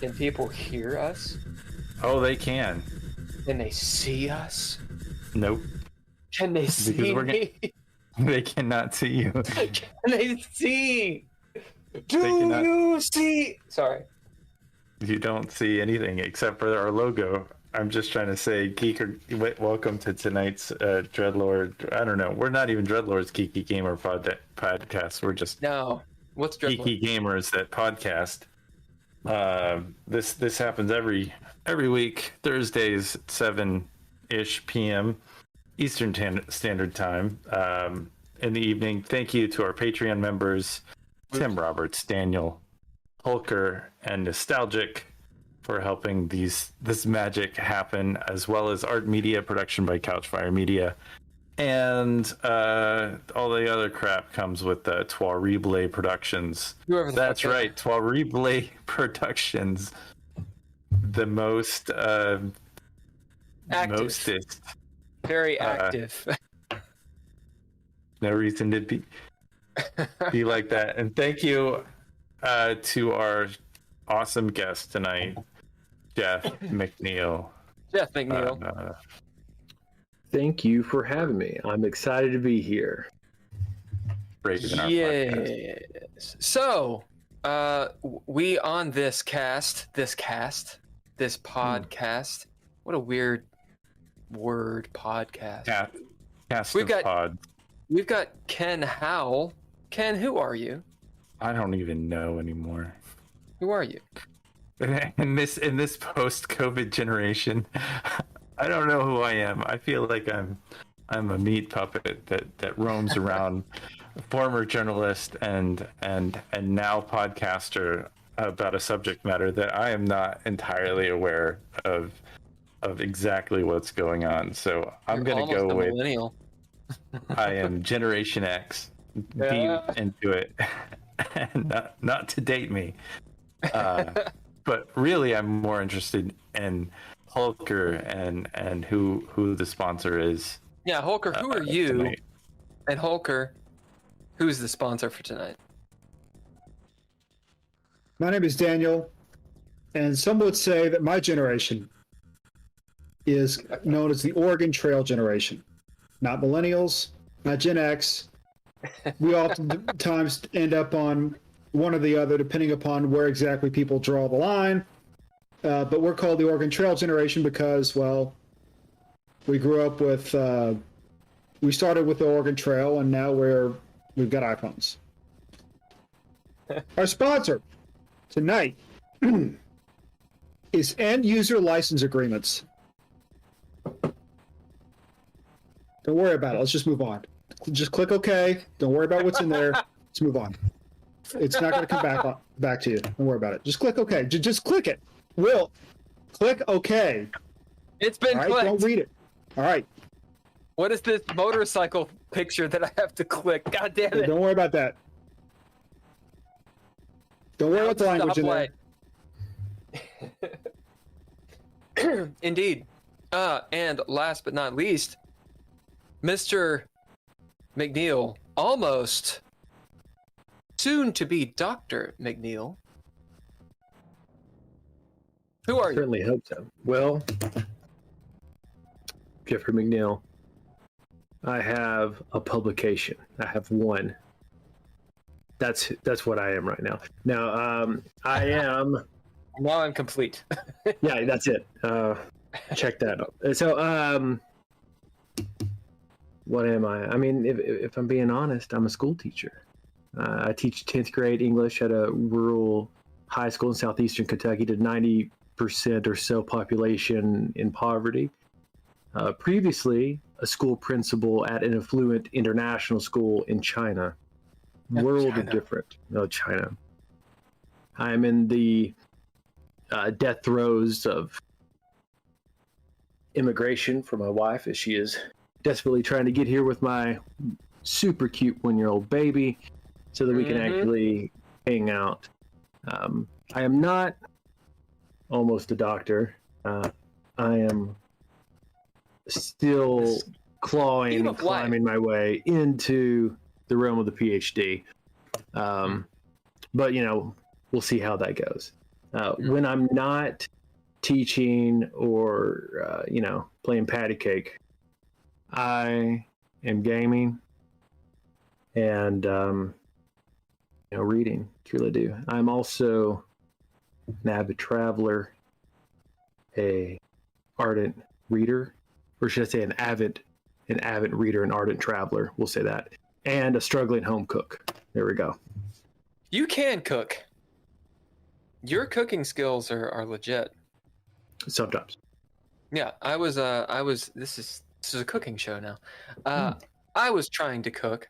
Can people hear us? Oh, they can. Can they see us? Nope. Can they see me? They cannot see you. Can they see? Do cannot... you see? Sorry. You don't see anything except for our logo. I'm just trying to say, welcome to tonight's DreadLore. I don't know. We're not even DreadLore's Geeky Gamer podcast. We're just What's DreadLore? Geeky Gamers that podcast. This happens every week, Thursdays at 7-ish p.m. Eastern Standard Time in the evening. Thank you to our Patreon members, Tim Roberts, Daniel, Hulker, and Nostalgic for helping this magic happen, as well as art media production by Couchfire Media. And all the other crap comes with Trois Productions. That's right, Trois Productions. The most... active. Mostest. Very active. No reason to be like that. And thank you to our awesome guest tonight, Jeff McNeil. Jeff McNeil. Thank you for having me. I'm excited to be here. Yes. So, we on this podcast. What a weird word, podcast. We've got Ken Howl. Ken, who are you? I don't even know anymore. Who are you? In this post-COVID generation, I don't know who I am. I feel like I'm a meat puppet that roams around, former journalist and now podcaster about a subject matter that I am not entirely aware of exactly what's going on. So I'm going to go with millennial. I am Generation X, deep into it, and not to date me. But really, I'm more interested in Hulker and who the sponsor is. Yeah, Hulker, who are you? Tonight. And Hulker, who's the sponsor for tonight? My name is Daniel, and some would say that my generation is known as the Oregon Trail generation. Not millennials, not Gen X. We oftentimes end up on one or the other, depending upon where exactly people draw the line. But we're called the Oregon Trail generation because, well, we grew up with, we started with the Oregon Trail, and now we've got iPhones. Our sponsor tonight is End User License Agreements. Don't worry about it. Let's just move on. Just click OK. Don't worry about what's in there. Let's move on. It's not going to come back to you. Don't worry about it. Just click OK. Just click it. Will, click OK. It's been clicked. Don't read it. All right. What is this motorcycle picture that I have to click? God damn it. Don't worry about that. Don't worry about the language in there. Indeed. And last but not least, Mr. McNeil, almost soon to be Dr. McNeil. Who are you? Certainly hope so. Well, Jeffrey McNeil, I have a publication. I have one. That's what I am right now. Now, I am. Now I'm complete. Yeah, that's it. Check that out. So, what am I? I mean, if I'm being honest, I'm a school teacher. I teach 10th grade English at a rural high school in southeastern Kentucky to 90% or so population in poverty. Previously, a school principal at an affluent international school in China. World of different. No, China. I'm in the death throes of immigration for my wife, as she is desperately trying to get here with my super cute 1-year-old baby so that we can actually hang out. I am not almost a doctor. I am still clawing and climbing my way into the realm of the PhD. But, you know, we'll see how that goes. When I'm not teaching or playing patty cake, I am gaming and reading. Truly do. I'm also an avid traveler, a ardent reader, or should I say an avid reader, an ardent traveler. We'll say that, and a struggling home cook. There we go. You can cook. Your cooking skills are legit. Sometimes. Yeah, I was. This is a cooking show now. I was trying to cook,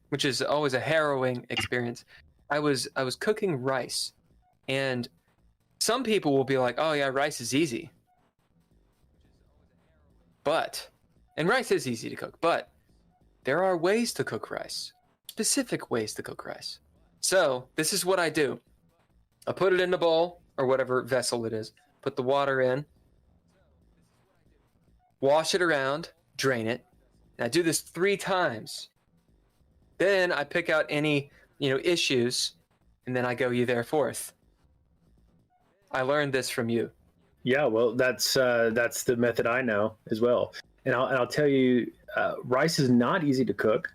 which is always a harrowing experience. I was cooking rice, and some people will be like, "Oh yeah, rice is easy." And rice is easy to cook, but there are ways to cook rice, specific ways to cook rice. So this is what I do. I put it in a bowl or whatever vessel it is, put the water in, wash it around, drain it. And I do this 3 times. Then I pick out any, issues, and then I go you there forth. I learned this from you. Yeah, well, that's the method I know as well. And I'll tell you, rice is not easy to cook.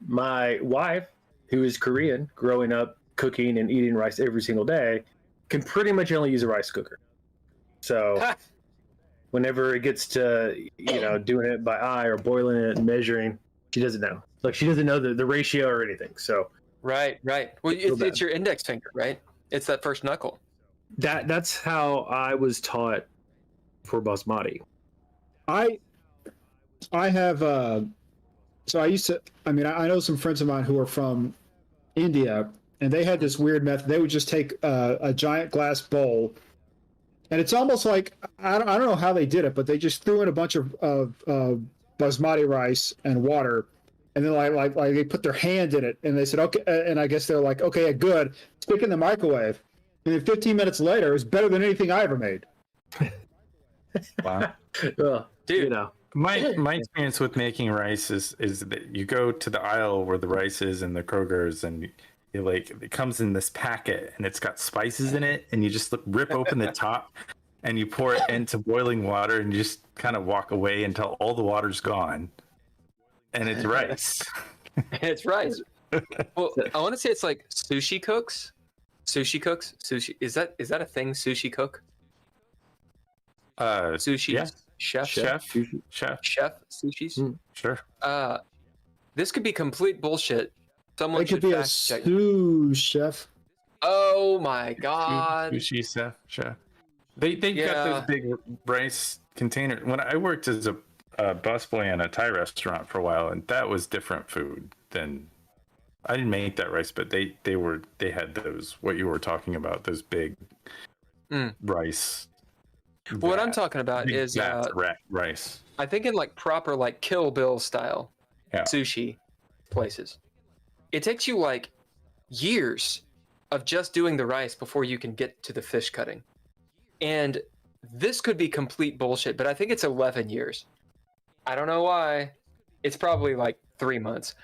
My wife, who is Korean, growing up cooking and eating rice every single day, can pretty much only use a rice cooker. So whenever it gets to doing it by eye or boiling it and measuring, she doesn't know. Like she doesn't know the ratio or anything. So right. Well, it's your index finger, right? It's that first knuckle. That's how I was taught for basmati. I have so I used to. I mean, I know some friends of mine who are from India, and they had this weird method. They would just take a giant glass bowl, and it's almost like I don't know how they did it, but they just threw in a bunch of basmati rice and water, and then like they put their hand in it, and they said okay, and I guess they're like okay, good, stick it in the microwave, and then 15 minutes later, it was better than anything I ever made. Wow. Dude, My experience with making rice is that you go to the aisle where the rice is in the Kroger's, and it comes in this packet and it's got spices in it, and you just rip open the top and you pour it into boiling water and you just kind of walk away until all the water's gone, and it's rice. It's rice. Well, I want to say it's like sushi cooks. Sushi is that a thing? Sushi cook. Sushi. Yeah. Chef sushis. Sure. This could be complete bullshit. Someone It could should be a fact check. sous chef. Oh my god. Sushi chef. They got those big rice containers. When I worked as a busboy in a Thai restaurant for a while, and that was different food than. I didn't make that rice, but they had those, what you were talking about, those big rice. What I'm talking about is rice. I think in like proper like Kill Bill style sushi places, it takes you like years of just doing the rice before you can get to the fish cutting. And this could be complete bullshit, but I think it's 11 years. I don't know why. It's probably like 3 months.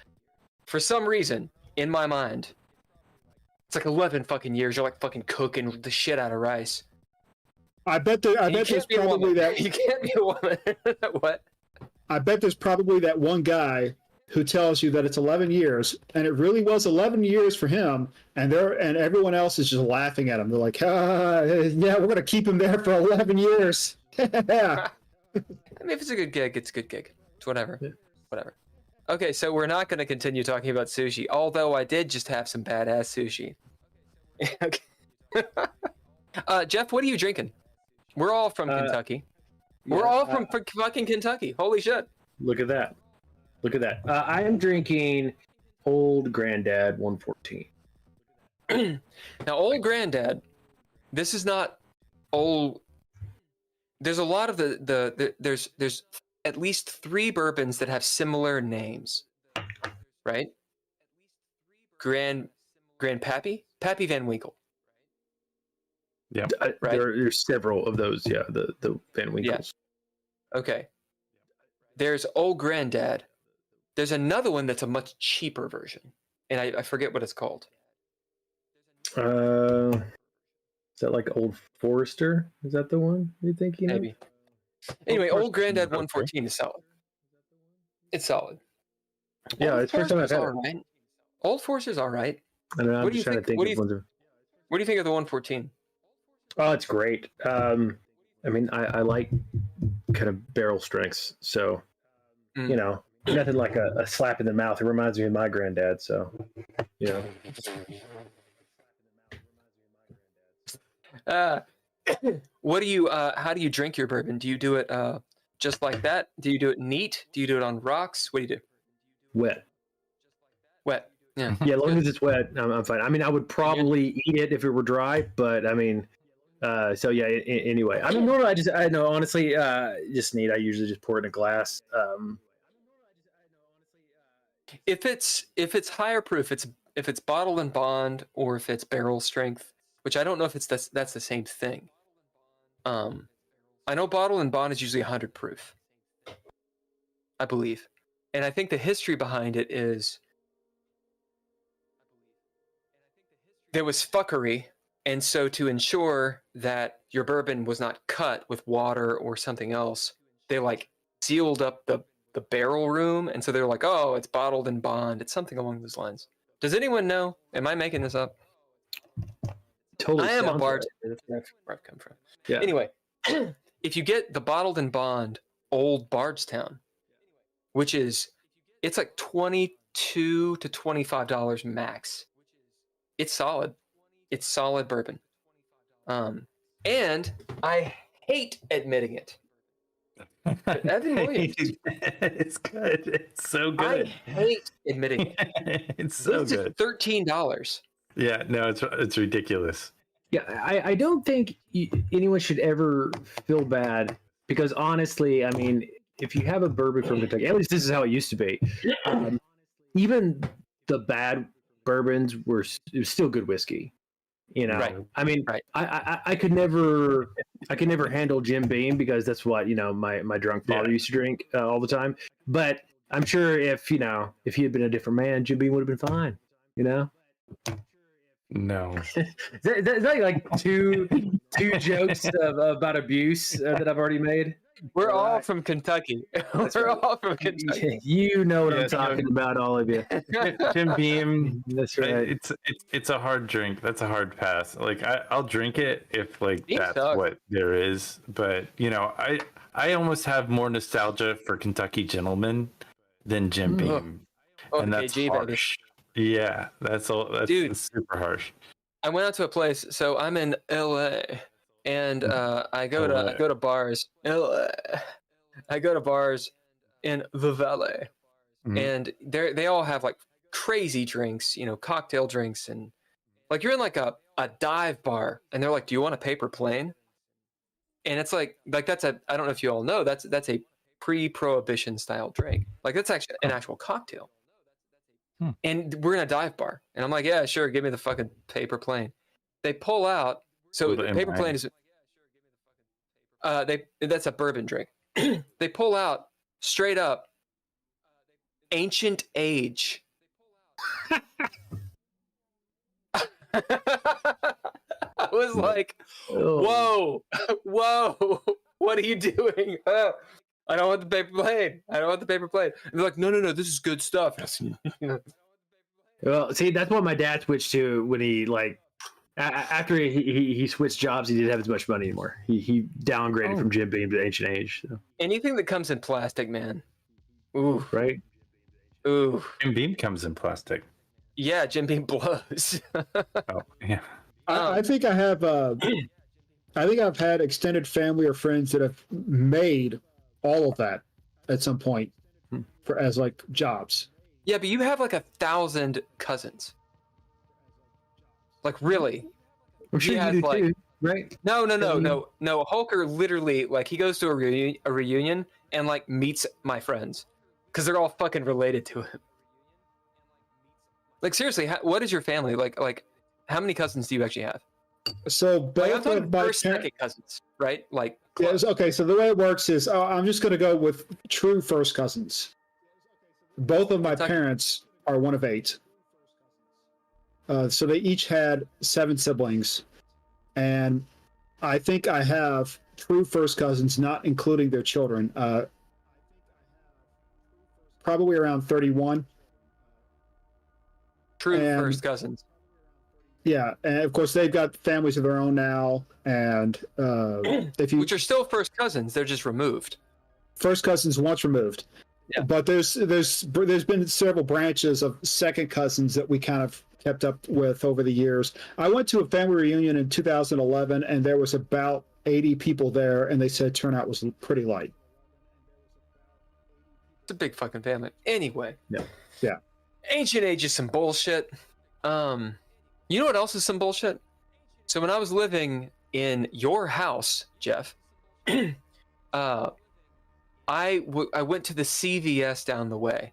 For some reason, in my mind, it's like 11 fucking years. You're like fucking cooking the shit out of rice. I bet there's probably that. You can't be a woman. What? I bet there's probably that one guy who tells you that it's 11 years, and it really was 11 years for him, and everyone else is just laughing at him. They're like, yeah, we're gonna keep him there for 11 years. Yeah. I mean, if it's a good gig, it's a good gig. It's whatever. Yeah. Whatever. Okay, so we're not going to continue talking about sushi, although I did just have some badass sushi. Jeff, what are you drinking? We're all from Kentucky. We're all from fucking Kentucky. Holy shit. Look at that. I am drinking Old Granddad 114. Now, Old Granddad, this is not old. There's a lot of there's at least 3 bourbons that have similar names, right? Grandpappy Van Winkle. Yeah, right. There's several of those. Yeah, the Van Winkles. Yeah. Okay. There's Old Granddad. There's another one that's a much cheaper version, and I forget what it's called. that like Old Forester? Is that the one you're thinking of? Maybe. Anyway, Old Granddad 114 is solid. It's solid. Yeah, it's first time I've had it. Right. Old Forester's all right. I don't know. I'm just trying to think of ones. What do you think of the 114? Oh, it's great. I mean, I like kind of barrel strengths, so you know, nothing like a slap in the mouth. It reminds me of my granddad, so you know. What do you? How do you drink your bourbon? Do you do it just like that? Do you do it neat? Do you do it on rocks? What do you do? Wet. Wet. Yeah. Yeah, as long as it's wet, I'm fine. I mean, I would probably eat it if it were dry, but I mean, so yeah. Anyway, I mean, normally I know honestly, just neat. I usually just pour it in a glass. If it's higher proof, if it's bottled and bond, or if it's barrel strength, which I don't know if that's the same thing. I know bottled and bond is usually 100 proof, I believe, and I think the history behind it is there was fuckery, and so to ensure that your bourbon was not cut with water or something else, they like sealed up the barrel room, and so they're like, oh, it's bottled and bond. It's something along those lines. Does anyone know? Am I making this up? Totally. I am a bartender. That's where I've come from. Yeah. Anyway, if you get the bottled and bond Old Bardstown, which is, it's like $22 to $25 max. It's solid. It's solid bourbon. And I hate admitting it. But Evan Williams, it's good. It's so good. I hate admitting it. It's so good. $13. Yeah, no, it's ridiculous. Yeah, I don't think anyone should ever feel bad because honestly, I mean, if you have a bourbon from Kentucky, at least this is how it used to be. Even the bad bourbons it was still good whiskey. You know, right. I mean, right. I could never handle Jim Beam because that's what, you know, my drunk father used to drink all the time. But I'm sure if he had been a different man, Jim Beam would have been fine. You know. No. Is that like two jokes about abuse that I've already made? We're all from Kentucky. We're all from Kentucky. You know what I'm talking about, all of you. Jim Beam. That's right. It's a hard drink. That's a hard pass. Like I'll drink it if like that's what there is. But you know, I almost have more nostalgia for Kentucky Gentlemen than Jim Beam, and that's harsh. Yeah, that's Dude, super harsh. I went out to a place. So I'm in LA. And I go to bars. I go to bars in the Valley, and they all have like crazy drinks, you know, cocktail drinks, and like you're in like a dive bar, and they're like, "Do you want a paper plane?" And it's like that's I don't know if you all know that's a pre-prohibition style drink. Like that's actually an actual cocktail. And we're in a dive bar, and I'm like, "Yeah, sure, give me the fucking paper plane." They pull out. So the paper plane is that's a bourbon drink. They pull out straight up Ancient Age. I was like, whoa, what are you doing? I don't want the paper plane. I don't want the paper plane. And they're like, no, this is good stuff. Well, see, that's what my dad switched to when he like. After he switched jobs, he didn't have as much money anymore. He downgraded from Jim Beam to Ancient Age. So. Anything that comes in plastic, man. Ooh. Right? Ooh. Jim Beam comes in plastic. Yeah, Jim Beam blows. Oh, yeah. I think I have. I think I've had extended family or friends that have made all of that at some point as like jobs. Yeah, but you have like 1,000 cousins. Like really? I'm sure you do too, right? No. Hulker literally like he goes to a reunion and like meets my friends because they're all fucking related to him. Like seriously, what is your family like? Like how many cousins do you actually have? So both of my second cousins, right? Like okay. So the way it works is I'm just going to go with true first cousins. Both of my parents are one of 8. So they each had 7 siblings, and I think I have true first cousins, not including their children, probably around 31. True first cousins. Yeah, and of course they've got families of their own now, and which are still first cousins, they're just removed. First cousins once removed. Yeah. But there's been several branches of second cousins that we kind of kept up with over the years. I went to a family reunion in 2011, and there was about 80 people there, and they said turnout was pretty light. It's a big fucking family. Anyway. Yeah. Ancient Age is some bullshit. You know what else is some bullshit? So when I was living in your house, Jeff, I went to the CVS down the way,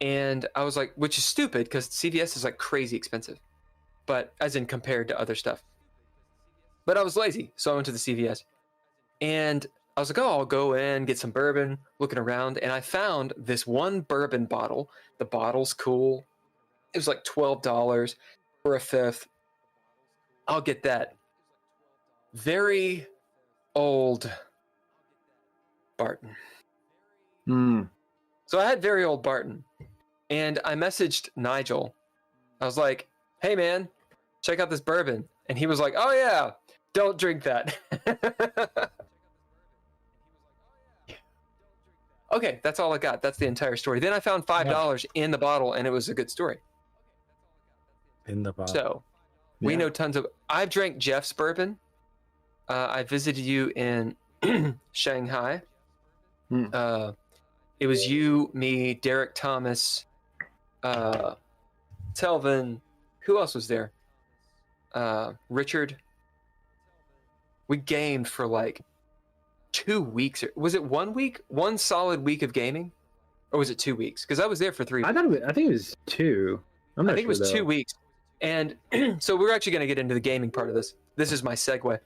and I was like, which is stupid because CVS is like crazy expensive, but as in compared to other stuff. But I was lazy, so I went to the CVS, and I was like, oh, I'll go in, get some bourbon, looking around, and I found this one bourbon bottle. The bottle's cool. It was like $12 for a fifth. I'll get that. Very old Barton. So I had very old Barton, and I messaged Nigel. I was like, hey man, check out this bourbon. And he was like, oh yeah, don't drink that. Okay, that's all I got. That's the entire story. Then I found $5 in the bottle, and it was a good story. In the bottle. So we know tons of. I've drank Jeff's bourbon. I visited you in Shanghai. It was you, me, Derek Thomas, Telvin. Who else was there? Richard. We gamed for like 2 weeks. Was it 1 week? One solid week of gaming? Or was it 2 weeks? Because I was there for 3 weeks. I think it was 2. I'm not I think sure, it was though. 2 weeks. And so we're actually going to get into the gaming part of this. This is my segue.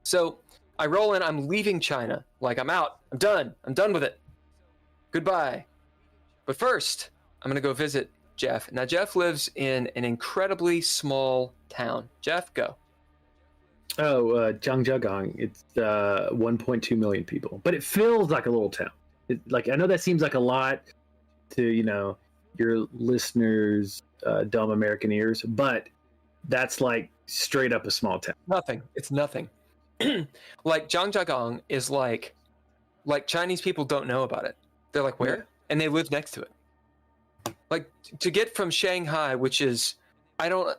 So I roll in. I'm leaving China. Like, I'm out. I'm done. I'm done with it. Goodbye. But first, I'm going to go visit Jeff. Now, Jeff lives in an incredibly small town. Jeff, go. Oh, Zhangjiagang. It's 1.2 million people, but it feels like a little town. Like, I know that seems like a lot to, your listeners' dumb American ears, but that's like straight up a small town. Nothing. It's nothing. Like, Zhangjiagang is like Chinese people don't know about it. They're like, where? And they live next to it. Like, to get from Shanghai, which is, I don't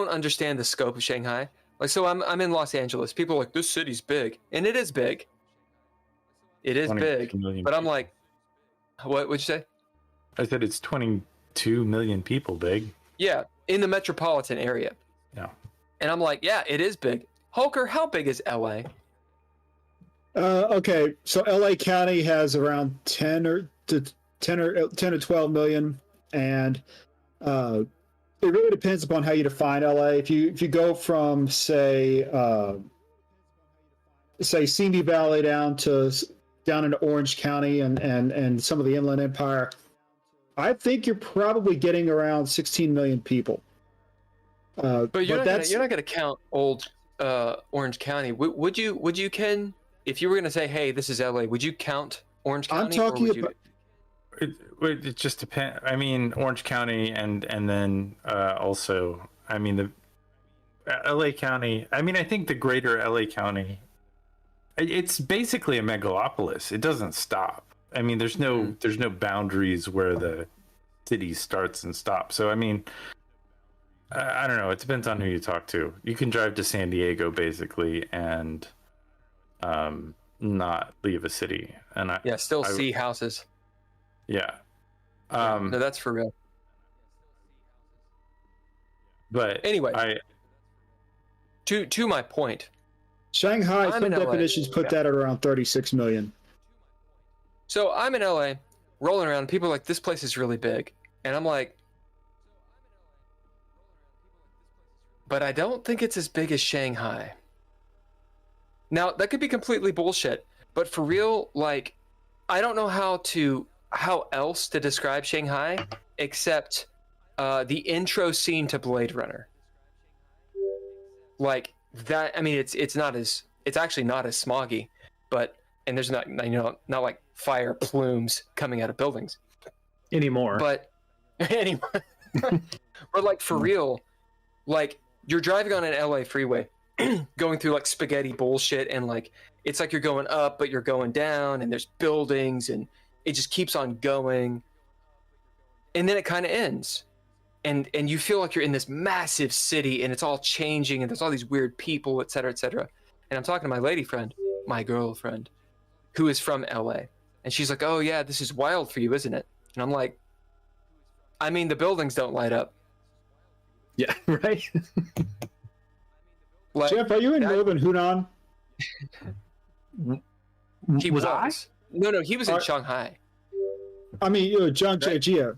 understand the scope of Shanghai. Like, so I'm in Los Angeles. People are like, this city's big. And it is big. It is big. But I'm like, what would you say? I said it's 22 million people big. Yeah, in the metropolitan area. Yeah. And I'm like, yeah, it is big. Hulker, how big is LA? Okay, so LA County has around 10 or 12 million, and it really depends upon how you define LA. If you go from say Simi Valley down into Orange County and some of the Inland Empire, I think you're probably getting around 16 million people. But you're not going to count old Orange County. Would you, Ken? If you were going to say, hey, this is LA, would you count Orange County? I'm talking about. It just depends. I mean, Orange County and then also, I mean, the LA County. I mean, I think the greater LA County, it's basically a megalopolis. It doesn't stop. I mean, there's no boundaries where the city starts and stops. So, I mean, I don't know. It depends on who you talk to. You can drive to San Diego basically and not leave a city. And I see houses. Yeah. No, that's for real. But anyway, to my point, Shanghai, some definitions put that at around 36 million. So I'm in LA, rolling around. People are like, this place is really big. And I'm like, but I don't think it's as big as Shanghai. Now, that could be completely bullshit. But for real, like, I don't know how else to describe Shanghai except the intro scene to Blade Runner. like that. I mean, it's actually not as smoggy, and there's not not like fire plumes coming out of buildings anymore. But anyway, but like for real, like you're driving on an LA freeway, going through like spaghetti bullshit, and like it's like you're going up, but you're going down, and there's buildings, and it just keeps on going, and then it kind of ends, and you feel like you're in this massive city, and it's all changing, and there's all these weird people, et cetera, et cetera. And I'm talking to my lady friend, my girlfriend, who is from LA, and she's like, "Oh yeah, this is wild for you, isn't it?" And I'm like, I mean, the buildings don't light up. Yeah, right. Like, Jeff, are you in northern Hunan? He was. No, he was in Shanghai. I mean, Zhangjiajie.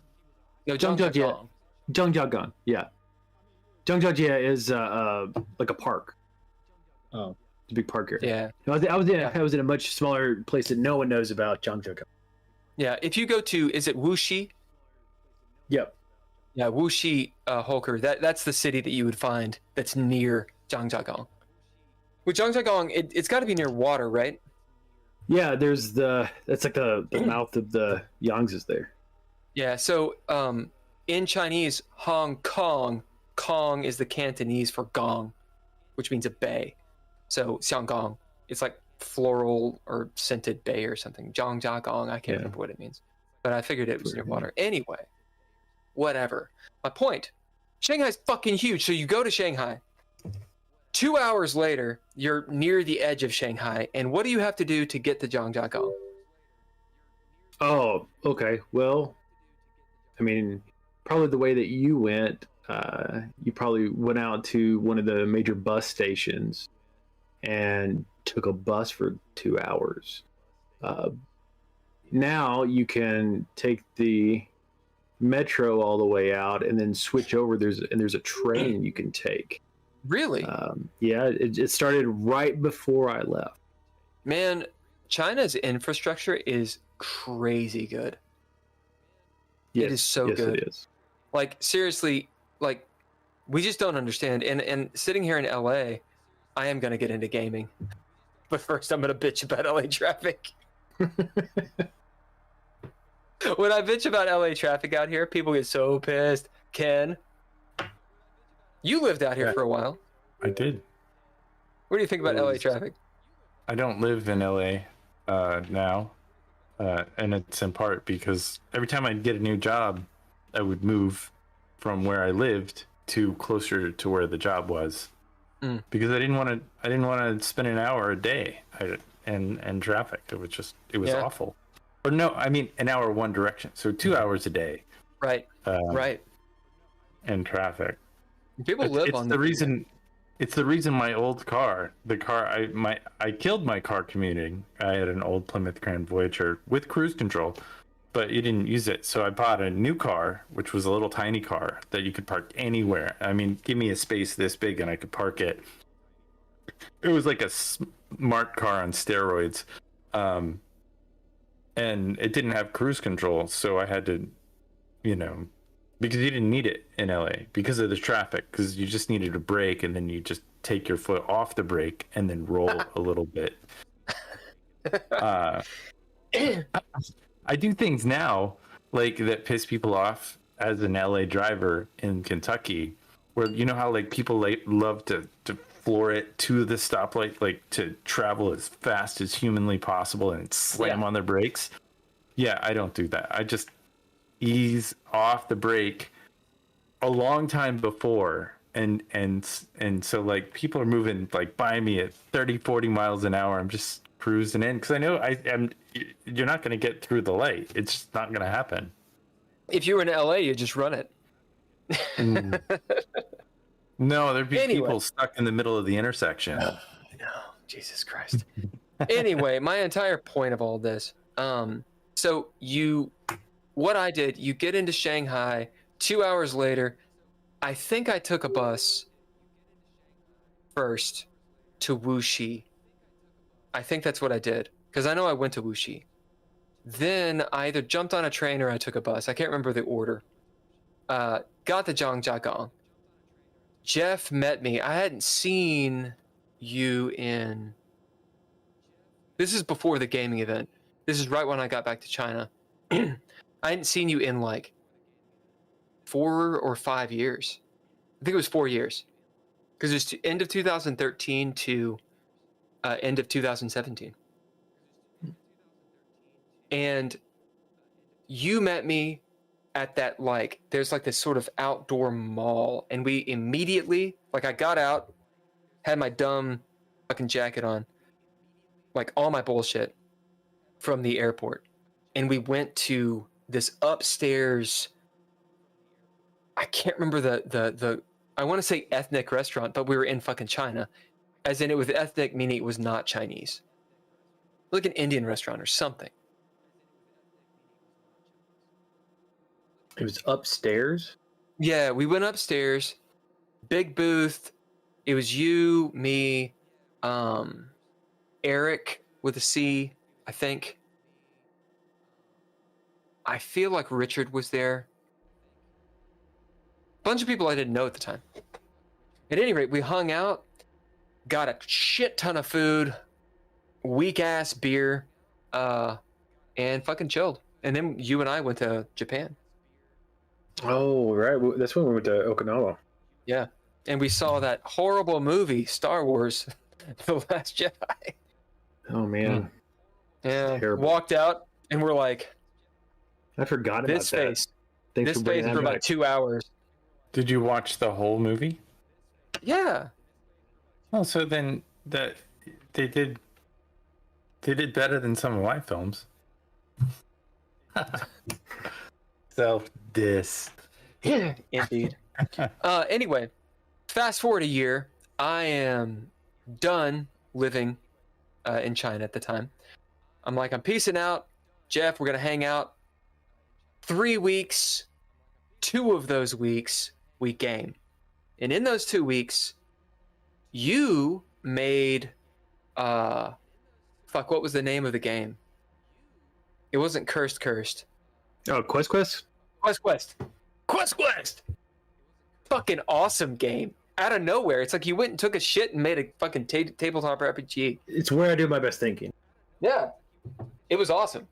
No, Zhangjiajie. Zhangjiagang. Yeah. Zhangjiajie is like a park. Oh, it's a big park area. Yeah. I was in a much smaller place that no one knows about, Zhangjiagang. Yeah, if you go to, is it Wuxi? Yep. Yeah, Wuxi, Holker. That's the city that you would find that's near Zhangjiagang. With Zhangjiagang, it's got to be near water, right? Yeah, that's like the mouth of the Yangtze there. Yeah, so in Chinese, Hong Kong, Kong is the Cantonese for gong, which means a bay. So Xianggong, it's like floral or scented bay or something. Zhangjiagang, I can't remember what it means, but I figured it was near water. Anyway, whatever. My point, Shanghai's fucking huge. So you go to Shanghai. 2 hours later, you're near the edge of Shanghai, and what do you have to do to get to Zhangjiagang? Oh, okay. Well, I mean, probably the way that you went, you probably went out to one of the major bus stations and took a bus for 2 hours. Now you can take the metro all the way out and then switch over. There's a train you can take. Really? Yeah, it started right before I left. Man, China's infrastructure is crazy good. Yes, it is so good. It is. Like, seriously, like, we just don't understand. And sitting here in LA, I am going to get into gaming. But first, I'm going to bitch about LA traffic. When I bitch about LA traffic out here, people get so pissed. Ken, you lived out here for a while. I did. What do you think about LA traffic? I don't live in LA now. And it's in part because every time I'd get a new job, I would move from where I lived to closer to where the job was. Because I didn't want to spend an hour a day in traffic. It was awful. Or no, I mean an hour one direction. So 2 hours a day. Right. Right. In traffic. People live on the reason. It's the reason my old car, I killed my car commuting. I had an old Plymouth Grand Voyager with cruise control, but you didn't use it. So I bought a new car, which was a little tiny car that you could park anywhere. I mean, give me a space this big and I could park it. It was like a smart car on steroids. And it didn't have cruise control. So I had to, because you didn't need it in LA because of the traffic, because you just needed a brake and then you just take your foot off the brake and then roll a little bit. I do things now like that piss people off as an LA driver in Kentucky, where you know how like people love to floor it to the stoplight, like to travel as fast as humanly possible and slam on their brakes. Yeah, I don't do that. I just ease off the brake a long time before, and so like people are moving like by me at 30-40 miles an hour. I'm just cruising in because I know you're not going to get through the light. It's just not going to happen. If you were in LA, you just run it. No, there'd be people stuck in the middle of the intersection. No, Jesus Christ. Anyway, my entire point of all this, what I did, you get into Shanghai, 2 hours later, I think I took a bus first to Wuxi. I think that's what I did, because I know I went to Wuxi. Then I either jumped on a train or I took a bus. I can't remember the order. Got to Zhangjiagang. Jeff met me. I hadn't seen you in. This is before the gaming event. This is right when I got back to China. I hadn't seen you in like 4 or 5 years. I think it was 4 years, because it's end of 2013 to end of 2017. And you met me at that, like, there's like this sort of outdoor mall, and we immediately, like, I got out, had my dumb fucking jacket on, like all my bullshit from the airport, and we went to this upstairs, I can't remember the I want to say ethnic restaurant, but we were in fucking China, as in it was ethnic meaning it was not Chinese, like an Indian restaurant or something. It was upstairs? Yeah, we went upstairs, big booth. It was you, me, Eric with a C, I think. I feel like Richard was there. Bunch of people I didn't know at the time. At any rate, we hung out, got a shit ton of food, weak ass beer, and fucking chilled. And then you and I went to Japan. Oh, right. That's when we went to Okinawa. Yeah. And we saw that horrible movie, Star Wars, The Last Jedi. Oh, man. Yeah. Terrible. Walked out, and we're like, I forgot about this that. face. Thanks This for bringing face that for about back. 2 hours. Did you watch the whole movie? Yeah. Oh, so then that they did better than some of my films. Self-diss. Yeah, indeed. Anyway, fast forward a year. I am done living in China at the time. I'm like, I'm peacing out. Jeff, we're going to hang out. 3 weeks. 2 of those weeks, we game. And in those 2 weeks, you made... what was the name of the game? It wasn't Kw3st. Oh, Quest? Quest! Fucking awesome game. Out of nowhere. It's like you went and took a shit and made a fucking tabletop RPG. It's where I do my best thinking. Yeah. It was awesome.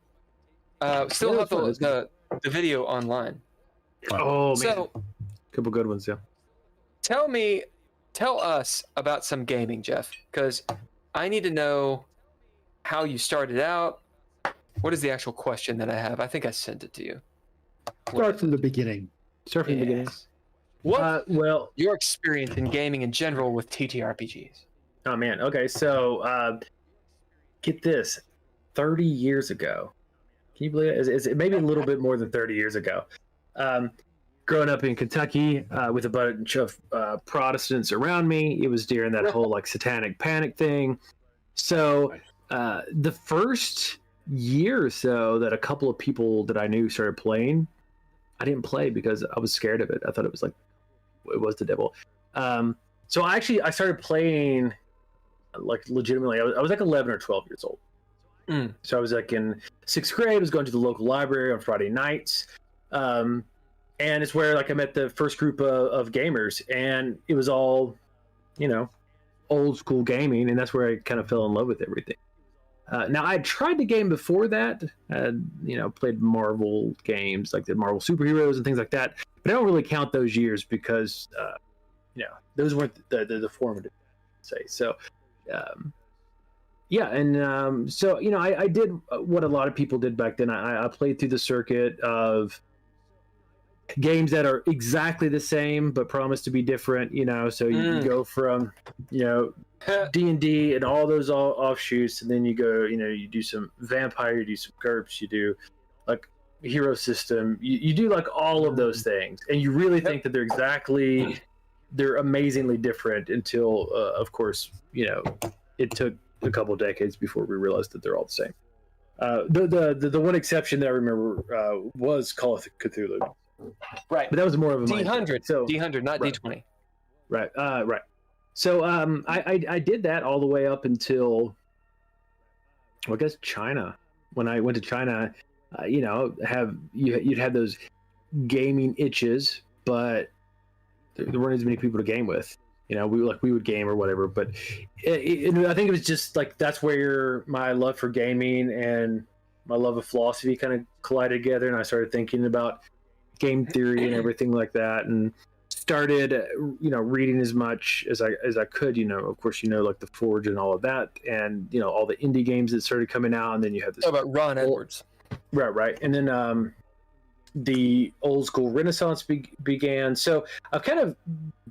Still Yeah, have it's the video online. Oh, man. So, Couple good ones, yeah. tell us about some gaming, Jeff, because I need to know how you started out. What is the actual question that I have? I think I sent it to you. Start from the beginning. Start from the beginning. What Well, your experience in gaming in general with TTRPGs? oh, man. Okay, so get this. 30 years ago. Can you believe it? It's maybe a little bit more than 30 years ago. Growing up in Kentucky with a bunch of Protestants around me, it was during that whole like satanic panic thing. So the first year or so that a couple of people that I knew started playing, I didn't play because I was scared of it. I thought it was the devil. So I started playing like legitimately. I was like 11 or 12 years old. So I was like in 6th grade. I was going to the local library on Friday nights. And it's where like I met the first group of gamers, and it was all, old school gaming, and that's where I kind of fell in love with everything. Now I tried the game before that, played Marvel games like the Marvel superheroes and things like that, but I don't really count those years because, those weren't the formative, say. So, I did what a lot of people did back then. I played through the circuit of games that are exactly the same but promise to be different, so you go from D&D and all those offshoots, and then you go, you do some vampire, you do some GURPS, you do like hero system, you do like all of those things, and you really think that they're amazingly different until of course it took a couple of decades before we realized that they're all the same. The one exception that I remember was Call of Cthulhu. Right, but that was more of a D100. So D100, not right. D20. Right, right. So I did that all the way up until, I guess, China. When I went to China, you'd have those gaming itches, but there weren't as many people to game with. We would game or whatever, but I think it was just like that's where my love for gaming and my love of philosophy kind of collided together, and I started thinking about game theory and everything like that, and started reading as much as I could. Of course, like the Forge and all of that, and all the indie games that started coming out, and then you have this about Ron Edwards, right, and then the old school Renaissance began. So I've kind of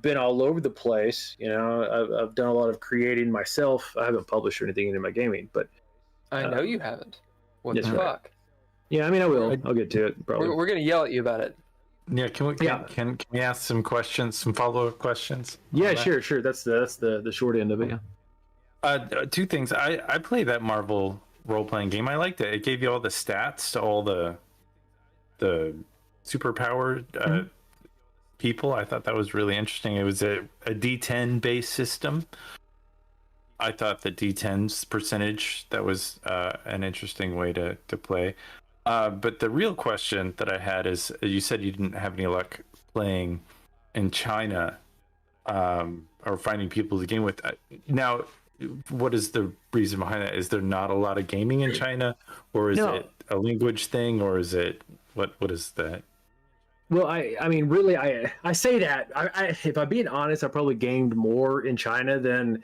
been all over the place. I've done a lot of creating myself. I haven't published or anything in my gaming, but I know you haven't. What the fuck? Right. Yeah, I mean, I will. I'll get to it. Probably. We're gonna yell at you about it. Yeah, can we ask some questions, some follow-up questions? Yeah, sure. That's the short end of it. Yeah. Two things. I played that Marvel role-playing game. I liked it. It gave you all the stats to all the superpower people. I thought that was really interesting. It was a D10 based system. I thought the D10's percentage, that was an interesting way to play. But the real question that I had is, you said you didn't have any luck playing in China or finding people to game with. Now, what is the reason behind that? Is there not a lot of gaming in China, or is it a language thing, or is it what is that? Well, I mean, really, I say that. If I'm being honest, I probably gamed more in China than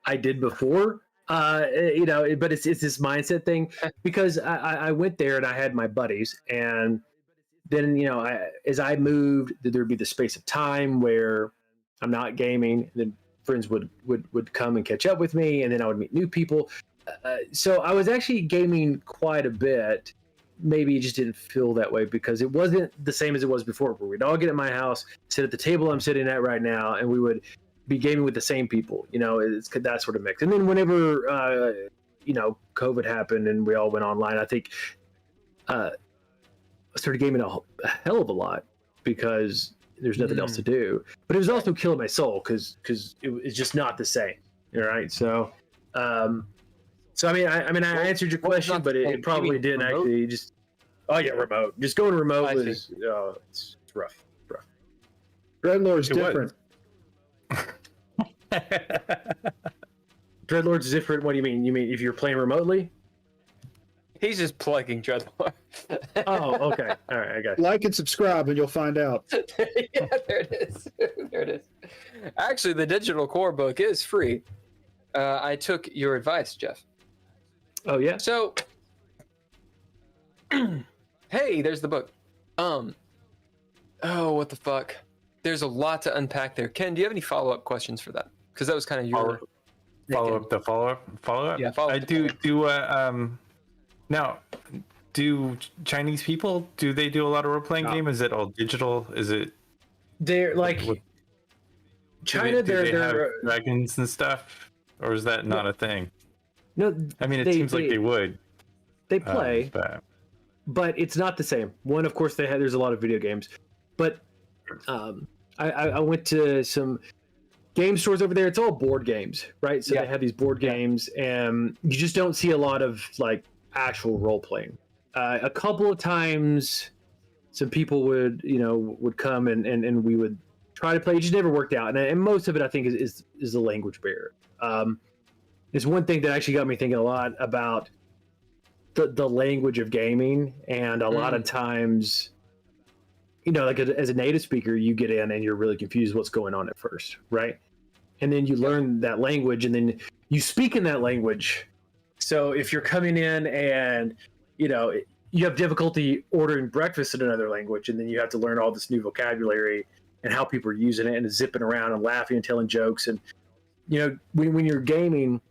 I did before. But it's this mindset thing, because I went there and I had my buddies, and then as I moved, there'd be the space of time where I'm not gaming, and then friends would come and catch up with me, and then I would meet new people. So I was actually gaming quite a bit. Maybe it just didn't feel that way because it wasn't the same as it was before, where we'd all get at my house, sit at the table I'm sitting at right now, and we would be gaming with the same people. It's that sort of mix. And then whenever COVID happened and we all went online, I think I started gaming a hell of a lot because there's nothing else to do. But it was also killing my soul because it's just not the same. All right, so I mean, I answered your question, but it probably didn't remote? Actually. Just remote. Just going remote was it's rough. DreadLore is different. DreadLore is different. What do you mean? You mean if you're playing remotely? He's just plugging DreadLore. Oh, okay. All right, I got you. Like and subscribe, and you'll find out. Yeah, there it is. There it is. Actually, the digital core book is free. I took your advice, Jeff. Oh yeah. So, hey, there's the book. Oh, what the fuck? There's a lot to unpack there. Ken, do you have any follow-up questions for that? Because that was kind of your follow-up. Yeah, follow-up. I do. Now, do Chinese people do they do a lot of role-playing game? Is it all digital? Is it? They're like China. Do they have dragons and stuff, or is that not a thing? No, I mean, it seems like they would. They play, but it's not the same. One, of course, there's a lot of video games, but I went to some game stores over there. It's all board games, right? So they have these board games, and you just don't see a lot of like actual role playing. A couple of times, some people would come and we would try to play. It just never worked out, and most of it I think is the language barrier. It's one thing that actually got me thinking a lot about the language of gaming, and a lot of times, like as a native speaker, you get in and you're really confused what's going on at first, right? And then you learn that language, and then you speak in that language. So if you're coming in and you have difficulty ordering breakfast in another language, and then you have to learn all this new vocabulary and how people are using it and zipping around and laughing and telling jokes, and when you're gaming,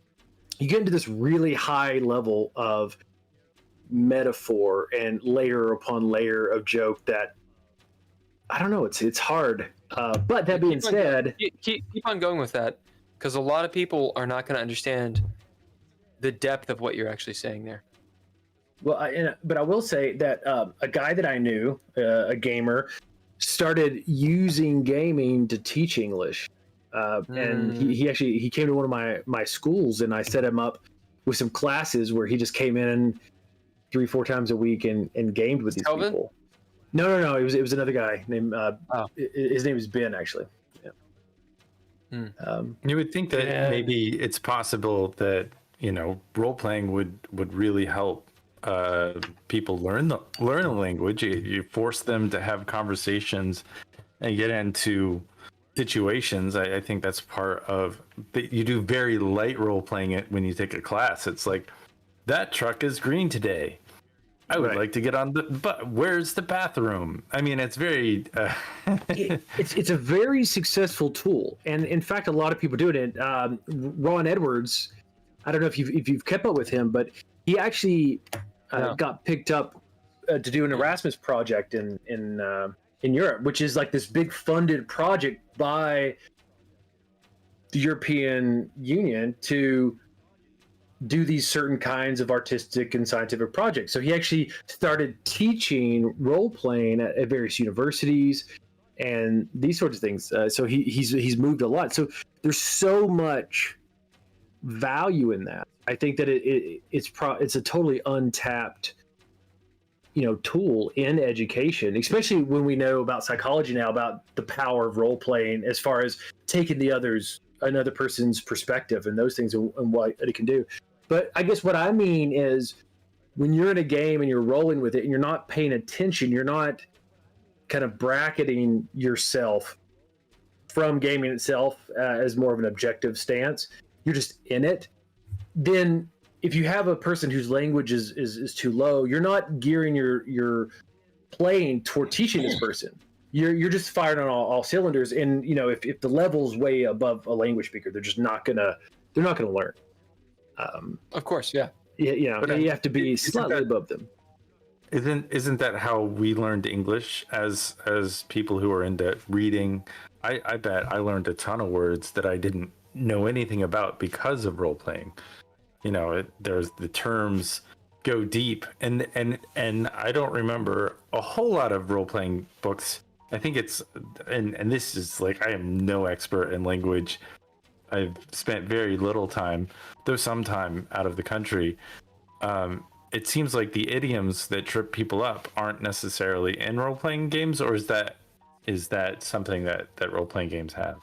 you get into this really high level of metaphor and layer upon layer of joke that I don't know. It's hard. But that being said, keep on going with that, because a lot of people are not going to understand the depth of what you're actually saying there. Well, but I will say that a guy that I knew, a gamer, started using gaming to teach English. And he came to one of my schools, and I set him up with some classes where he just came in 3-4 times a week and gamed with these people. No. It was another guy named his name is Ben, actually. You would think that maybe it's possible that role playing would really help people learn a language. You force them to have conversations and get into situations. I think that's part of. You do very light role playing it when you take a class. It's like, that truck is green today. I would like to get on but where's the bathroom? I mean, it's very. It's a very successful tool, and in fact, a lot of people do it. Ron Edwards, I don't know if you've kept up with him, but he actually got picked up to do an Erasmus project in Europe, which is like this big funded project by the European Union to do these certain kinds of artistic and scientific projects. So he actually started teaching role playing at various universities and these sorts of things. So he's moved a lot. So there's so much value in that. I think that it's a totally untapped tool in education, especially when we know about psychology now, about the power of role playing as far as taking another person's perspective and those things and what it can do. But I guess what I mean is, when you're in a game and you're rolling with it and you're not paying attention, you're not kind of bracketing yourself from gaming itself as more of an objective stance, you're just in it. Then if you have a person whose language is too low, you're not gearing your playing toward teaching this person. You're just firing on all cylinders. And if the level's way above a language speaker, they're not gonna learn. Of course, yeah. But you have to be slightly above them. Isn't that how we learned English as people who are into reading? I bet I learned a ton of words that I didn't know anything about because of role playing. There's the terms go deep, and I don't remember a whole lot of role playing books. I think it's and this is like, I am no expert in language. I've spent very little time, though some time, out of the country. It seems like the idioms that trip people up aren't necessarily in role-playing games, or is that something that role-playing games have?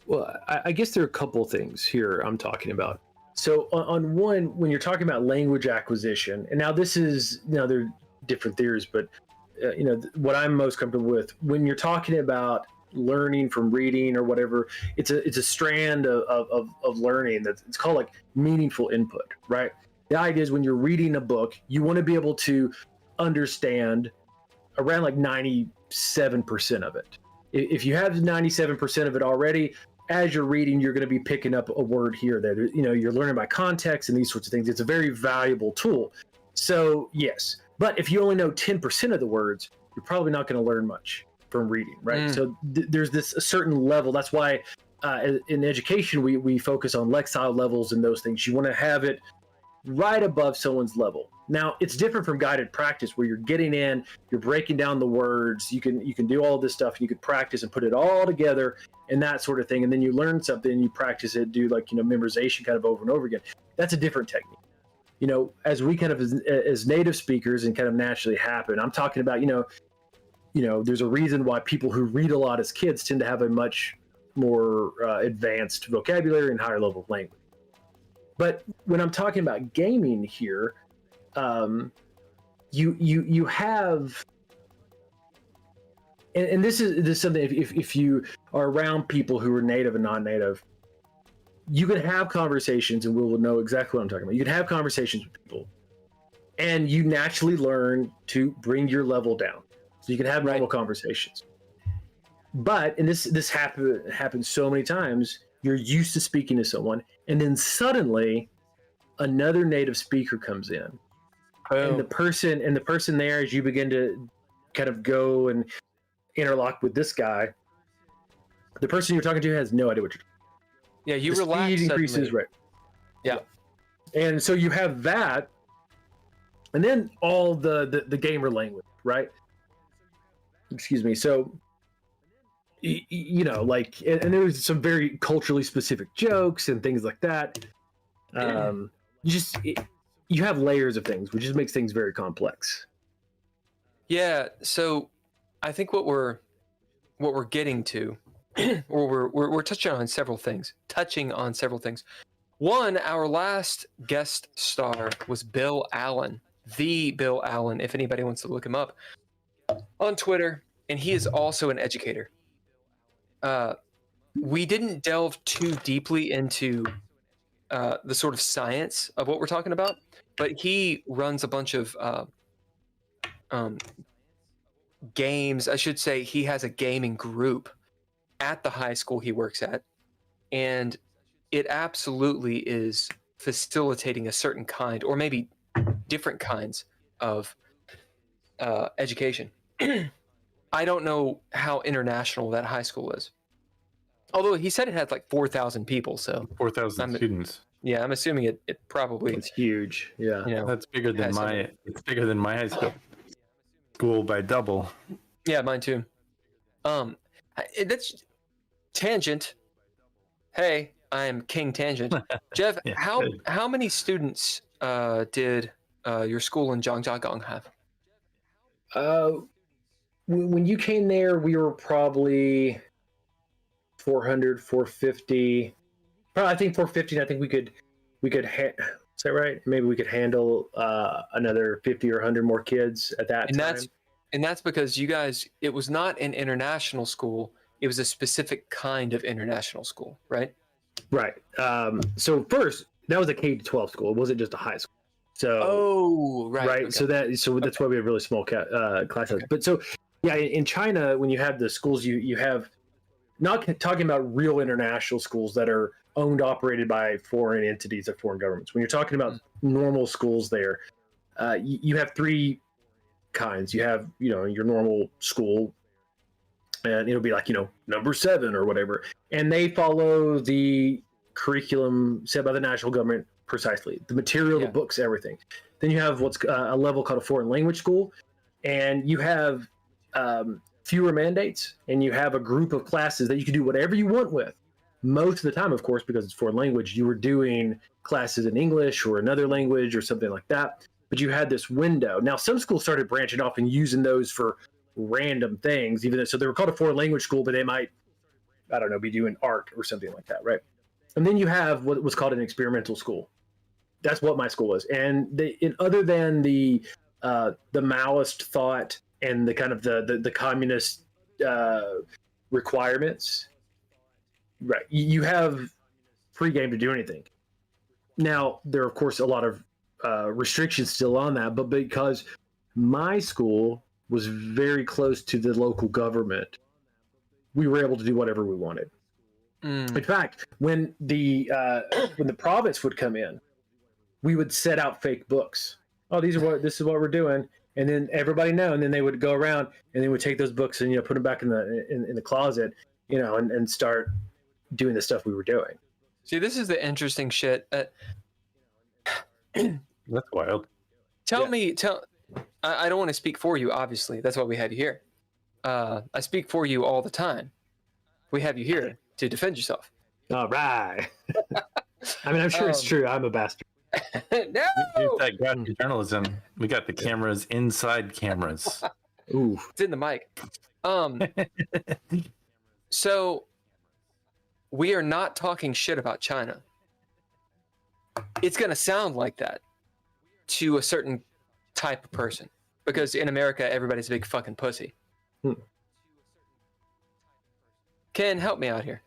Well, I guess there are a couple things here I'm talking about. So on one, when you're talking about language acquisition, and now this is, there are different theories, but what I'm most comfortable with, when you're talking about learning from reading or whatever, it's a strand of learning it's called like meaningful input, right? The idea is, when you're reading a book, you want to be able to understand around like 97% of it. If you have 97% of it already, as you're reading, you're going to be picking up a word here that you're learning by context and these sorts of things. It's a very valuable tool. So yes, but if you only know 10% of the words, you're probably not going to learn much from reading, right? So there's a certain level. That's why in education we focus on lexile levels and those things. You want to have it right above someone's level. Now, it's different from guided practice, where you're getting in, you're breaking down the words, you can do all this stuff, and you could practice and put it all together and that sort of thing, and then you learn something and you practice it, do like memorization kind of over and over again. That's a different technique. As we kind of as native speakers and kind of naturally happen, I'm talking about there's a reason why people who read a lot as kids tend to have a much more advanced vocabulary and higher level of language. But when I'm talking about gaming here, you have, and this is something, if you are around people who are native and non-native, you can have conversations, and we will know exactly what I'm talking about. You can have conversations with people, and you naturally learn to bring your level down, so you can have normal conversations. But, and this happens so many times, you're used to speaking to someone, and then suddenly another native speaker comes in. And the person there, as you begin to kind of go and interlock with this guy, the person you're talking to has no idea what you're talking about. Yeah, you the relax. Speed increases, right? Yeah. And so you have that, and then all the gamer language, right? Excuse me. So, and there was some very culturally specific jokes and things like that. You have layers of things, which just makes things very complex. Yeah. So I think what we're getting to or we're touching on several things. One, our last guest star was Bill Allen, the Bill Allen, if anybody wants to look him up on Twitter, and he is also an educator. We didn't delve too deeply into the sort of science of what we're talking about, but he runs a bunch of games. I should say he has a gaming group at the high school he works at, and it absolutely is facilitating a certain kind, or maybe different kinds of education. I don't know how international that high school is. Although he said it had like 4,000 people, so 4,000 students. Yeah, I'm assuming it probably It's huge. Yeah. You know, That's bigger than it's bigger than my high school by double. Yeah, mine too. That's tangent. Hey, I am King Tangent. Jeff, Yeah, how many students did your school in Zhangjiagang have? When you came there, we were probably 400, 450. Probably, I think 450. I think we could. Is that right? Maybe we could handle another 50 or 100 more kids at that time. That's because you guys. It was not an international school. It was a specific kind of international school, right? Right. So first, that was a K-12 school. It wasn't just a high school. So right. Okay. So that's why we have really small class sizes. Okay. But so yeah, in China, when you have the schools, you have, not talking about real international schools that are owned, operated by foreign entities or foreign governments. When you're talking about normal schools there, you have three kinds. You have, your normal school, and it'll be like, number 7 or whatever. And they follow the curriculum set by the national government precisely. The material, the books, everything. Then you have what's a level called a foreign language school. And you have fewer mandates, and you have a group of classes that you can do whatever you want with. Most of the time, of course, because it's foreign language, you were doing classes in English or another language or something like that. But you had this window. Now, some schools started branching off and using those for random things, so they were called a foreign language school, but they might, I don't know, be doing art or something like that, right? And then you have what was called an experimental school. That's what my school was. And other than the Maoist thought and the kind of the communist requirements, right? You have free game to do anything. Now, there are, of course, a lot of restrictions still on that, but because my school was very close to the local government, we were able to do whatever we wanted. In fact, when the province would come in, we would set out fake books. Oh, this is what we're doing, and then everybody know, and then they would go around and they would take those books and put them back in the closet, and start doing the stuff we were doing. See, this is the interesting shit. That's wild. I don't want to speak for you, obviously. That's why we have you here. I speak for you all the time. We have you here to defend yourself. All right. I mean, I'm sure it's true. I'm a bastard. No! Use that graphic journalism. We got the cameras inside cameras. Ooh. It's in the mic. So we are not talking shit about China. It's going to sound like that to a certain type of person, because in America, everybody's a big fucking pussy. Ken, help me out here.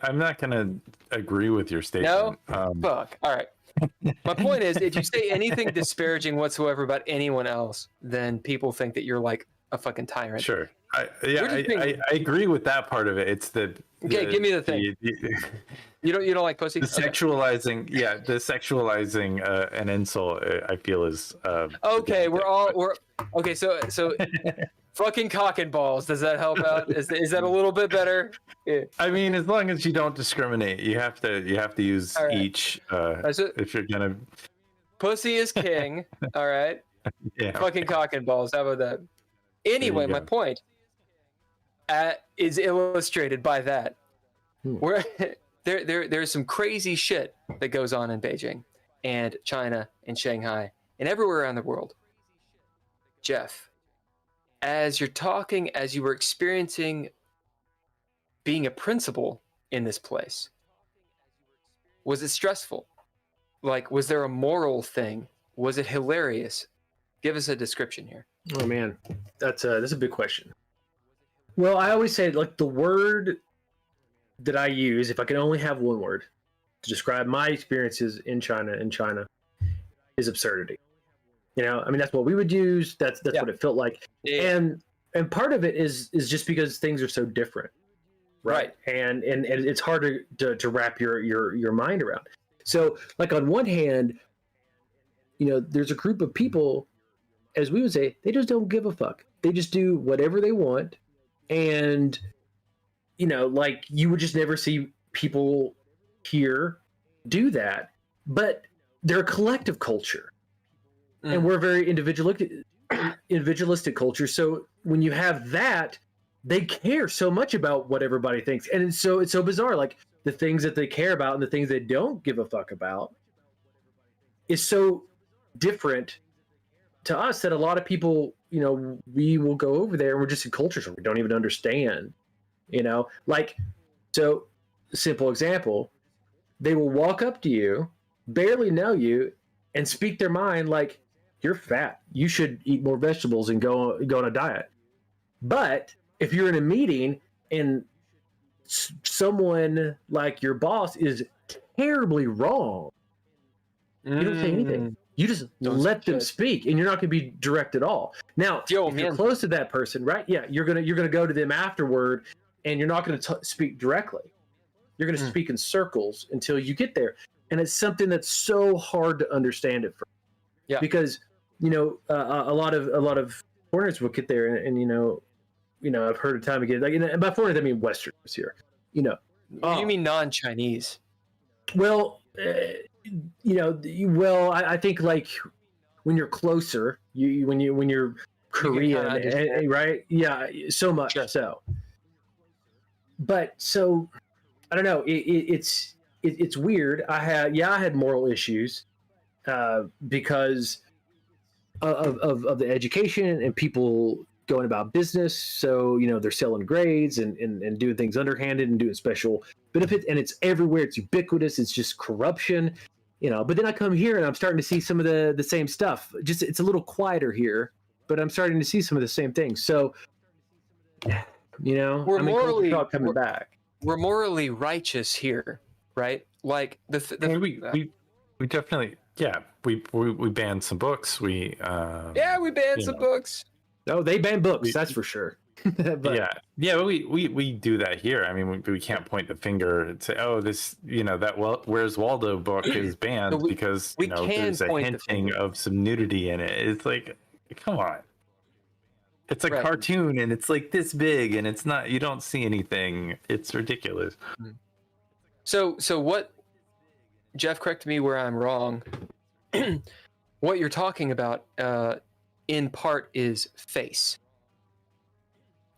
I'm not going to agree with your statement. No? Fuck. All right. My point is, if you say anything disparaging whatsoever about anyone else, then people think that you're like a fucking tyrant. Sure. I agree with that part of it. It's the okay. Give me the thing. You don't like pussy. The sexualizing, the sexualizing an insult. I feel is okay. We're okay. So fucking cock and balls. Does that help out? Is that a little bit better? Yeah. I mean, as long as you don't discriminate, you have to use each. If you're gonna, pussy is king. All right. Yeah. Fucking cock and balls. How about that? Anyway, my point is illustrated by that. Where there's some crazy shit that goes on in Beijing and China and Shanghai and everywhere around the world. Jeff, as you're talking, as you were experiencing being a principal in this place? Was it stressful? Like, was there a moral thing? Was it hilarious? Give us a description here. Oh man, that's a big question. Well, I always say, like, the word that I use, if I can only have one word to describe my experiences in China, is absurdity. You know, I mean, that's what we would use. That's what it felt like. Yeah. And part of it is just because things are so different, right? And it's hard to wrap your mind around. So, like, on one hand, you know, there's a group of people, as we would say, they just don't give a fuck. They just do whatever they want. And, you know, like, you would just never see people here do that. But they're a collective culture. And we're a very individualistic culture. So when you have that, they care so much about what everybody thinks. And it's so bizarre. Like, the things that they care about and the things they don't give a fuck about is so different to us that a lot of people, you know, we will go over there and we're just in cultures where we don't even understand, you know, like, so simple example, they will walk up to you, barely know you, and speak their mind like, you're fat, you should eat more vegetables and go on a diet. But if you're in a meeting and someone like your boss is terribly wrong, you don't say anything. You just let them speak, and you're not going to be direct at all. Now, if you're close to that person, right? Yeah, you're gonna go to them afterward, and you're not going to speak directly. You're going to speak in circles until you get there, and it's something that's so hard to understand at first. Yeah, because, you know, a lot of foreigners will get there, and you know, I've heard it time again. Like, and by foreigners, I mean Westerners here. You know, you mean non-Chinese? Well, you know, I think, like, when you're closer, when you're Korean, right? Yeah, so much so. But so, I don't know. It's weird. I had moral issues because of the education and people going about business. So, you know, they're selling grades and doing things underhanded and doing special benefits, and it's everywhere. It's ubiquitous. It's just corruption, you know. But then I come here and I'm starting to see some of the same stuff. Just, it's a little quieter here, but I'm starting to see some of the same things. So, you know, we're morally righteous here, right? Like we definitely, we banned some books. We banned some books. No, they ban books, that's for sure. But, we do that here. I mean, we can't point the finger and say, oh, this, you know, that Where's Waldo book is banned because, you know, there's a hinting of some nudity in it. It's like, come on. It's a cartoon and it's like this big and it's not, you don't see anything. It's ridiculous. So what, Jeff, correct me where I'm wrong. What you're talking about, in part, is face.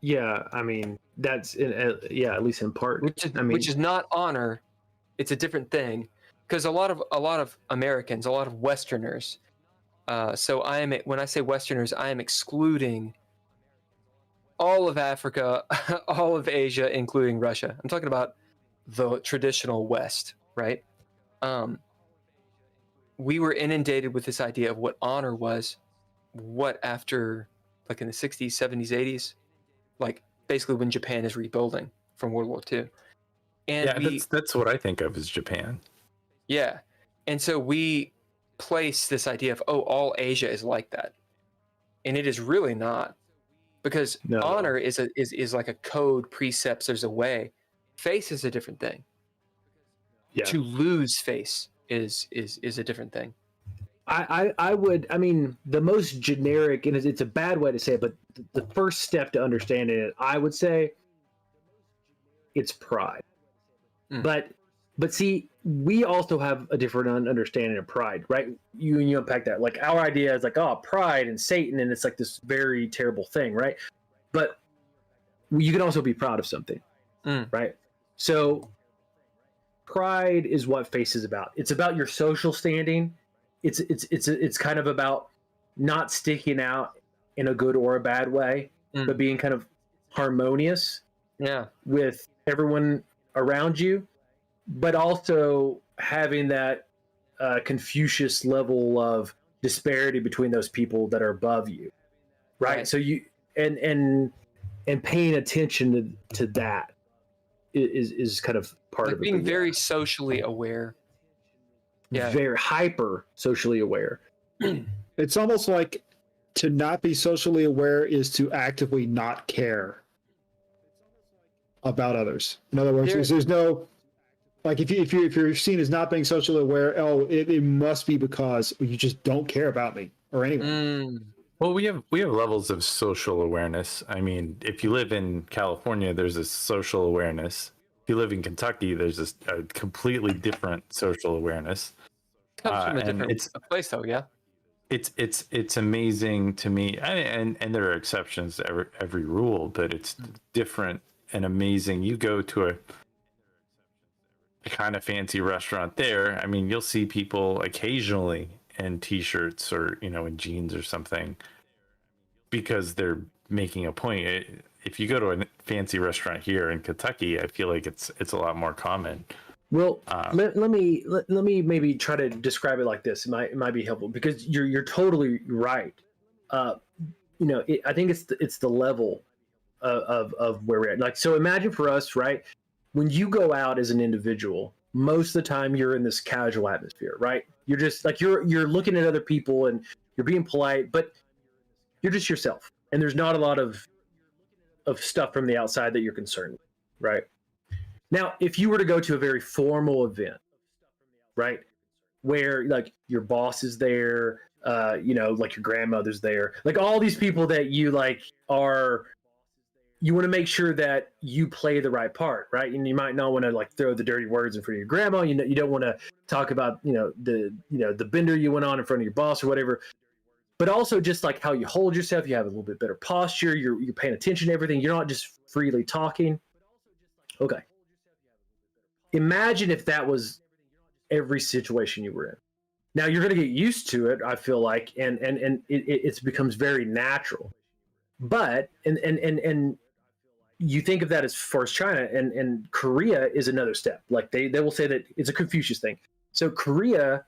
Yeah, I mean, that's at least in part. Which is not honor. It's a different thing, because a lot of Americans, a lot of Westerners. So when I say Westerners, I am excluding all of Africa, all of Asia, including Russia. I'm talking about the traditional West, right? We were inundated with this idea of what honor was. What, after, like, in the 60s, 70s, 80s, like, basically when Japan is rebuilding from World War II. And that's what I think of as Japan. Yeah. And so we place this idea of, all Asia is like that. And it is really not. Because honor is like a code, precepts, there's a way. Face is a different thing. Yeah. To lose face is a different thing. I mean, the most generic, and it's a bad way to say it, but the first step to understanding it, I would say, it's pride. But see, we also have a different understanding of pride, right? You unpack that. Like, our idea is like, pride and Satan, and it's like this very terrible thing, right? But you can also be proud of something, right? So pride is what face is about. It's about your social standing. It's kind of about not sticking out in a good or a bad way, but being kind of harmonious with everyone around you, but also having that Confucius level of disparity between those people that are above you, right? So you and paying attention to that is kind of part of it. Being very socially aware. Yeah. Very hyper socially aware. It's almost like to not be socially aware is to actively not care about others. In other words, there's no, like if you're seen as not being socially aware, it must be because you just don't care about me or anyone. Well, we have levels of social awareness. I mean, if you live in California, there's a social awareness. If you live in Kentucky, there's a completely different social awareness. Comes from a different place, though. Yeah. It's amazing to me, and there are exceptions to every rule, but it's different and amazing. You go to a kind of fancy restaurant there. I mean, you'll see people occasionally in t-shirts or in jeans or something because they're making a point. If you go to a fancy restaurant here in Kentucky, I feel like it's a lot more common. Well, let me maybe try to describe it like this. It might be helpful because you're totally right. I think it's the level of where we're at. Like, so imagine for us, right? When you go out as an individual, most of the time you're in this casual atmosphere, right? You're just like you're looking at other people and you're being polite, but you're just yourself, and there's not a lot of stuff from the outside that you're concerned with, right? Now, if you were to go to a very formal event, right, where like your boss is there, like your grandmother's there, like all these people that you like you want to make sure that you play the right part, right? And you might not want to like throw the dirty words in front of your grandma. You don't want to talk about the bender you went on in front of your boss or whatever. But also just like how you hold yourself, you have a little bit better posture. You're paying attention to everything. You're not just freely talking. Okay. Imagine if that was every situation you were in. Now you're going to get used to it, I feel like, and it becomes very natural. But and you think of that as far as China, and Korea is another step. Like they will say that it's a Confucius thing. So Korea,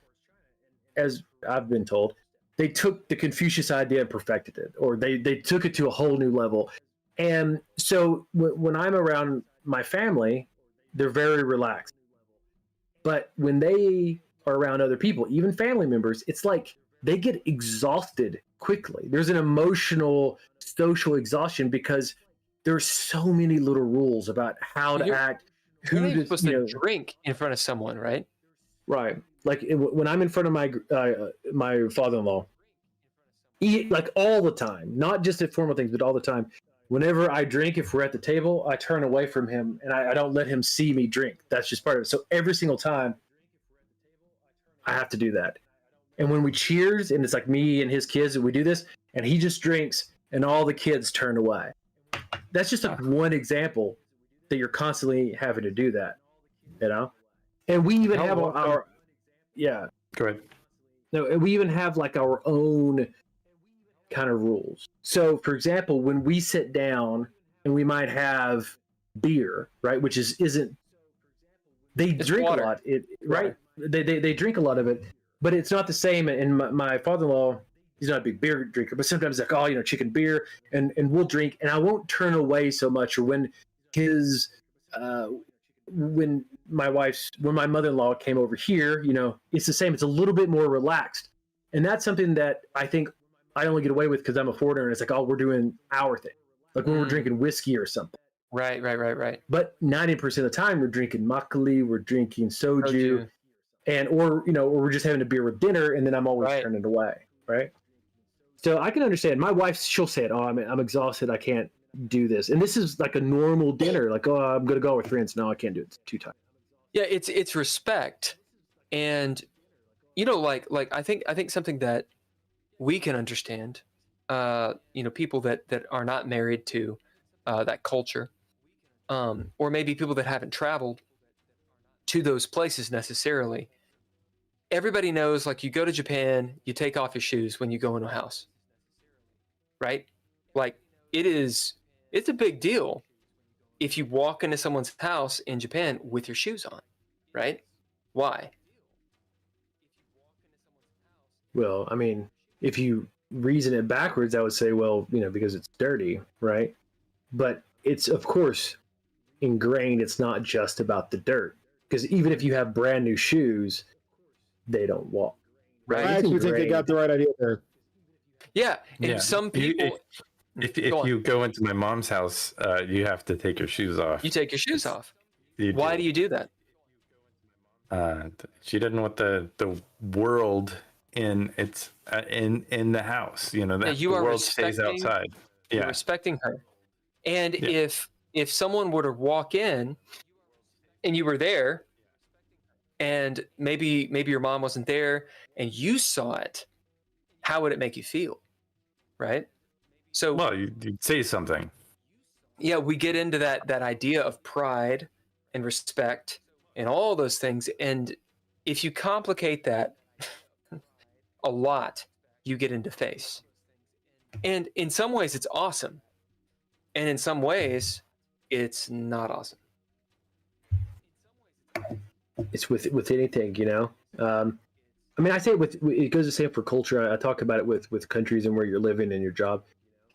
as I've been told, they took the Confucius idea and perfected it, or they took it to a whole new level. And so when I'm around my family, they're very relaxed. But when they are around other people, even family members, it's like they get exhausted quickly. There's an emotional, social exhaustion because there's so many little rules about how to act. You're supposed to drink in front of someone, right? Right. Like when I'm in front of my father-in-law, like all the time, not just at formal things, but all the time. Whenever I drink, if we're at the table, I turn away from him and I don't let him see me drink. That's just part of it. So every single time, I have to do that. And when we cheers, and it's like me and his kids, and we do this, and he just drinks, and all the kids turn away. That's just one example that you're constantly having to do that, And we even have our Go ahead. No, and we even have like our own kind of rules. So, for example, when we sit down and we might have beer, right, which isn't they drink water. A lot, right? They drink a lot of it, but it's not the same. And my father-in-law, he's not a big beer drinker, but sometimes like, chicken beer, and we'll drink, and I won't turn away so much. Or when when my mother-in-law came over here, it's the same. It's a little bit more relaxed, and that's something that I think I only get away with because I'm a foreigner, and it's like, we're doing our thing, like when we're drinking whiskey or something. Right. But 90% of the time, we're drinking makgeolli, we're drinking soju. And or we're just having a beer with dinner, and then I'm always turning away, right? So I can understand. My wife, she'll say it. I'm exhausted. I can't do this. And this is like a normal dinner. Like, I'm gonna go with friends. No, I can't do it. It's too tight. Yeah, it's respect, and like I think something that we can understand, people that are not married to that culture, or maybe people that haven't traveled to those places necessarily. Everybody knows, like, you go to Japan, you take off your shoes when you go into a house, right? Like, it's a big deal if you walk into someone's house in Japan with your shoes on, right? Why? Well, I mean, if you reason it backwards, I would say, well, because it's dirty, right? But it's, of course, ingrained. It's not just about the dirt, because even if you have brand new shoes, they don't walk. Right? I actually think they got the right idea there. Yeah, and some people. If you go into my mom's house, you have to take your shoes off. You take your shoes off. Why do you do that? She didn't want the world in its in the house. The world stays outside. You're respecting her. And if someone were to walk in and you were there, and maybe your mom wasn't there and you saw it, how would it make you feel? Right? So, well, you'd say something. Yeah, we get into that idea of pride and respect and all those things. And if you complicate that a lot, you get into face. And in some ways, it's awesome. And in some ways, it's not awesome. It's with anything, I mean, I say it goes the same for culture. I talk about it with countries and where you're living and your job.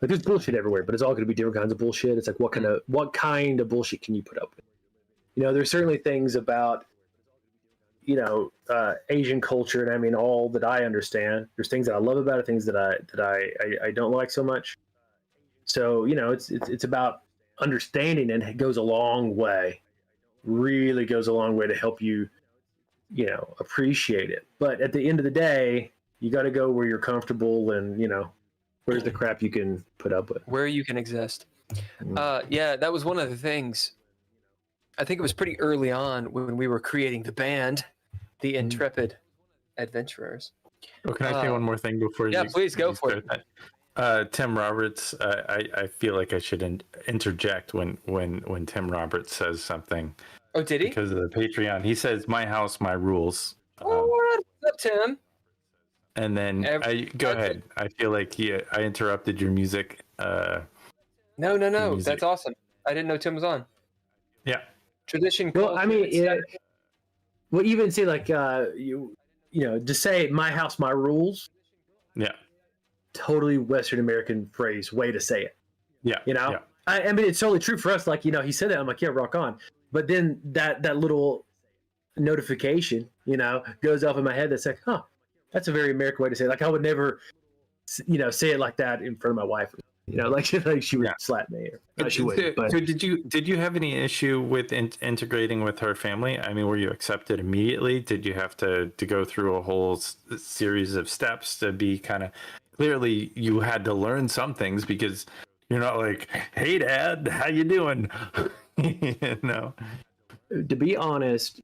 Like, there's bullshit everywhere, but it's all going to be different kinds of bullshit. It's like, what kind of bullshit can you put up with? There's certainly things about, Asian culture, and I mean, all that I understand. There's things that I love about it, things that I don't like so much. So, it's about understanding, and it goes a long way. Really goes a long way to help you, appreciate it. But at the end of the day, you got to go where you're comfortable, and where's the crap you can put up with, where you can exist. Yeah, that was one of the things. I think it was pretty early on when we were creating the band, the Intrepid Adventurers. Well, can I say one more thing before you? Yeah, please go for it. Tim Roberts, I feel like I should interject when Tim Roberts says something. Oh, did he? Because of the Patreon. He says, "My house, my rules." What's up, Tim? And then go ahead. I feel like I interrupted your music. No. Music. That's awesome. I didn't know Tim was on. Yeah. Tradition. Well, I mean, well, even say like to say "my house, my rules." Yeah. Totally Western American phrase, way to say it. Yeah. Yeah. I mean, it's totally true for us. Like, he said that. I'm like, yeah, rock on. But then that little notification, goes off in my head. That's like, huh, that's a very American way to say it. Like, I would never, say it like that in front of my wife. Like she would slap me. Or, she would. But so did you have any issue with integrating with her family? I mean, were you accepted immediately? Did you have to go through a whole series of steps to be kind of? Clearly, you had to learn some things, because you're not like, "Hey, Dad, how you doing?" No. To be honest,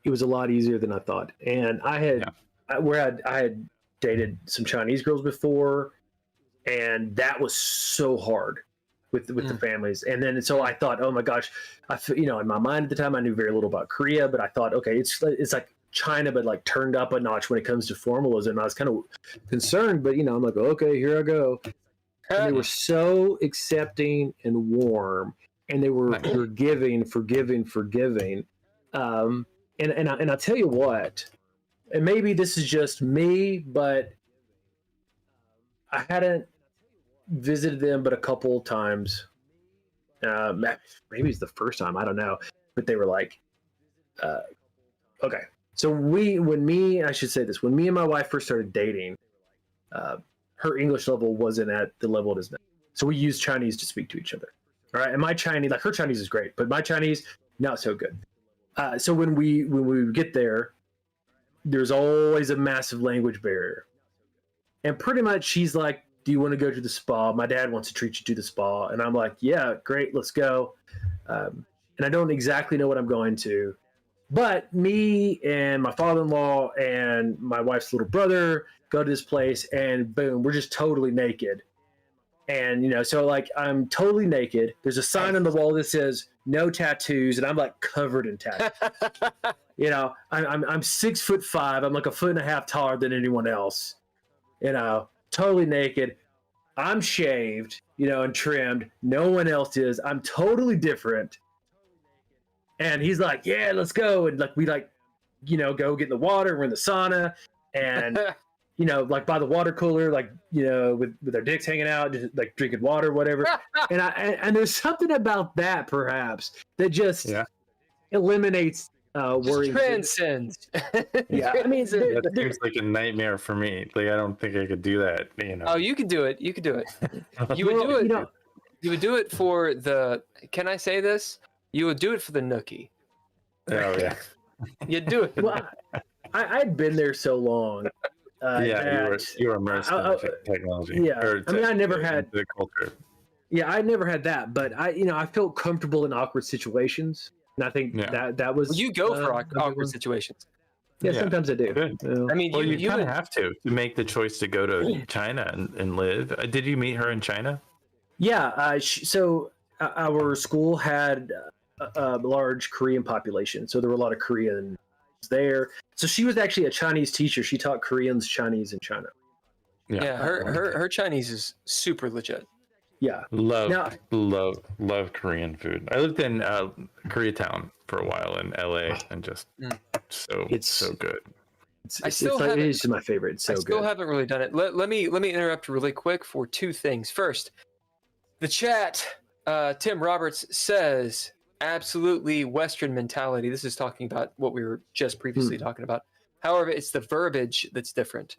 it was a lot easier than I thought. And I had dated some Chinese girls before, and that was so hard with the families. And then so I thought, oh my gosh, in my mind at the time, I knew very little about Korea, but I thought, okay, it's like China, but like turned up a notch when it comes to formalism. I was kind of concerned, but I'm like, okay, here I go. And they were so accepting and warm, and they were forgiving. And I'll tell you what, and maybe this is just me, but I hadn't visited them but a couple of times. Maybe it's the first time, I don't know. But they were like, okay. So when me and my wife first started dating, her English level wasn't at the level it is now. So we used Chinese to speak to each other. All right. And my Chinese, like her Chinese is great, but my Chinese, not so good. So when we get there, there's always a massive language barrier. And pretty much she's like, do you want to go to the spa? My dad wants to treat you to the spa. And I'm like, yeah, great, let's go. And I don't exactly know what I'm going to. But me and my father-in-law and my wife's little brother go to this place, and boom, we're just totally naked. And, so like I'm totally naked. There's a sign on the wall that says no tattoos, and I'm like covered in tattoos. I'm 6'5". I'm like 1.5 feet taller than anyone else. Totally naked. I'm shaved, and trimmed. No one else is. I'm totally different. And he's like, yeah, let's go. And like, we like, go get in the water. We're in the sauna and, like by the water cooler, like, with our dicks hanging out, just like drinking water, whatever. and there's something about that perhaps that just eliminates worries. Transcends. Yeah. I mean, that seems like a nightmare for me. Like, I don't think I could do that, Oh, you could do it. You could do it. You would do it. You would do it for can I say this? You would do it for the nookie. Oh, yeah. You'd do it. Well, I'd been there so long. You were immersed in technology. Yeah, I never had the culture. Yeah, I never had that, but I felt comfortable in awkward situations, and I think that was. Well, you go for awkward situations. Yeah, sometimes I do. I mean, you kind of have to make the choice to go to China and live. Did you meet her in China? Yeah. So our school had a large Korean population, so there were a lot of Koreans there. So she was actually a Chinese teacher. She taught Koreans Chinese in China. Yeah, her Chinese is super legit. Yeah, love Korean food. I lived in Koreatown for a while in LA, and just it's so good. It is my favorite. It's so good. I still haven't really done it. Let me interrupt really quick for two things. First, the chat. Tim Roberts says, absolutely Western mentality. This is talking about what we were just previously talking about. However, it's the verbiage that's different.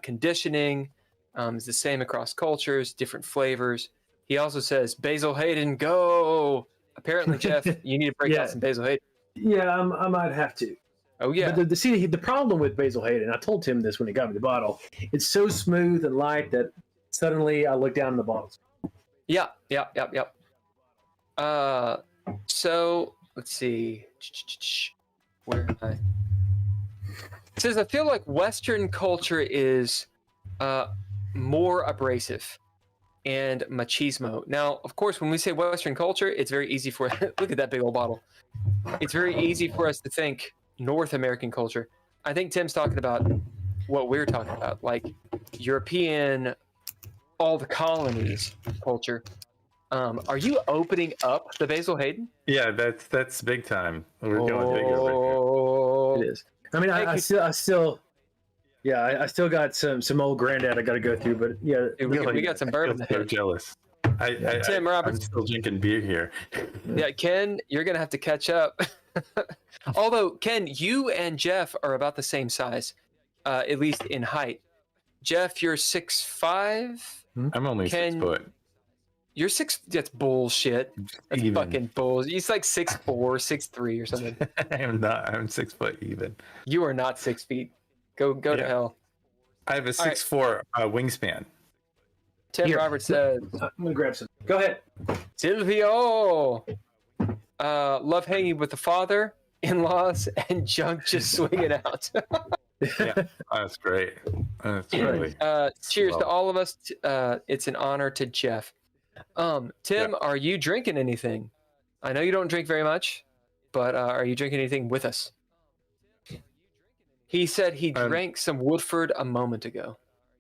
Conditioning is the same across cultures, different flavors. He also says, Basil Hayden, go! Apparently, Jeff, you need to break out some Basil Hayden. Yeah, I might have to. Oh, yeah. But the problem with Basil Hayden, I told Tim this when he got me the bottle, it's so smooth and light that suddenly I look down in the bottles. Yeah. So let's see. Where am I? It says I feel like Western culture is more abrasive and machismo. Now, of course, when we say Western culture, it's very easy for look at that big old bottle. It's very easy for us to think North American culture. I think Tim's talking about what we're talking about, like European, all the colonies culture. Are you opening up the Basil Hayden? Yeah, that's big time. We're going big over here. It is. I mean, I still got some old granddad I got to go through, but yeah, we got some bourbon. I'm so jealous. Tim Roberts, I'm still drinking beer here. Yeah, Ken, you're gonna have to catch up. Although Ken, you and Jeff are about the same size, at least in height. Jeff, you're 6'5". I'm only 6 foot. You're 6. That's bullshit. That's fucking bullshit. He's like 6'4", 6'3", or something. I am not. I'm 6 foot even. You are not 6 feet. Go to hell. I have a 6'4" wingspan. Tim Roberts said, I'm gonna grab some. Go ahead, Silvio. Love hanging with the father, in-laws, and junk just swinging out. Yeah, that's great. That's really. Cheers to all of us. It's an honor to Jeff. Tim, are you drinking anything? I know you don't drink very much, but are you drinking anything with us? He said he drank some Woodford a moment ago.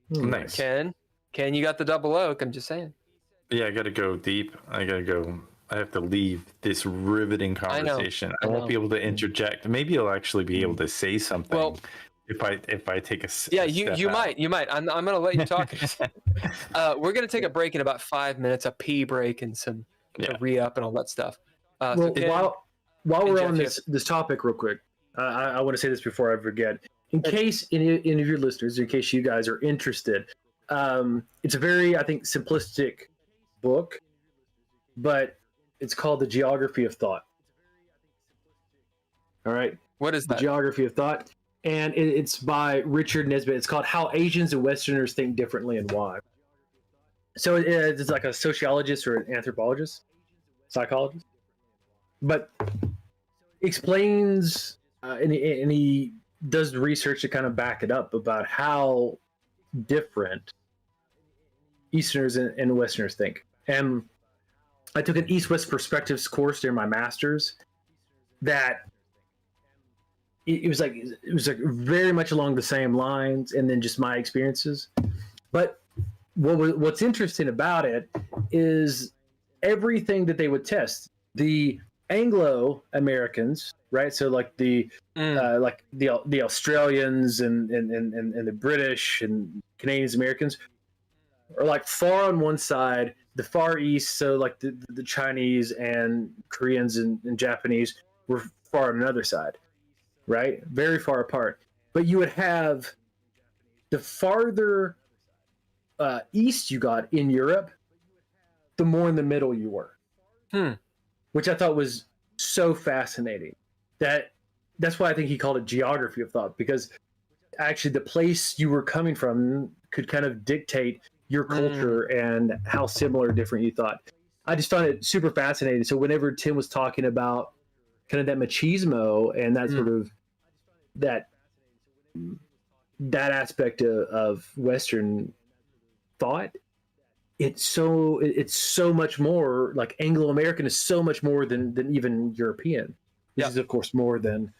Nice. Ken, you got the double oak. I'm just saying. Yeah, I got to go deep. I have to leave this riveting conversation. I won't be able to interject. Maybe you'll actually be able to say something. Well, if I take a yeah, you might. I'm gonna let you talk. We're gonna take a break in about 5 minutes, a pee break and some re-up and all that stuff. While we're on this topic, real quick, I want to say this before I forget. In case any of your listeners, in case you guys are interested, it's a very, I think, simplistic book, but it's called The Geography of Thought. All right. What is that? The Geography of Thought. And it's by Richard Nesbitt. It's called How Asians and Westerners Think Differently and Why. So it's like a sociologist or an anthropologist, psychologist, but explains and he does research to kind of back it up about how different Easterners and Westerners think. And I took an East-West Perspectives course during my master's that it was like very much along the same lines, and then just my experiences. But what's interesting about it is everything that they would test, the Anglo Americans, right? So like the Australians and the British and Canadians Americans are like far on one side, the Far East, so like the Chinese and Koreans and Japanese were far on another side, right? Very far apart. But you would have the farther east you got in Europe, the more in the middle you were. Which I thought was so fascinating. That's why I think he called it geography of thought, because actually the place you were coming from could kind of dictate your culture and how similar or different you thought. I just found it super fascinating. So whenever Tim was talking about kind of that machismo and that sort of that aspect of Western thought, it's so much more like Anglo-American is so much more than even European. This is of course more than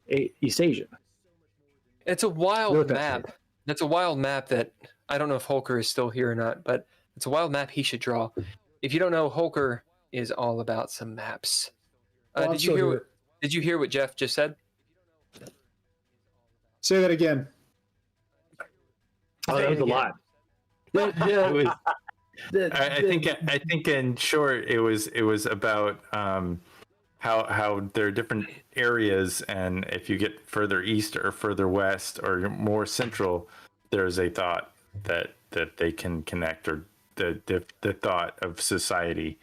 East Asian. It's a wild map. That's a wild map that I don't know if Holker is still here or not, but it's a wild map he should draw. If you don't know, Holker is all about some maps. Did you hear what Jeff just said? Say that again. Oh, that was a lot. I think in short it was about how there are different areas, and if you get further east or further west or more central, there's a thought that they can connect, or the thought of society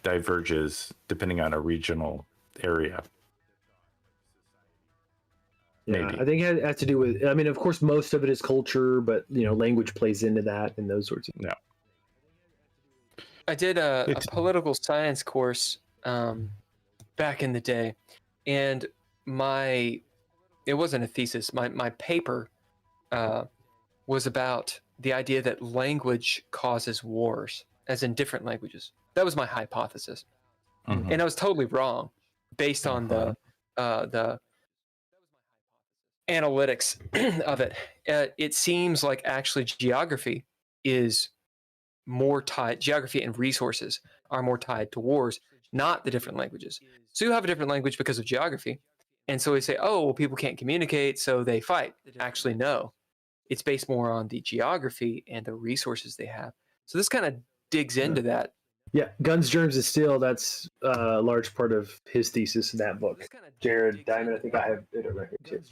diverges depending on a regional area. Yeah, Maybe. I think it has to do with, I mean, of course, most of it is culture, but, language plays into that and those sorts of things. Yeah. I did a political science course back in the day, and it wasn't a thesis. My paper was about the idea that language causes wars, as in different languages. That was my hypothesis. And I was totally wrong based on the analytics of it. It seems like actually geography is more tied, geography and resources are more tied to wars, not the different languages. So you have a different language because of geography. And so we say, oh, well, people can't communicate, so they fight. Actually, no. It's based more on the geography and the resources they have. So this kind of digs into that. Yeah, Guns, Germs, and Steel, that's a large part of his thesis in that book. Jared Diamond, I think I have it right here too.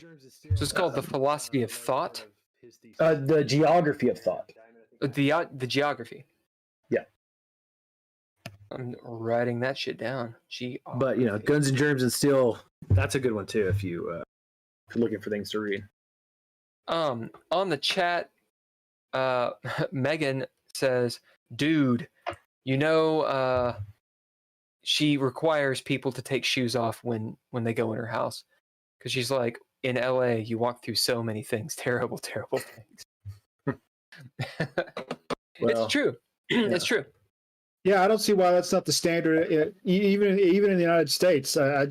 So it's called The Philosophy of Thought? The Geography of Thought. The geography. Yeah. I'm writing that shit down. But, Guns and Germs and Steel, that's a good one too if you're looking for things to read. On the chat, Megan says, dude, she requires people to take shoes off when they go in her house, because she's like, in LA you walk through so many things, terrible things. It's true. It's true. Yeah, I don't see why that's not the standard, even in the United States. I'm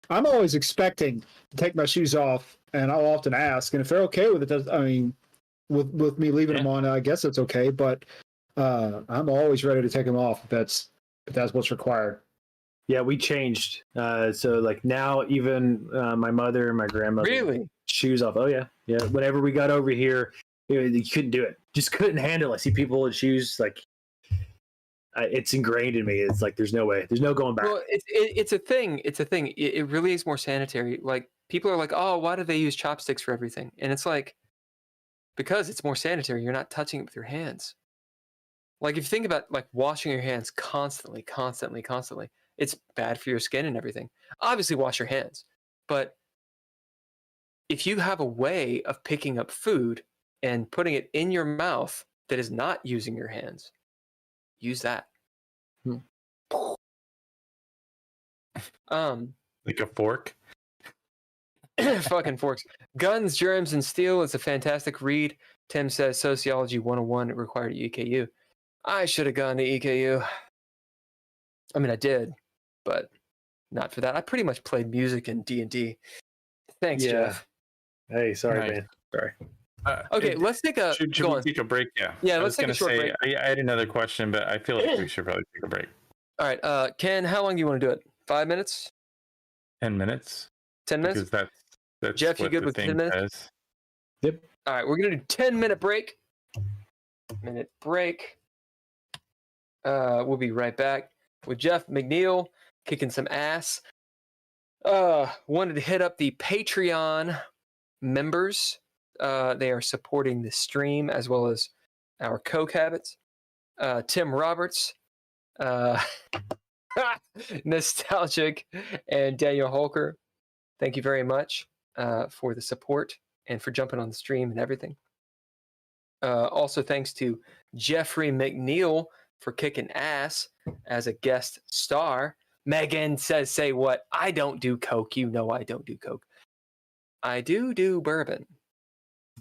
always expecting to take my shoes off, and I'll often ask, and if they're okay with it, with me leaving them on, I guess it's okay. But I'm always ready to take them off if that's what's required. Yeah, we changed. So like now, even my mother and my grandmother Really? Shoes off. Oh yeah. Whenever we got over here, you couldn't do it. Just couldn't handle it. I see people in shoes, like it's ingrained in me. It's like there's no way. There's no going back. Well, it's a thing. It's a thing. It really is more sanitary. Like people are like, oh, why do they use chopsticks for everything? And it's like, because it's more sanitary. You're not touching it with your hands. Like if you think about like washing your hands constantly, it's bad for your skin and everything. Obviously wash your hands. But if you have a way of picking up food and putting it in your mouth that is not using your hands, use that. Like a fork? Fucking forks. Guns, Germs, and Steel is a fantastic read. Tim says Sociology 101 required at EKU. I should have gone to EKU. I mean, I did, but not for that. I pretty much played music in D&D. Thanks, Jeff. Hey, sorry, Nice. man. Sorry. Okay, let's take a. Should go we on. take a break? Yeah. Yeah, I let's was take a gonna short say, break. I had another question, but I feel like we should probably take a break. All right, Ken, how long do you want to do it? 5 minutes? 10 minutes. 10 minutes? Because that's Jeff, you what good the with 10 thing minutes? says. Yep. All right, we're gonna do 10-minute break. Minute break. We'll be right back with Jeff McNeil kicking some ass. Wanted to hit up the Patreon members. They are supporting the stream as well as our Coke habits. Tim Roberts, Nostalgic, and Daniel Holker. Thank you very much for the support and for jumping on the stream and everything. Also, thanks to Jeffrey McNeil for kicking ass as a guest star. Megan says, say what? I don't do Coke. You know I don't do Coke. I do bourbon.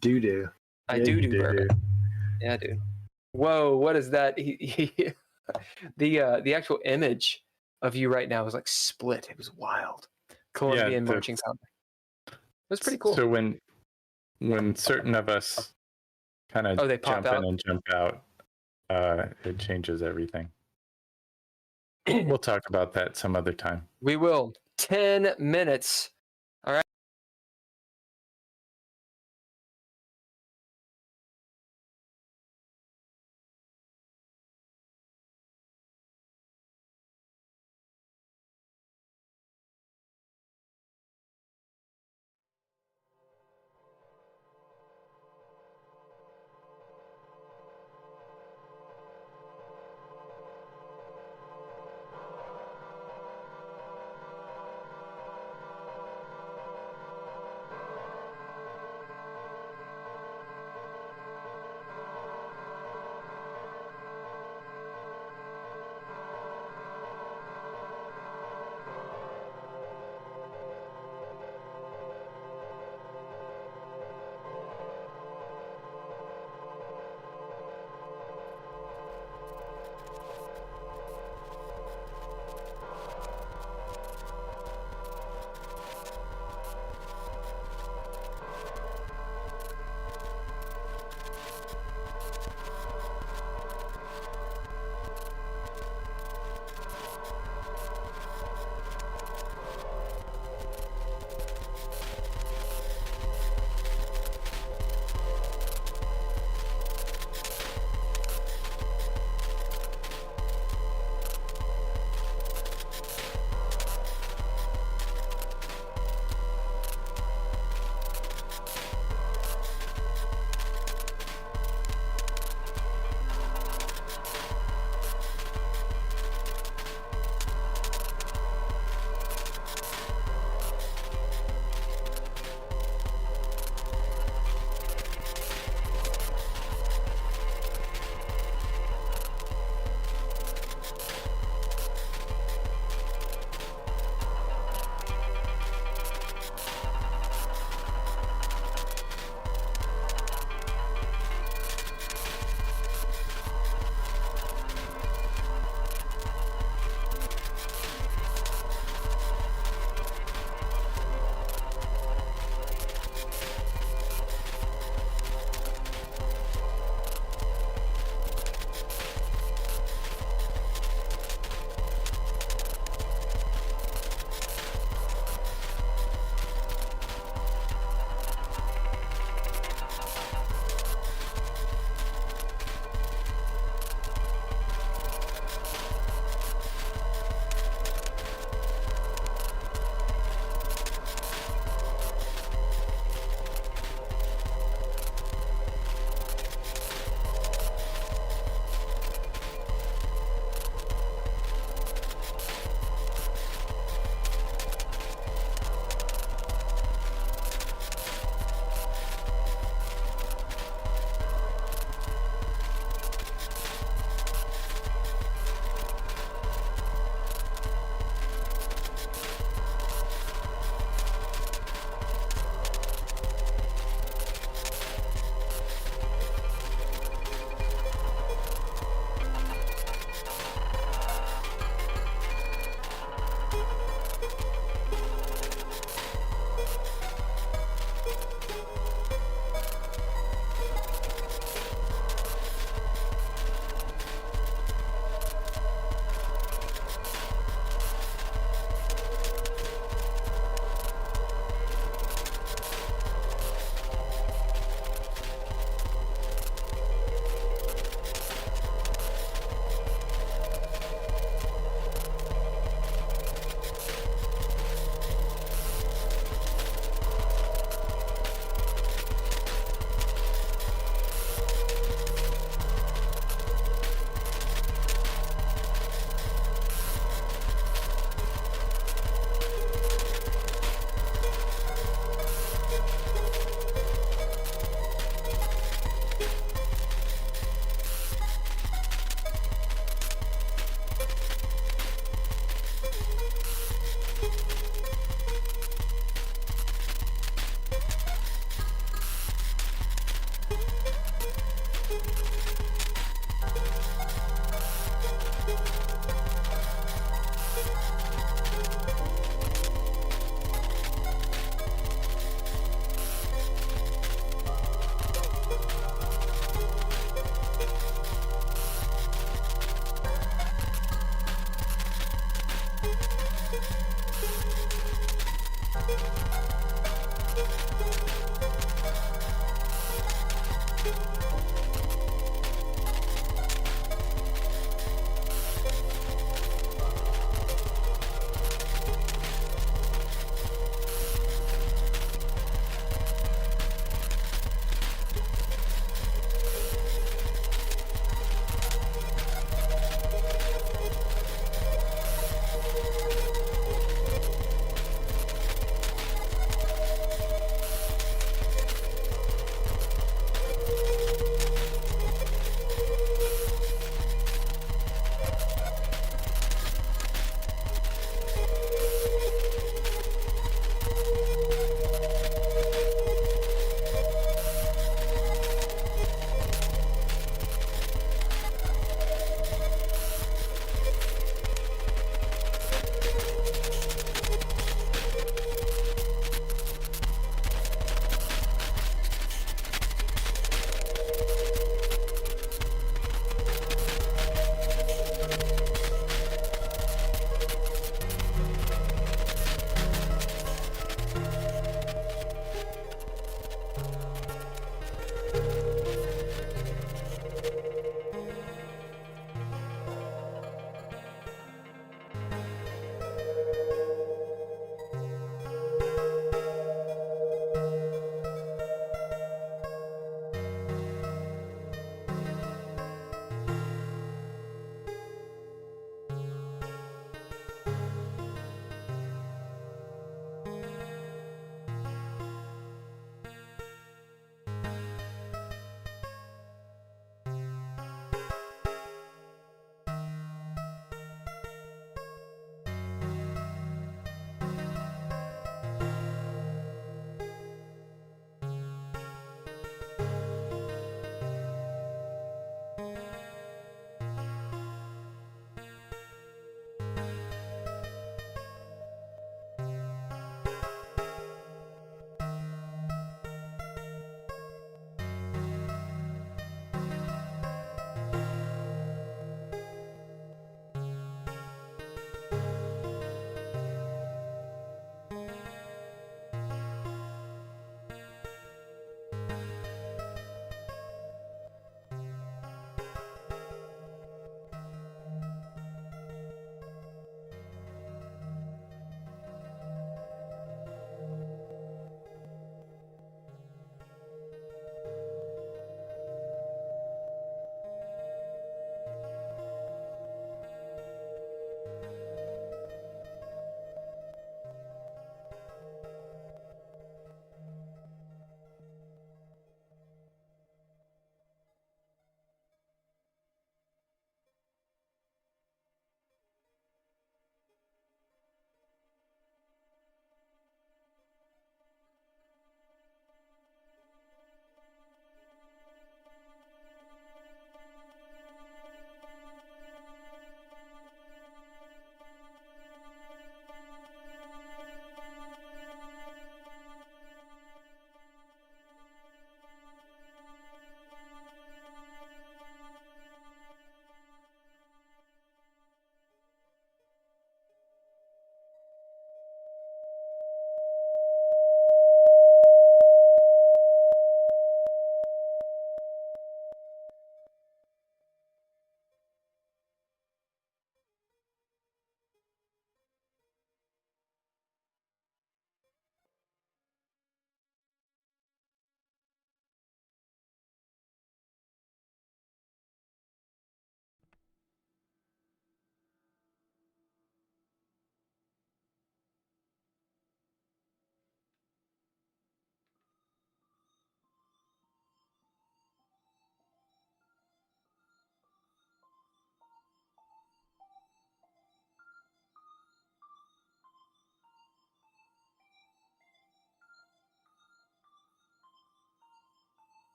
Do. I do bourbon. Yeah, dude. Whoa, what is that? The actual image of you right now was like split. It was wild. Colombian marching band. It was pretty cool. So when certain of us kind of they pop jump out? in and jump out, it changes everything. We'll talk about that some other time. We will. 10 minutes. All right.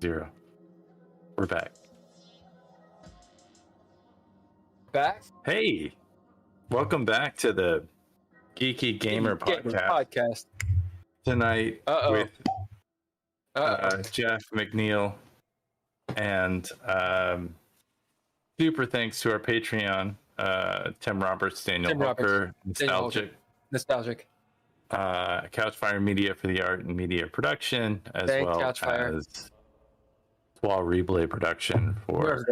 0. We're back. Back? Hey, welcome back to the Geeky Gamer Podcast. Tonight with Jeff, McNeil, and super thanks to our Patreon, Tim Roberts, Daniel Walker, Nostalgic. Couchfire Media for the art and media production, as well as Wall Replay Production for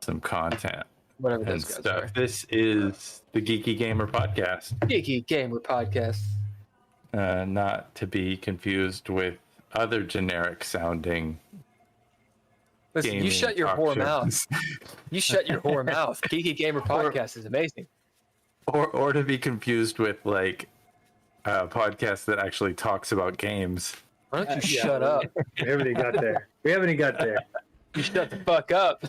some content. Whatever those guys stuff. are. This is the Geeky Gamer Podcast. Geeky Gamer Podcast. Not to be confused with other generic sounding. Listen, you shut your whore mouth. You shut your whore mouth. Geeky Gamer Podcast is amazing. Or to be confused with like a podcast that actually talks about games. Why don't you shut up? We haven't even got there. You shut the fuck up.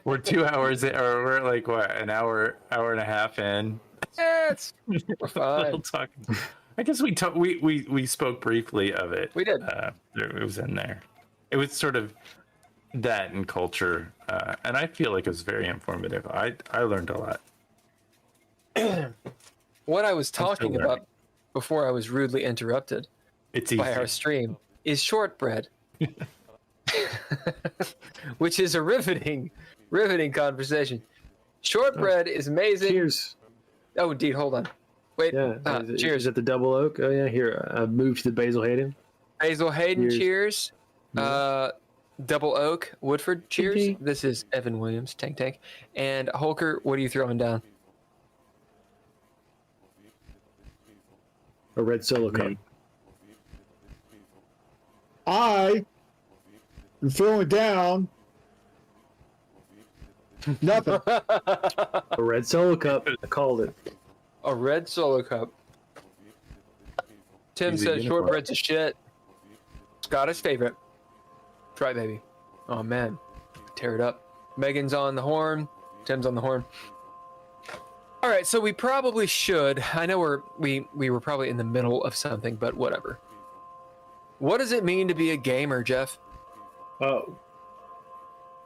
We're 2 hours in, or we're like what, an hour and a half in. Yeah, we're fine. I guess we spoke briefly of it. We did. It was in there. It was sort of that and culture, and I feel like it was very informative. I learned a lot. What I was talking about before I was rudely interrupted by our stream is shortbread. Which is a riveting conversation. Shortbread is amazing. Cheers. Oh, indeed. Hold on. Wait. Yeah. Cheers. Is it the double oak? Oh, yeah. Here, I've moved to the Basil Hayden. Basil Hayden, cheers. Double oak, Woodford, cheers. Mm-hmm. This is Evan Williams, Tank. And Holker, what are you throwing down? A red solo cup. I am throwing down nothing. A red solo cup. I called it. A red solo cup. Tim says shortbread's a shit. Scottish favorite. Try, baby. Oh, man. Tear it up. Megan's on the horn. Tim's on the horn. All right, so we probably should. I know we were probably in the middle of something, but whatever. What does it mean to be a gamer, Jeff? Oh,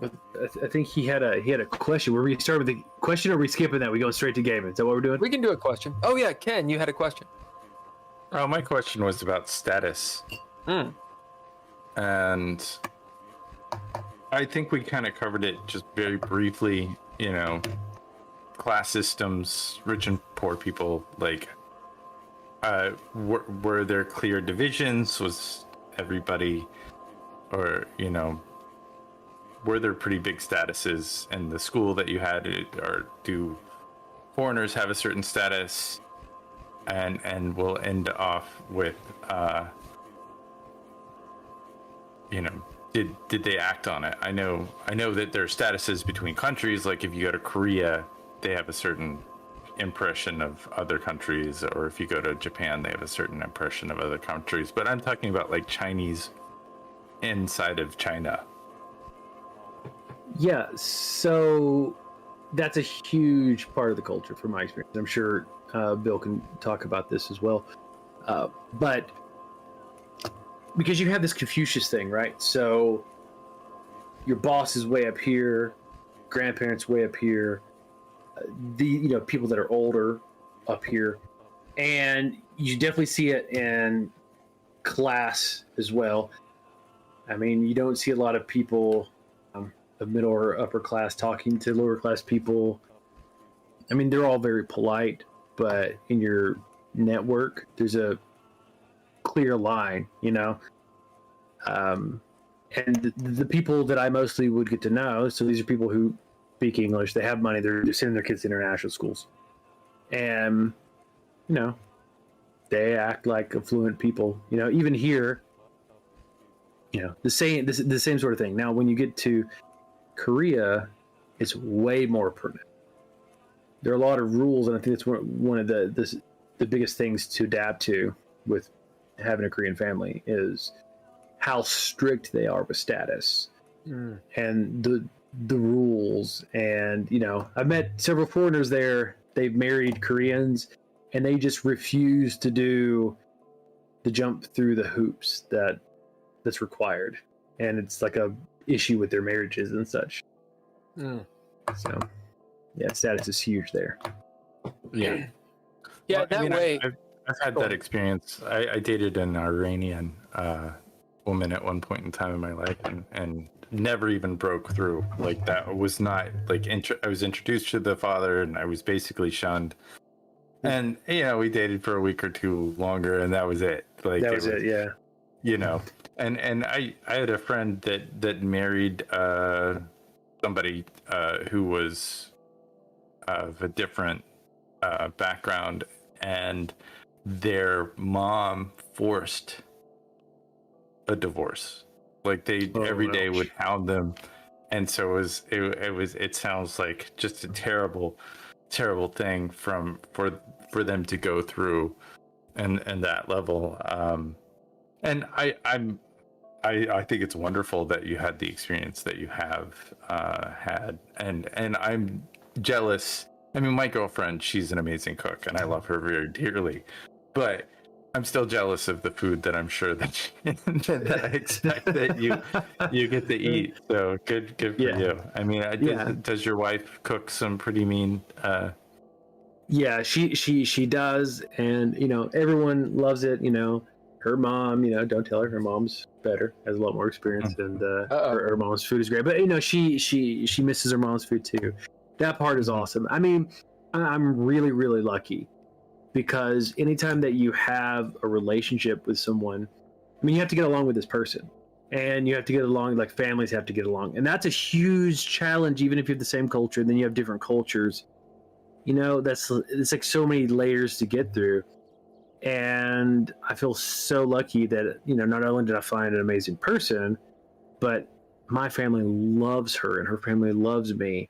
I think he had a question. Were we start with the question, or are we skipping that? We go straight to gaming. Is that what we're doing? We can do a question. Oh yeah, Ken, you had a question. Oh, my question was about status. And I think we kind of covered it just very briefly. You know, class systems, rich and poor people. Like, were there clear divisions? Was everybody, or were there pretty big statuses in the school that you had, or do foreigners have a certain status? And we'll end off with, did they act on it? I know that there are statuses between countries. Like if you go to Korea, they have a certain impression of other countries, or if you go to Japan, they have a certain impression of other countries. But I'm talking about like Chinese inside of China. Yeah, so that's a huge part of the culture from my experience. I'm sure Bill can talk about this as well. But because you have this Confucius thing, right? So your boss is way up here, grandparents way up here, the people that are older up here, and you definitely see it in class as well. I mean, you don't see a lot of people of middle or upper class talking to lower class people. I mean, they're all very polite, but in your network, there's a clear line, and the people that I mostly would get to know, so these are people who speak English, they have money, they're sending their kids to international schools, and they act like affluent people. Even here, the same sort of thing. Now when you get to Korea, it's way more pronounced. There are a lot of rules, and I think that's one of the biggest things to adapt to with having a Korean family is how strict they are with status and the rules. And I've met several foreigners there. They've married Koreans, and they just refuse to do the jump through the hoops that's required. and it's like a issue with their marriages and such. So, yeah, status is huge there. Yeah. Yeah, way. I've had that experience. I dated an Iranian woman at one point in time in my life, and never even broke through. Like, that was not like I was introduced to the father, and I was basically shunned. And we dated for a week or two longer, and that was it. Like, that was it. Yeah. And I had a friend that married somebody who was of a different background, and their mom forced a divorce. Like, they every day would hound them, and so it sounds like just a terrible thing for them to go through, and that level. And I think it's wonderful that you had the experience that you have had, and I'm jealous. I mean, my girlfriend, she's an amazing cook, and I love her very dearly, but I'm still jealous of the food that I'm sure that that I expect that you get to eat. So good for you. I mean, does your wife cook some pretty mean? Yeah, she does, and everyone loves it. Her mom, don't tell her mom's better, has a lot more experience, and her mom's food is great. But she misses her mom's food too. That part is awesome. I mean, I'm really, really lucky, because anytime that you have a relationship with someone, I mean, you have to get along with this person, and you have to get along, like families have to get along, and that's a huge challenge. Even if you have the same culture, then you have different cultures. It's like so many layers to get through. And I feel so lucky that, not only did I find an amazing person, but my family loves her and her family loves me.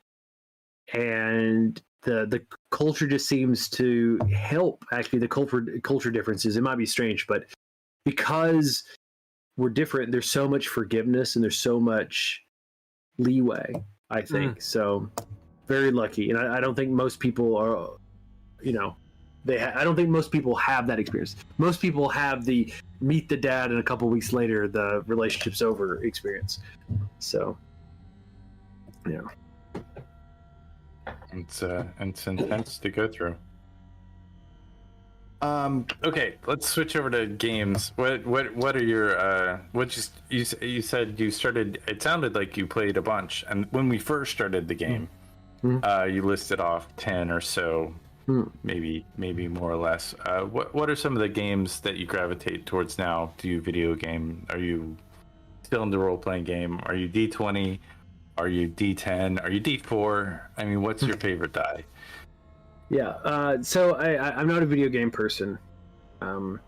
And the culture just seems to help. Actually, the culture differences, it might be strange, but because we're different, there's so much forgiveness and there's so much leeway, I think. So very lucky. And I don't think most people are, I don't think most people have that experience. Most people have the meet the dad and a couple weeks later the relationship's over experience. So, yeah. It's intense to go through. Okay, let's switch over to games. What are your you said you started? It sounded like you played a bunch, and when we first started the game, you listed off 10 or so, maybe more or less. What are some of the games that you gravitate towards now? Do you video game? Are you still in the role playing game? Are you D20? Are you D10? Are you D4? I mean, what's your favorite die? Yeah, so I'm not a video game person. I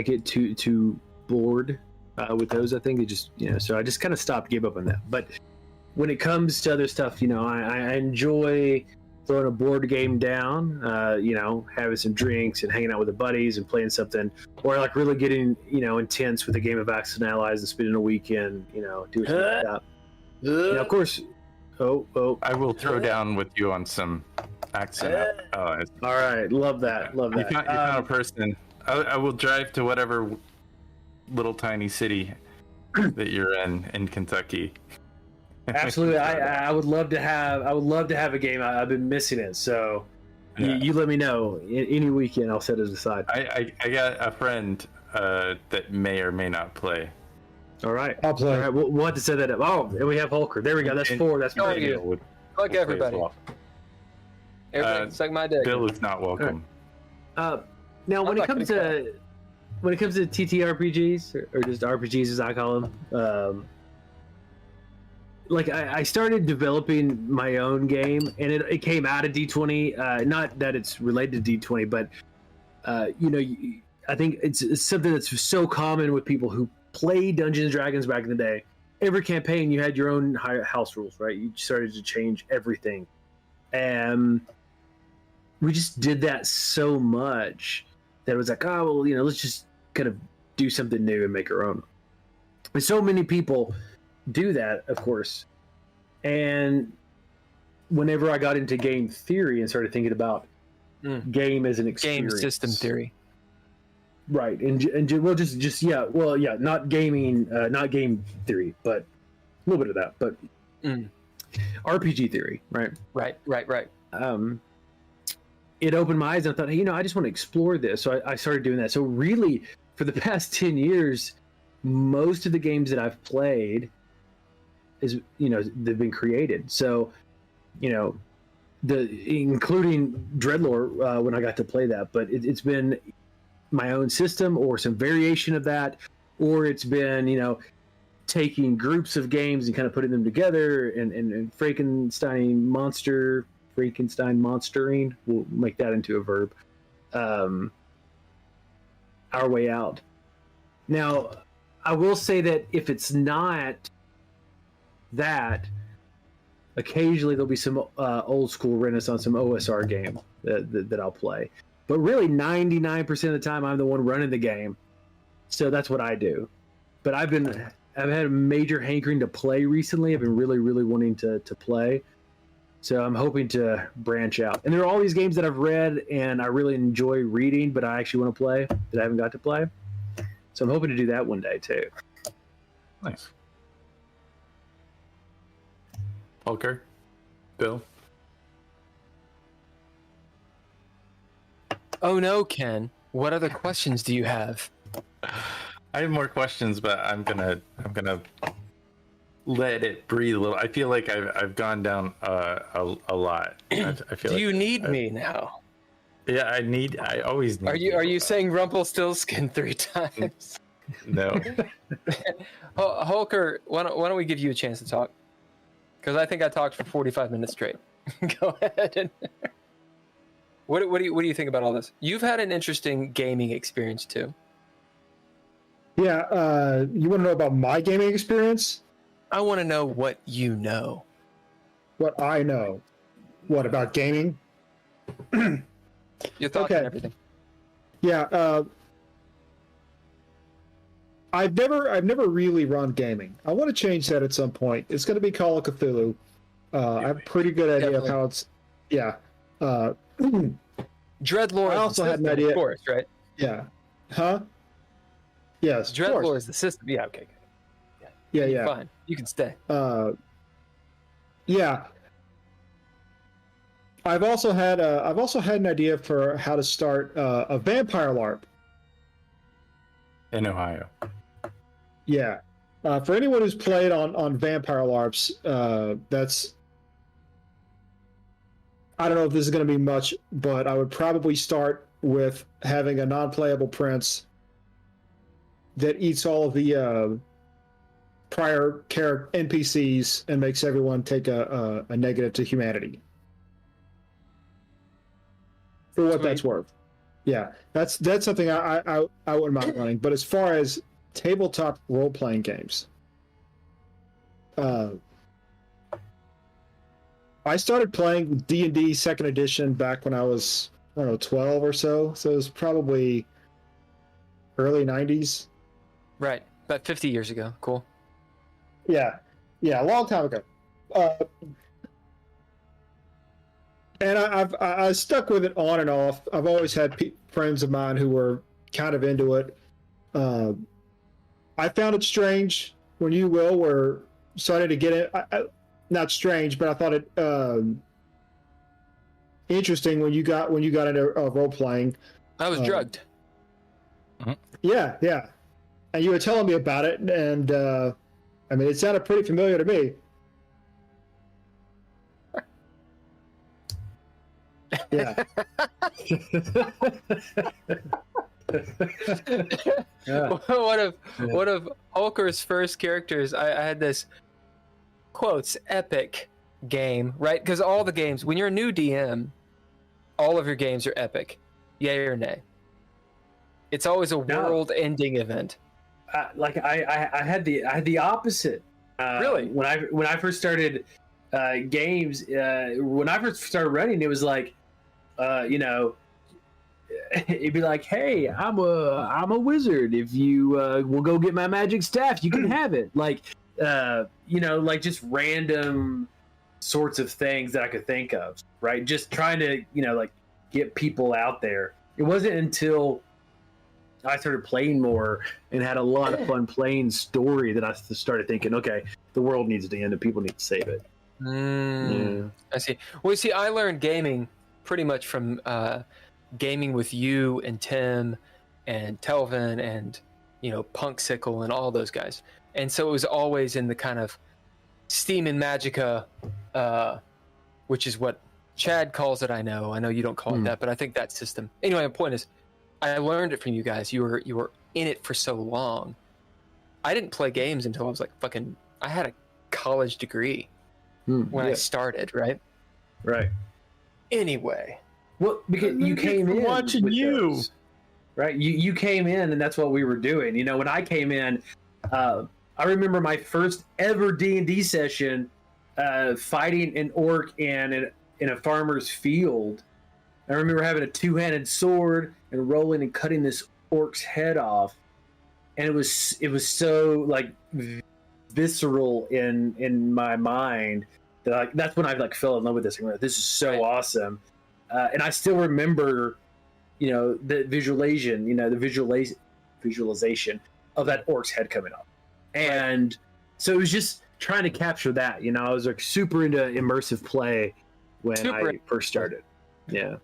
get too bored with those. I think it just so I just kind of gave up on that. But when it comes to other stuff, I enjoy throwing a board game down, having some drinks and hanging out with the buddies and playing something, or like really getting intense with a game of Axis and Allies and spending a weekend, doing something like that. Of course. Oh! I will throw down with you on some accent. All right, love that. You found a person. I will drive to whatever little tiny city that you're in Kentucky. Absolutely, I would love to have. I would love to have a game. I've been missing it. So, you let me know. Any weekend, I'll set it aside. I got a friend that may or may not play. All right, I'll play. All right, we'll have to set that up. Oh, and we have Hulker. There we go. That's 4. That's great. Fuck everybody. Everybody's like my day. Bill is not welcome. Now, when it comes to TTRPGs or just RPGs as I call them, like I started developing my own game, and it came out of D20. Not that it's related to D20, but I think it's something that's so common with people who play Dungeons and Dragons back in the day. Every campaign, you had your own house rules, right? You started to change everything, and we just did that so much that it was like, oh well, let's just kind of do something new and make our own. And so many people do that, of course. And whenever I got into game theory and started thinking about game as an experience, game system theory, Right, well, just not gaming, not game theory, but a little bit of that, but RPG theory, right? Right. It opened my eyes, and I thought, hey, I just want to explore this. So I started doing that. So really, for the past 10 years, most of the games that I've played they've been created. So, including DreadLore when I got to play that, but it's been my own system or some variation of that, or it's been, taking groups of games and kind of putting them together and Frankenstein monstering, we'll make that into a verb, our way out. Now, I will say that if it's not that, occasionally there'll be some old school Renaissance, some OSR game that I'll play. But really, 99% of the time, I'm the one running the game. So that's what I do. But I've had a major hankering to play recently. I've been really, really wanting to play. So I'm hoping to branch out. And there are all these games that I've read and I really enjoy reading, but I actually want to play that I haven't got to play. So I'm hoping to do that one day too. Nice. Holker? Bill? Oh no, Ken. What other questions do you have? I have more questions, but I'm gonna let it breathe a little. I feel like I've gone down a lot. I feel. Do you need me now? Yeah, I always need. Are you saying Rumpelstiltskin 3 times? No. Holker, why don't we give you a chance to talk? Because I think I talked for 45 minutes straight. Go ahead. What do you think about all this? You've had an interesting gaming experience too. Yeah, you want to know about my gaming experience? I want to know what you know. What I know. What about gaming? Your thoughts on everything. Yeah, I've never really run gaming. I want to change that at some point. It's going to be Call of Cthulhu. I have a pretty good idea of how it's. Yeah. DreadLore. I also had an idea. Of course, right? Yeah. Huh? Yes. DreadLore is the system. Yeah. Okay. Yeah. Fine. You can stay. Yeah. I've also had an idea for how to start a vampire LARP in Ohio. Yeah. For anyone who's played on vampire LARPs, that's. I don't know if this is going to be much, but I would probably start with having a non-playable prince that eats all of the prior character NPCs and makes everyone take a negative to humanity. For what that's worth. Yeah, that's something I wouldn't mind running. But as far as tabletop role-playing games, I started playing D&D 2nd edition back when I was, 12 or so. So it was probably early 90s. Right. About 50 years ago. Cool. Yeah, a long time ago. And I stuck with it on and off. I've always had friends of mine who were kind of into it. I found it strange when you, Will, were starting to get it. Not strange, but I thought it interesting when you got into role playing. I was drugged. Yeah, and you were telling me about it, and it sounded pretty familiar to me. Yeah. One of Holker's first characters, I had this quotes epic game, right? Because all the games, when you're a new DM, all of your games are epic, yay or nay. It's always a world-ending event. I had the opposite. Really? When I first started games, when I first started running, it was like, it'd be like, hey, I'm a wizard. If you will go get my magic staff, you can have it. Like just random sorts of things that I could think of, right? Just trying to, get people out there. It wasn't until I started playing more and had a lot of fun playing story that I started thinking, okay, the world needs to end and people need to save it. I see. Well, you see, I learned gaming pretty much from gaming with you and Tim and Telvin and, Punksicle and all those guys. And so it was always in the kind of Steam and Magica, which is what Chad calls it. I know you don't call it that, but I think that system. Anyway, my point is, I learned it from you guys. You were in it for so long. I didn't play games until I was like I had a college degree when I started, right? Right. Anyway. Well, because you came in watching you. Those, right? You came in and that's what we were doing. When I came in, I remember my first ever D&D session fighting an orc in a farmer's field. I remember having a two-handed sword and rolling and cutting this orc's head off, and it was so like visceral in my mind that that's when I fell in love with this. This is so awesome, and I still remember, the visualization of that orc's head coming off, and so it was just trying to capture that. I was super into immersive play when I first started. Yeah.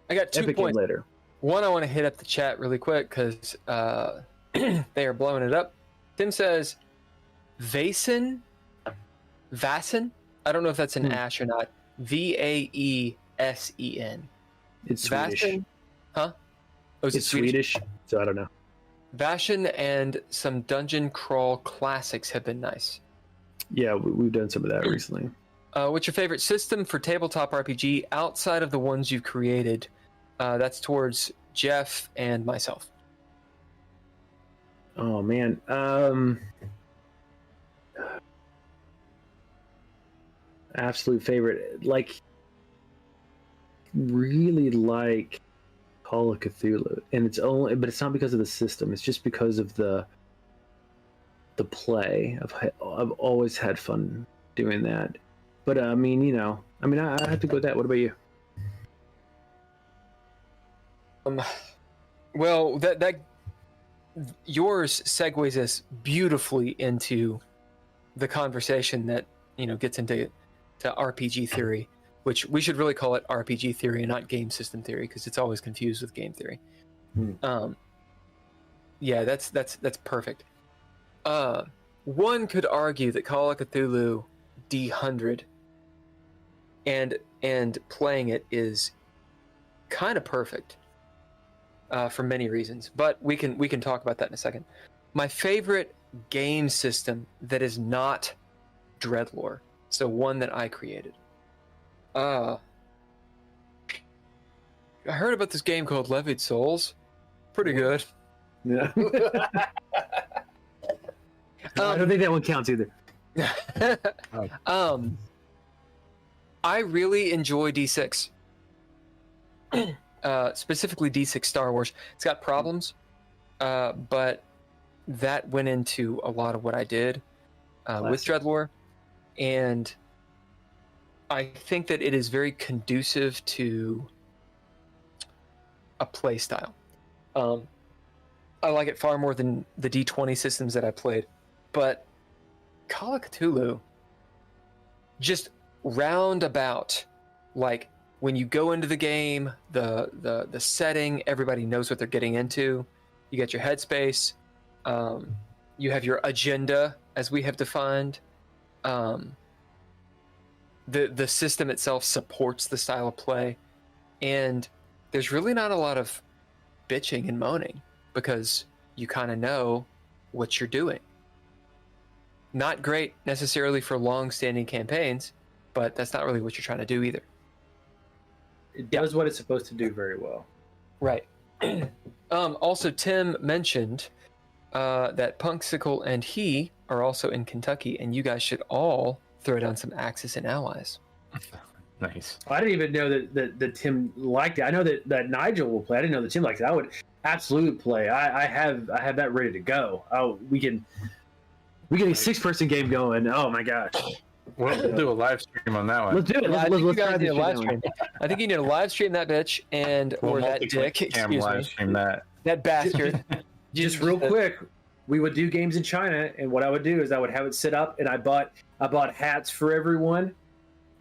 I got 2 Epic points. Later. One, I want to hit up the chat really quick because they are blowing it up. Tim says, Vasen? I don't know if that's an Ash or not. Vaesen. It's Swedish. Vasen? Huh? Oh, is it It's Swedish, so I don't know. Vasen and some dungeon crawl classics have been nice. Yeah, we've done some of that recently. What's your favorite system for tabletop RPG outside of the ones you've created? That's towards Jeff and myself. Oh man, absolute favorite. Really like Call of Cthulhu, and but it's not because of the system. It's just because of the play. I've always had fun doing that. But I have to go with that. What about you? Well, that yours segues us beautifully into the conversation that gets into RPG theory, which we should really call it RPG theory and not game system theory because it's always confused with game theory. Yeah, that's perfect. One could argue that Call of Cthulhu D100 and playing it is kind of perfect. For many reasons, but we can talk about that in a second. My favorite game system that is not DreadLore, so one that I created. I heard about this game called Levied Souls. Pretty good. Yeah. I don't think that one counts either. I really enjoy D6. Specifically D6 Star Wars. It's got problems, but that went into a lot of what I did with DreadLore, and I think that it is very conducive to a play style. I like it far more than the D20 systems that I played, but Call of Cthulhu, just roundabout, when you go into the game, the setting, everybody knows what they're getting into. You get your headspace. You have your agenda, as we have defined. The system itself supports the style of play. And there's really not a lot of bitching and moaning because you kind of know what you're doing. Not great necessarily for long-standing campaigns, but that's not really what you're trying to do either. It does what it's supposed to do very well. Right. Also, Tim mentioned that Punksicle and he are also in Kentucky, and you guys should all throw down some Axis and Allies. Nice. I didn't even know that Tim liked it. I know that Nigel will play. I didn't know that Tim likes it. I would absolutely play. I have that ready to go. Oh, we can get a 6-person game going. Oh my gosh. We'll do a live stream on that one. Let's do it. I Let's, think you let's guys try need this a shit live down. stream. I think you need to live stream that bitch or that dick. Excuse live me. stream that. That bastard. Just real quick, we would do games in China, and what I would do is I would have it set up, and I bought hats for everyone,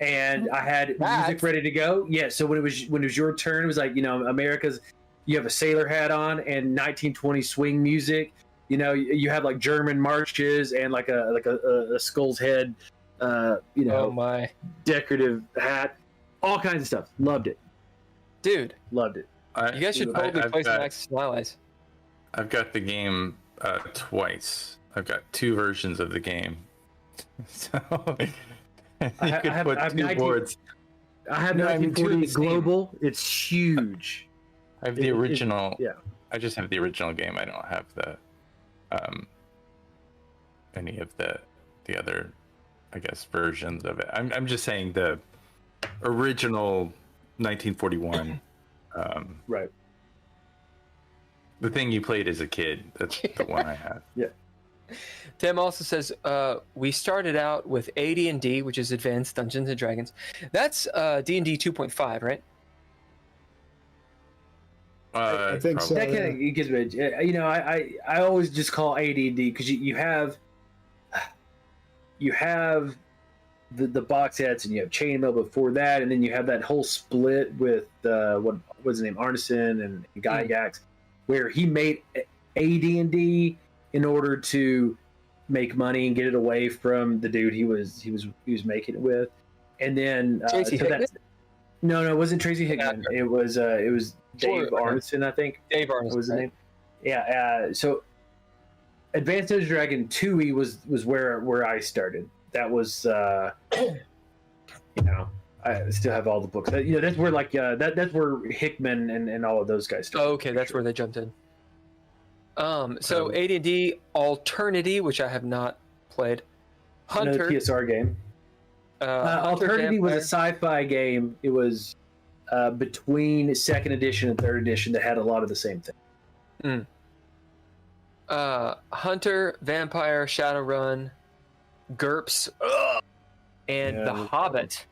and I had music ready to go. Yeah, so when it was your turn, it was like, America's. You have a sailor hat on and 1920 swing music. You have like German marches and like a skull's head, Oh my. decorative hat, all kinds of stuff. Loved it, Dude, loved it. you guys should totally play some Axis and Allies. I've got the game twice. I've got two versions of the game. So you could put two boards. I have No, I mean, two of 1940 the same. Global. It's huge. I have the original. Yeah. I just have the original game. I don't have the any of the other, I guess, versions of it. I'm just saying the original 1941. Right. The thing you played as a kid. That's the one I had. Yeah. Tim also says we started out with AD&D, which is Advanced Dungeons and Dragons. That's D&D 2.5, right? I think so. That kind of gives me, I always just call AD&D because you have the box sets and you have chainmail before that, and then you have that whole split with what's his name, Arneson and Gygax, where he made AD&D in order to make money and get it away from the dude he was making it with, and then Tracy Hickman? No, it wasn't Tracy Hickman. It was Dave Arneson, I think. Dave Arneson was his name. Yeah. So Advanced Dungeons and Dragons 2E was where I started. That was I still have all the books. That's where that's where Hickman and all of those guys started. Oh, okay, that's where they jumped in. So AD&D Alternity, which I have not played. Hunter. Another PSR game. Alternity was a sci-fi game. It was between second edition and third edition that had a lot of the same thing. Hunter, Vampire, Shadowrun, GURPS, and The Hobbit.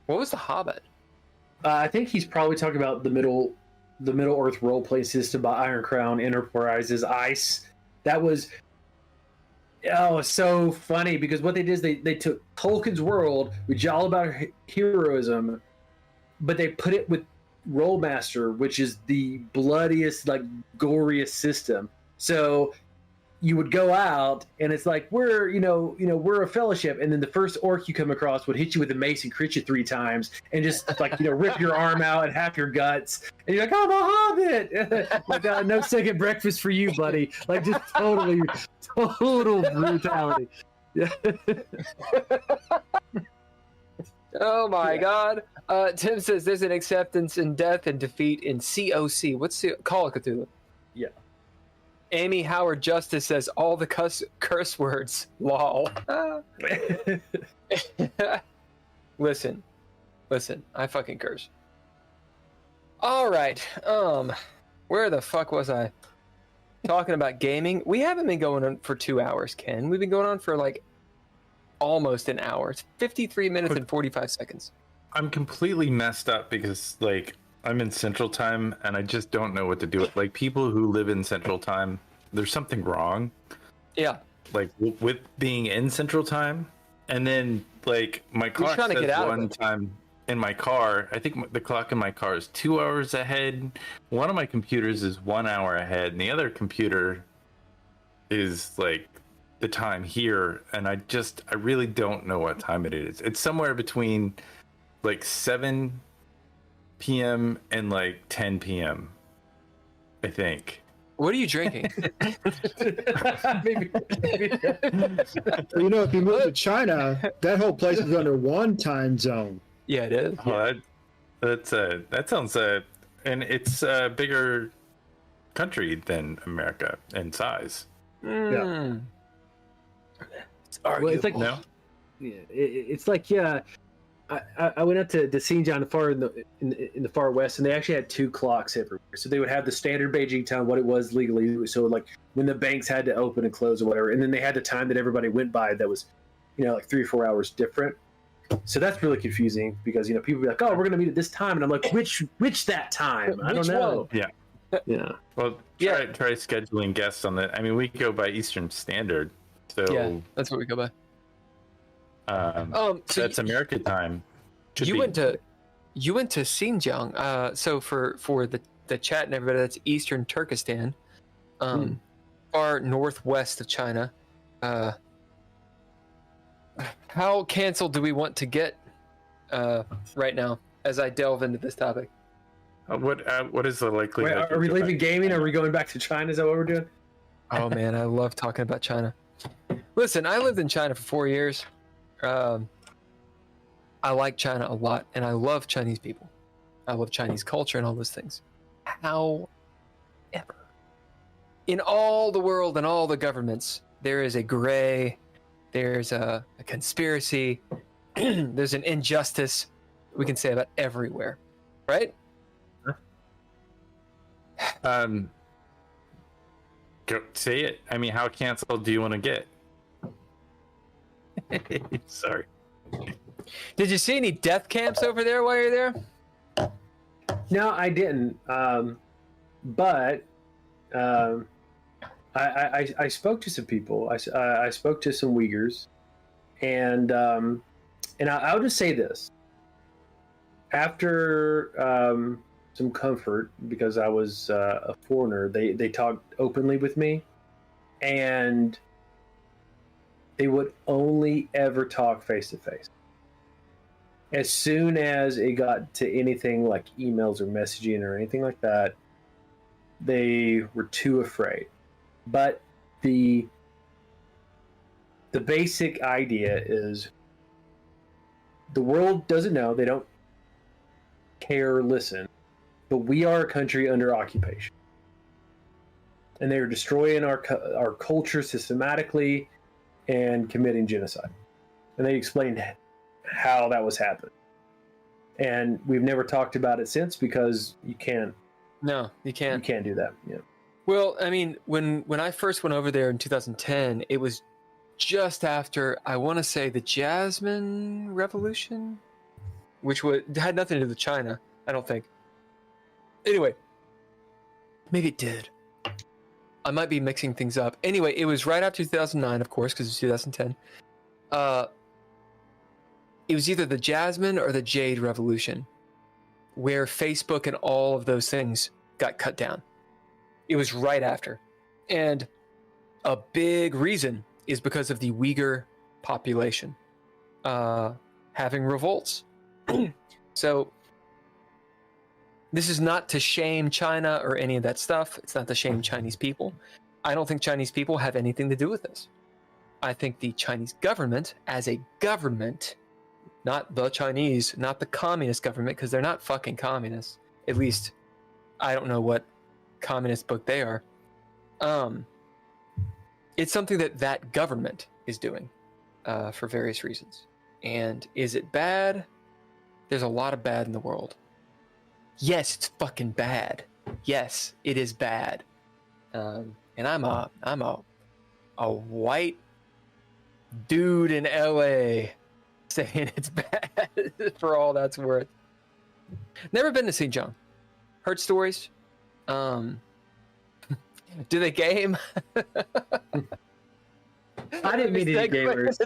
What was The Hobbit? I think he's probably talking about the Middle Earth role-play system by Iron Crown Enterprises, ICE. That was so funny because what they did is they took Tolkien's world, which is all about heroism, but they put it with Rollmaster, which is the bloodiest, goriest system. So you would go out and it's like we're a fellowship, and then the first orc you come across would hit you with a mace and crit you 3 times and just rip your arm out and half your guts, and you're like, I'm a hobbit. No second breakfast for you, buddy. Just total brutality. Yeah. Oh my God. Tim says there's an acceptance in death and defeat in COC. What's Call of Cthulhu? Yeah. Amy Howard Justice says all the curse words. Lol. Listen. I fucking curse. All right. Where the fuck was I? Talking about gaming. We haven't been going on for 2 hours, Ken. We've been going on for almost an hour. It's 53 minutes and 45 seconds. I'm completely messed up because I'm in Central Time and I just don't know what to do. People who live in Central Time, there's something wrong. Yeah. With being in Central Time, and then my clock says one time in my car. I think the clock in my car is 2 hours ahead. One of my computers is 1 hour ahead, and the other computer is the time here, and I really don't know what time it is. It's somewhere between 7 p.m. and 10 p.m. I think. What are you drinking? Maybe. If you move to China, that whole place is under one time zone. Yeah, it is. Oh, that sounds and it's a bigger country than America in size. Yeah. It's arguable. It's No. Yeah, it's I went up to Xinjiang in the far west, and they actually had 2 clocks everywhere. So they would have the standard Beijing time, what it was legally. So when the banks had to open and close or whatever, and then they had the time that everybody went by that was like 3 or 4 hours different. So that's really confusing because people be like, "Oh, we're gonna meet at this time," and I'm like, "Which that time? I don't know." Yeah. Yeah. Well, try scheduling guests on that. I mean, we go by Eastern Standard, so Yeah, that's what we go by. so that's America time. You went to Xinjiang. So for the chat and everybody, that's Eastern Turkestan, far northwest of China. How canceled do we want to get right now? As I delve into this topic, what is the likelihood? Wait, are we leaving gaming? Are we going back to China? Is that what we're doing? oh man, I love talking about China. Listen, I lived in China for 4 years. I like China a lot, and I love Chinese people. I love Chinese culture and all those things. However, in all the world and all the governments, there is a gray, there's a conspiracy, there's an injustice we can say about everywhere, right? Go say it. I mean, how canceled do you want to get? Sorry. Did you see any death camps over there while you're there? No, I didn't. But I spoke to some people. I spoke to some Uyghurs, and I'll just say this. After some comfort, because I was a foreigner, they talked openly with me, and they would only ever talk face to face. As soon as it got to anything like emails or messaging or anything like that, they were too afraid. But the basic idea is the world doesn't know, they don't care or listen, but we are a country under occupation. And they are destroying our culture systematically and committing genocide. And they explained how that was happening. And we've never talked about it since because you can't. No, you can't. You can't do that. Yeah. Well, I mean, when I first went over there in 2010, it was just after, I want to say, the Jasmine Revolution, which had nothing to do with China, I don't think. Anyway, maybe it did. I might be mixing things up. Anyway, it was right after 2009, of course, because it was 2010. It was either the Jasmine or the Jade Revolution, where Facebook and all of those things got cut down. It was right after. And a big reason is because of the Uyghur population having revolts. So this is not to shame China or any of that stuff. It's not to shame Chinese people. I don't think Chinese people have anything to do with this. I think the Chinese government, as a government, not the Chinese, not the communist government, because they're not fucking communists. At least, I don't know what communist book they are. It's something that government is doing for various reasons. And is it bad? There's a lot of bad in the world. Yes, it's fucking bad. Yes, it is bad. And I'm a white dude in LA saying it's bad for all that's worth. Never been to Xinjiang. Heard stories. Do they game? I didn't mean any gamers.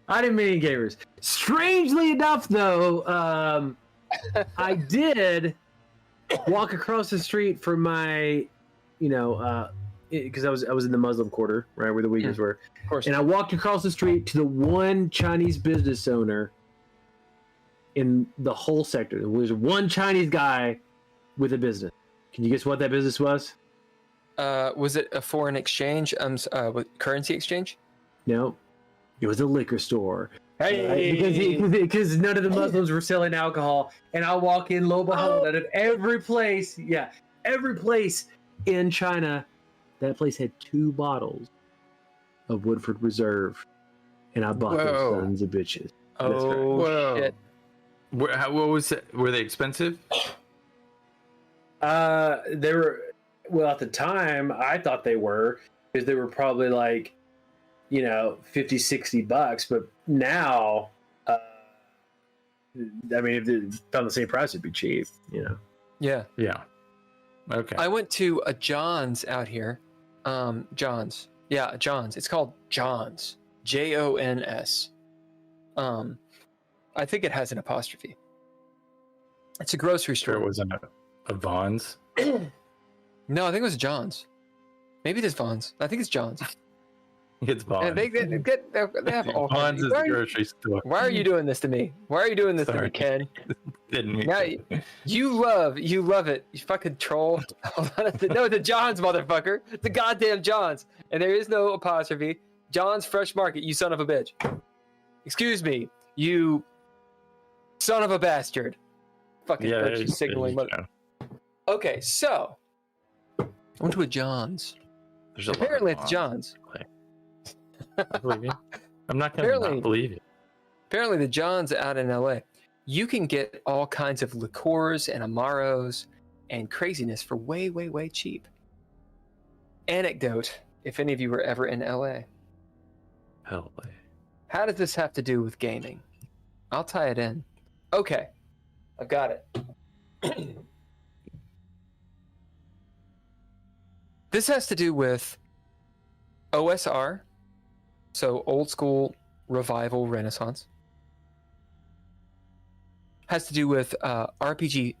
I didn't mean any gamers. Strangely enough, though, I did walk across the street from my, because I was in the Muslim quarter, right, where the Uyghurs were. Of course. And I walked across the street to the one Chinese business owner in the whole sector. There was one Chinese guy with a business. Can you guess what that business was? Was it a foreign exchange? Currency exchange? No, it was a liquor store. Hey, because none of the Muslims were selling alcohol, and I walk in, lo and behold, out of every place in China, that place had 2 bottles of Woodford Reserve, and I bought those sons of bitches. Oh, shit. What was it? Were they expensive? They were, well, at the time, I thought they were, because they were probably like $50-$60, but now, I mean, if it's on the same price, it'd be cheap, Yeah. Yeah. Okay. I went to a John's out here. John's. Yeah, John's. It's called John's. Jons. I think it has an apostrophe. It's a grocery store. Sure it wasn't a Vaughn's. No, I think it was John's. Maybe it is Vaughn's. I think it's John's. It's Vaughn's. And they have all Vaughn's is the grocery store. Why are you doing this to me? Why are you doing this to me, Sorry. Ken? Didn't mean Now to. you love it. You fucking troll. No, it's a John's, motherfucker. It's a goddamn John's, and there is no apostrophe. John's Fresh Market. You son of a bitch. Excuse me, you son of a bastard. Fucking virtue signaling mother. Okay, so I went to a John's. There's a lot Apparently, of it's John's. I believe you. I'm not going to not believe you. Apparently, the John's out in LA, you can get all kinds of liqueurs and amaros and craziness for way, way, way cheap. Anecdote, if any of you were ever in LA. Hell. How does this have to do with gaming? I'll tie it in. Okay, I've got it. This has to do with OSR, so old school revival renaissance. Has to do with RPG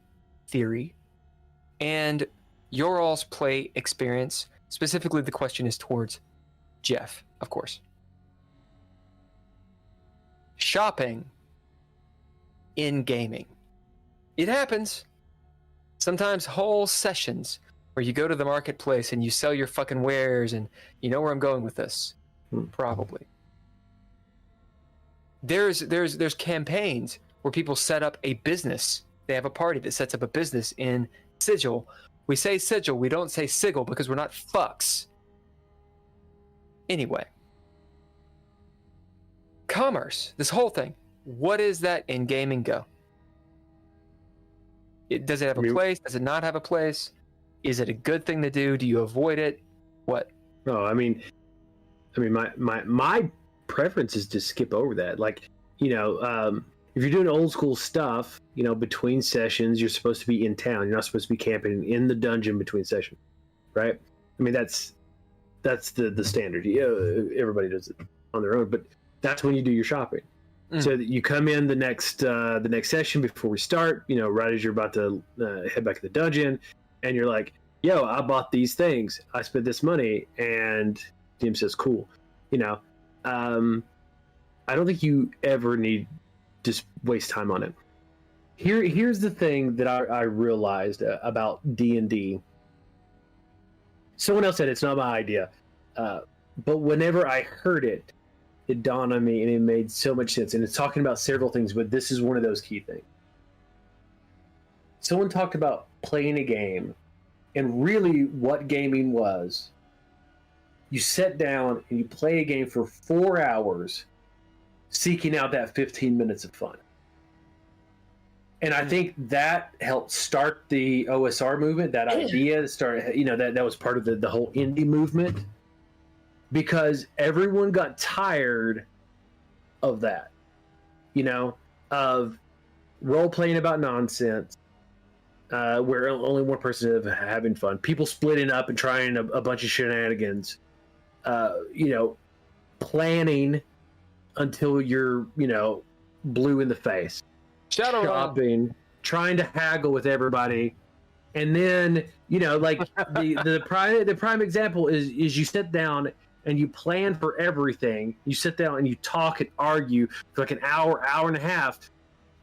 theory and your all's play experience. Specifically, the question is towards Jeff, of course. Shopping in gaming. It happens. Sometimes whole sessions where you go to the marketplace and you sell your fucking wares, and you know where I'm going with this. Probably. There's campaigns where people set up a business. They have a party that sets up a business in Sigil. We say Sigil, we don't say Sigil because we're not fucks. Anyway. Commerce, this whole thing. What is that in gaming go? Does it have a place? Does it not have a place? Is it a good thing to do? Do you avoid it? What? No, I mean, my preference is to skip over that. Like, if you're doing old school stuff, between sessions, you're supposed to be in town. You're not supposed to be camping in the dungeon between sessions, right? I mean, that's the standard. Everybody does it on their own, but that's when you do your shopping. So that you come in the next session before we start, right as you're about to head back to the dungeon, and you're like, yo, I bought these things. I spent this money, and DM says, cool. I don't think you ever need to waste time on it. Here's the thing that I realized about D&D. Someone else said it's not my idea, but whenever I heard it, it dawned on me, and it made so much sense. And it's talking about several things, but this is one of those key things. Someone talked about playing a game, and really what gaming was. You sit down and you play a game for 4 hours, seeking out that 15 minutes of fun. And I think that helped start the OSR movement, that idea started, that was part of the whole indie movement, because everyone got tired of that, of role-playing about nonsense, where only one person is having fun, people splitting up and trying a bunch of shenanigans, planning until you're, blue in the face, shopping, trying to haggle with everybody. And then, the prime example is you sit down and you plan for everything. You sit down and you talk and argue for like an hour and a half.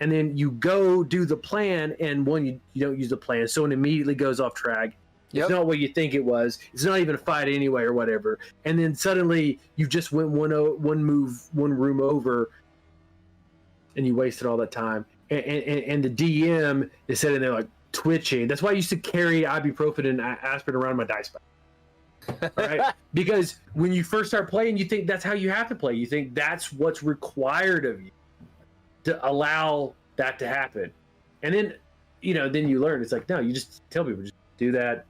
And then you go do the plan, and you don't use the plan. So it immediately goes off track. Yep. It's not what you think it was. It's not even a fight anyway or whatever. And then suddenly you just went one room over, and you wasted all that time. And the DM is sitting there like twitching. That's why I used to carry ibuprofen and aspirin around my dice bag. Right? Because when you first start playing, you think that's how you have to play. You think that's what's required of you to allow that to happen. And then, then you learn. It's like, no, you just tell people, just do that.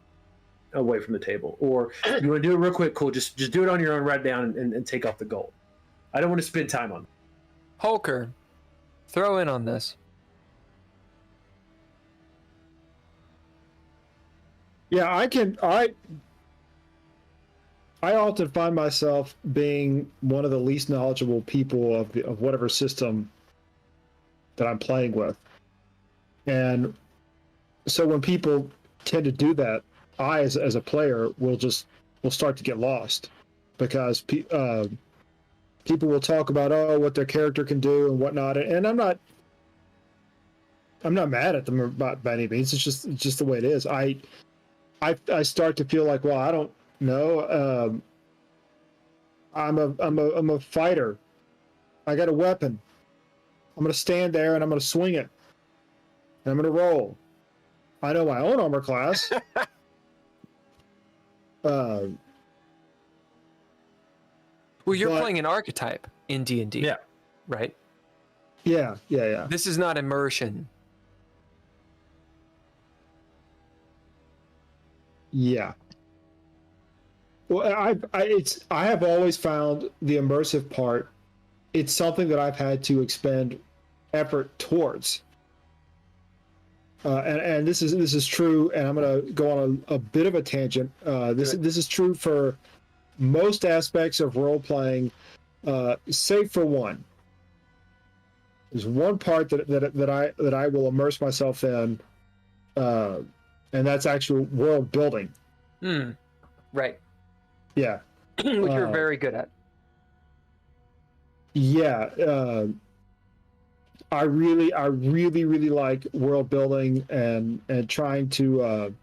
away from the table. Or you want to do it real quick, cool. Just do it on your own, write it down, and take off the gold. I don't want to spend time on it. Holker, throw in on this. Yeah, I often find myself being one of the least knowledgeable people of whatever system that I'm playing with. And so when people tend to do that, I, as a player, will start to get lost, because people will talk about what their character can do and whatnot, and I'm not mad at them by any means. It's just the way it is. I start to feel like, well, I don't know. I'm a fighter. I got a weapon. I'm gonna stand there and I'm gonna swing it. And I'm gonna roll. I know my own armor class. Well, you're playing an archetype in D&D. Yeah. Right? Yeah. This is not immersion. Yeah. Well, I have always found the immersive part. It's something that I've had to expend effort towards. And this is true, and I'm going to go on a bit of a tangent. This is true for most aspects of role playing, save for one. There's one part that I will immerse myself in, and that's actual world building. Right. Yeah. Which you're very good at. Yeah. I really like world building and trying to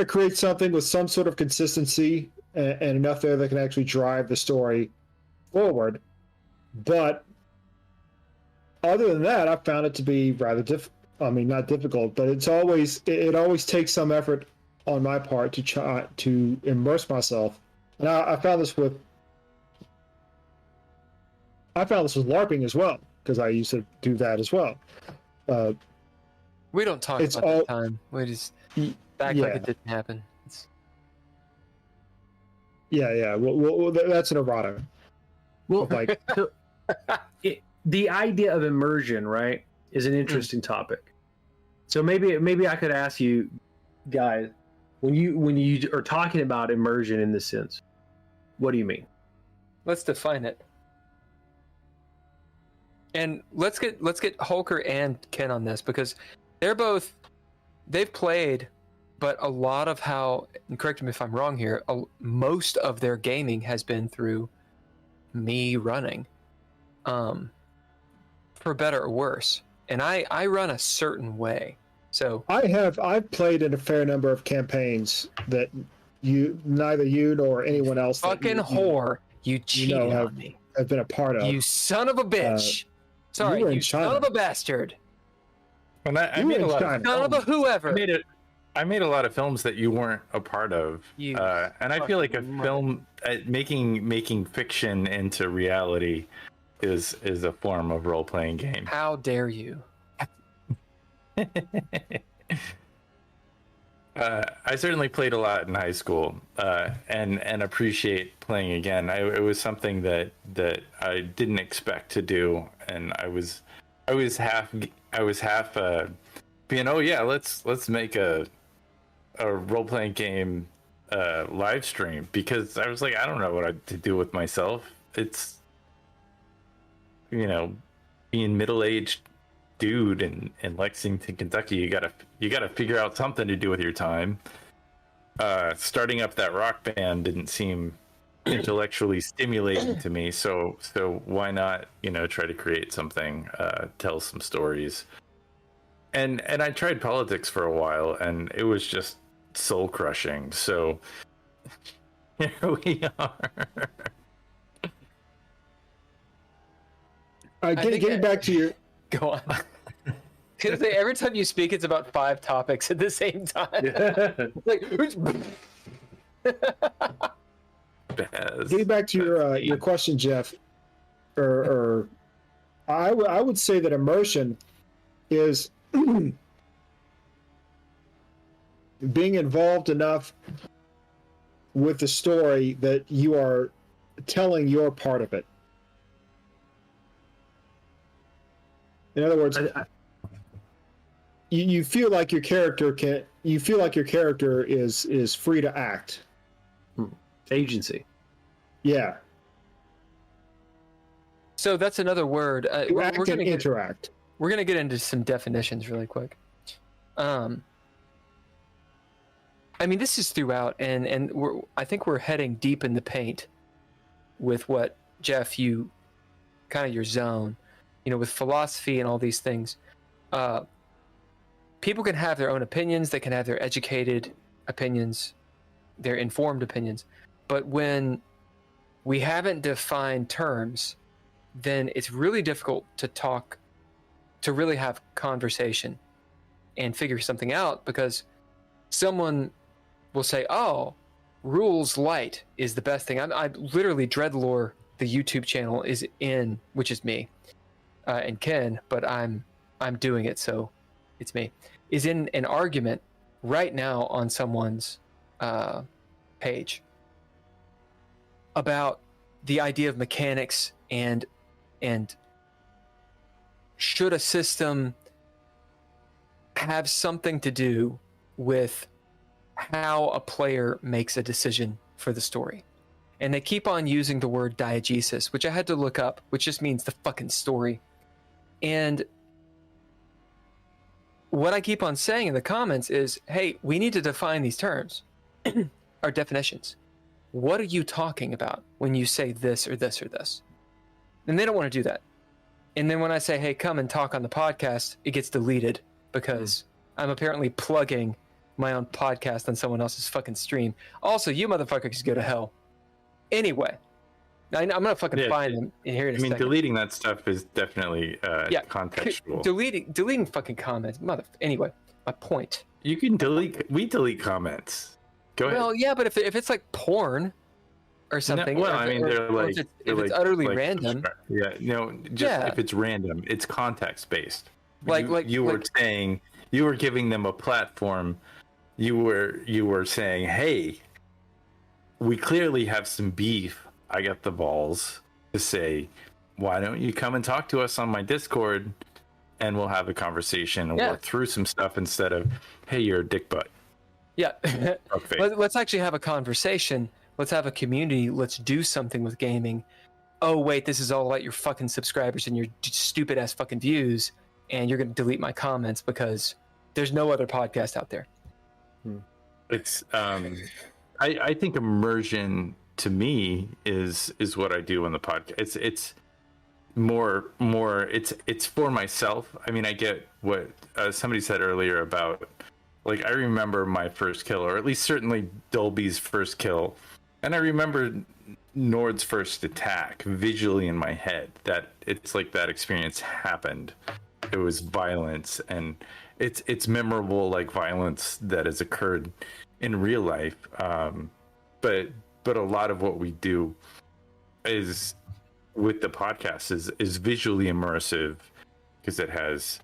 create something with some sort of consistency and enough there that can actually drive the story forward. But other than that, I found it to be rather not difficult, but it always takes some effort on my part to try to immerse myself. And I found this with LARPing as well, because I used to do that as well. We don't talk about that time. We just act like it didn't happen. Yeah. Well, that's an errata. Well, like the idea of immersion, right, is an interesting topic. So maybe I could ask you guys, when you are talking about immersion in this sense, what do you mean? Let's define it. And let's get Holker and Ken on this, because they've played, but a lot of how, and correct me if I'm wrong here, most of their gaming has been through me running, for better or worse. And I run a certain way. So I've played in a fair number of campaigns that neither you nor anyone else fucking whore, you cheated on me. Have been a part of. You son of a bitch. Sorry, you son of a bastard. And I made a lot of son of a whoever. I made a lot of films that you weren't a part of, and I feel like a film making fiction into reality is a form of role playing game. How dare you? I certainly played a lot in high school, and appreciate playing again. It was something that I didn't expect to do, and I was half being, oh yeah, let's make a role playing game live stream, because I was like, I don't know what to do with myself. It's, being middle-aged dude in Lexington, Kentucky, you gotta figure out something to do with your time. Starting up that rock band didn't seem intellectually stimulating to me, so why not try to create something, tell some stories. And I tried politics for a while, and it was just soul crushing, so here we are. Getting back to your... Go on. Every time you speak, it's about 5 topics at the same time. Getting back to your question, Jeff, or I would say that immersion is being involved enough with the story that you are telling your part of it. In other words, you feel like your character is free to act. Agency. Yeah. So that's another word. To act and interact. We're going to get into some definitions really quick. I mean, this is throughout, and I think we're heading deep in the paint with what, Jeff, you kind of your zone, with philosophy and all these things. People can have their own opinions. They can have their educated opinions, their informed opinions. But when we haven't defined terms, then it's really difficult to really have conversation and figure something out, because someone will say, oh, rules light is the best thing. I literally, DreadLore, the YouTube channel, is in, which is me and Ken, but I'm doing it, so it's me, is in an argument right now on someone's page about the idea of mechanics and should a system have something to do with how a player makes a decision for the story. And they keep on using the word diegesis, which I had to look up, which just means the fucking story. And what I keep on saying in the comments is, hey, we need to define these terms, our definitions. What are you talking about when you say this or this or this? And they don't want to do that. And then when I say, hey, come and talk on the podcast, it gets deleted because I'm apparently plugging my own podcast on someone else's fucking stream. Also, you motherfuckers go to hell. Anyway, I'm going to fucking find them here in a second. Deleting that stuff is definitely contextual. Deleting fucking comments. Anyway, my point. You can we delete comments. Go ahead. Well, yeah, but if it's like porn or something. No, if it's utterly random. If it's random, it's context based. You were giving them a platform. You were saying, hey, we clearly have some beef. I got the balls to say, why don't you come and talk to us on my Discord and we'll have a conversation and work through some stuff instead of, hey, you're a dick butt. Yeah. Let's actually have a conversation. Let's have a community. Let's do something with gaming. Oh, wait, this is all about your fucking subscribers and your stupid ass fucking views. And you're going to delete my comments because there's no other podcast out there. It's, I think immersion to me is what I do on the podcast. It's more, it's for myself. I mean, I get what somebody said earlier about, like, I remember my first kill, or at least certainly Dolby's first kill. And I remember Nord's first attack visually in my head. That it's like that experience happened. It was violence, and it's memorable, like violence that has occurred in real life. But a lot of what we do is with the podcast is visually immersive, because it has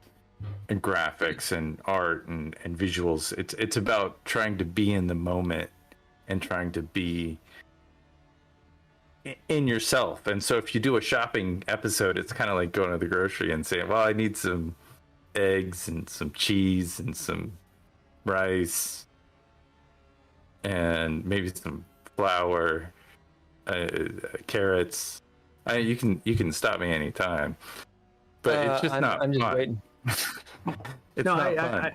graphics and art and visuals. It's about trying to be in the moment and trying to be in yourself. And so if you do a shopping episode, it's kind of like going to the grocery and saying, well, I need some eggs and some cheese and some rice and maybe some flour, carrots. You can stop me anytime, but it's just not I'm just fun. waiting. It's not fun.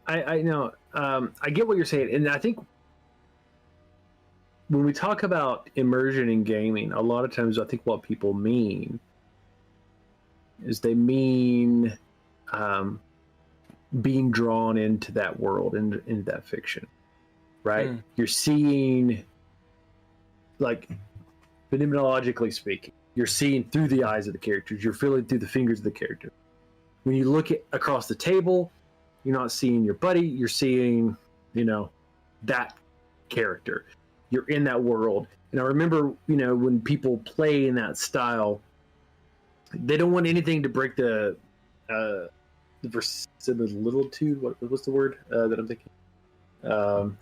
I know. I get what you're saying, and I think when we talk about immersion in gaming, a lot of times I think what people mean is they mean being drawn into that world, into that fiction, right? You're seeing, like, phenomenologically speaking, you're seeing through the eyes of the characters. You're feeling through the fingers of the character. When you look across the table, you're not seeing your buddy. You're seeing, that character. You're in that world. And I remember, when people play in that style, they don't want anything to break the verisimilitude. What's the word that I'm thinking? The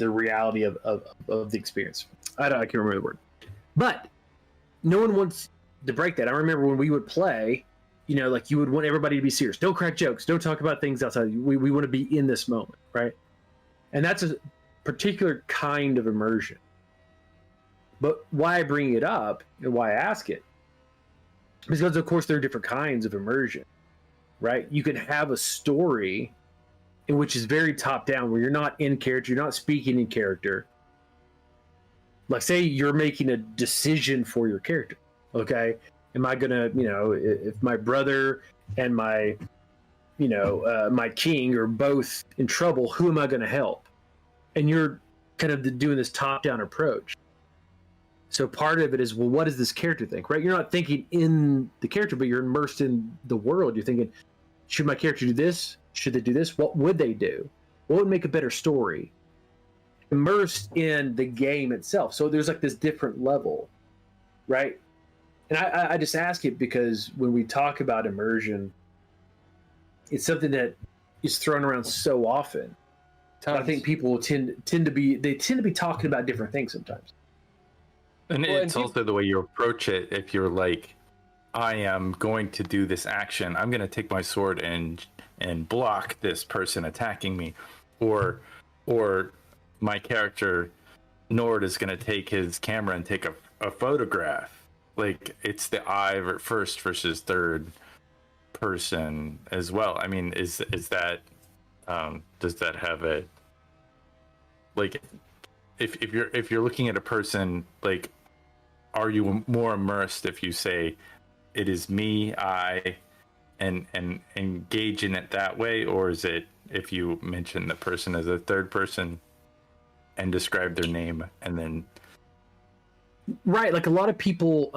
reality of the experience. I can't remember the word, but no one wants to break that. I remember when we would play, like you would want everybody to be serious. Don't crack jokes. Don't talk about things outside. We want to be in this moment, right? And that's a particular kind of immersion. But why I bring it up and why I ask it is because, of course, there are different kinds of immersion, right? You can have a story in which is very top down, where you're not in character, you're not speaking in character. Like, say you're making a decision for your character. Okay, am I gonna, if my brother and my, my king are both in trouble, who am I gonna help? And you're kind of doing this top-down approach. So part of it is, well, what does this character think, right? You're not thinking in the character, but you're immersed in the world. You're thinking, should my character do this? Should they do this? What would they do? What would make a better story? Immersed in the game itself. So there's like this different level, right? And I just ask it because when we talk about immersion, it's something that is thrown around so often. I think people tend to be talking about different things sometimes. And it's also the way you approach it. If you're like, I am going to do this action, I'm going to take my sword and block this person attacking me, or my character Nord is going to take his camera and take a photograph. Like, it's the I first versus third person as well. I mean, is that does that have a, like, if you're looking at a person, like, are you more immersed if you say it is me, I, and engage in it that way, or is it if you mention the person as a third person and describe their name and then? Right, like a lot of people,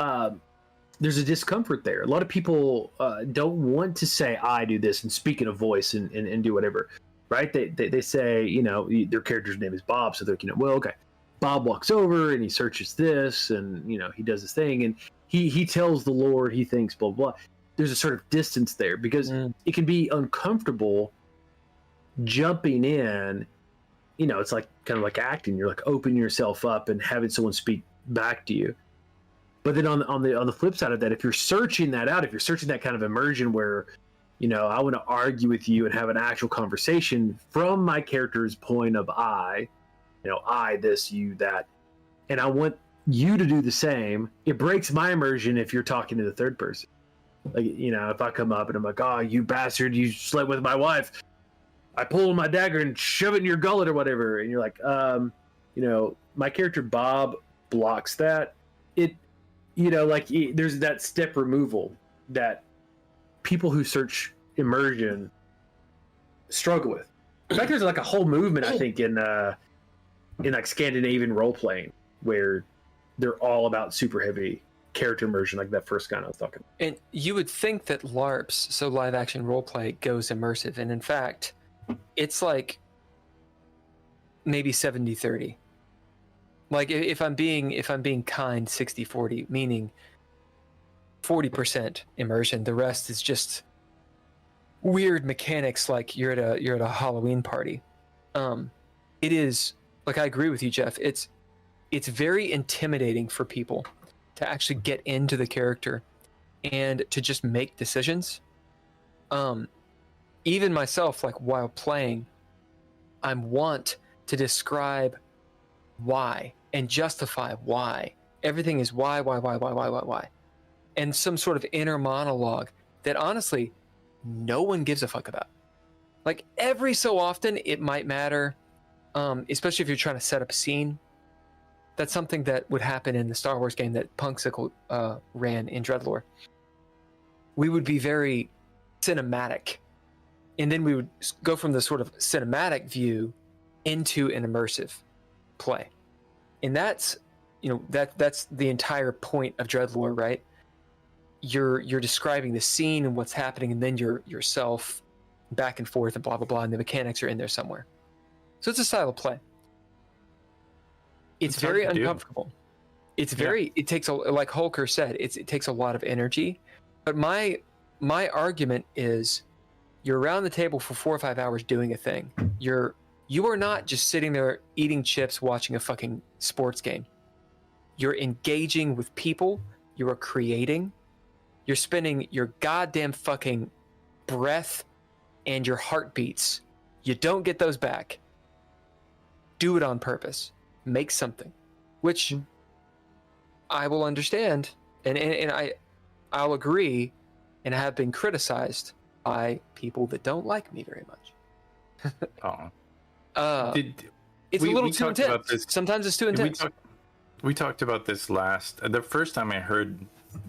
there's a discomfort there. A lot of people don't want to say I do this and speak in a voice and do whatever, right? They say, their character's name is Bob, so they're, well, okay. Bob walks over and he searches this, and he does this thing, and he tells the Lord he thinks blah blah. There's a sort of distance there because it can be uncomfortable jumping in. It's like kind of like acting. You're like opening yourself up and having someone speak back to you. But then on the flip side of that, if you're searching that out, if you're searching that kind of immersion where, I want to argue with you and have an actual conversation from my character's point of I, I, this, you, that, and I want you to do the same, it breaks my immersion if you're talking to the third person. Like, if I come up and I'm like, oh, you bastard, you slept with my wife, I pull my dagger and shove it in your gullet or whatever, and you're like, my character Bob blocks that. There's that step removal that people who search immersion struggle with. In fact, there's like a whole movement, I think, in like Scandinavian role playing where they're all about super heavy character immersion, like that first guy I was talking about. And you would think that LARPs, so live action role play, goes immersive, and in fact, it's like maybe 70-30. Like if I'm being kind, 60-40, meaning 40% immersion, the rest is just weird mechanics, like you're at a Halloween party. It is, like, I agree with you, Jeff. It's very intimidating for people to actually get into the character and to just make decisions. Even myself, like, while playing, I want to describe why and justify why. Everything is why, and some sort of inner monologue that honestly no one gives a fuck about. Like, every so often it might matter, especially if you're trying to set up a scene. That's something that would happen in the Star Wars game that Punksicle ran in DreadLore. We would be very cinematic, and then we would go from the sort of cinematic view into an immersive play. And that's the entire point of DreadLore, right? You're describing the scene and what's happening, and then you're yourself back and forth and blah blah blah, and the mechanics are in there somewhere. So it's a style of play. It's very uncomfortable. It takes like Holker said, it takes a lot of energy. But my argument is, You're around the table for 4 or 5 hours doing a thing. You are not just sitting there eating chips watching a fucking sports game. You're engaging with people. You are creating. You're spending your goddamn fucking breath and your heartbeats. You don't get those back. Do it on purpose. Make something. Which I will understand. And I'll agree and have been criticized by people that don't like me very much. It's a little too intense. Sometimes it's too intense. We talked about this the first time I heard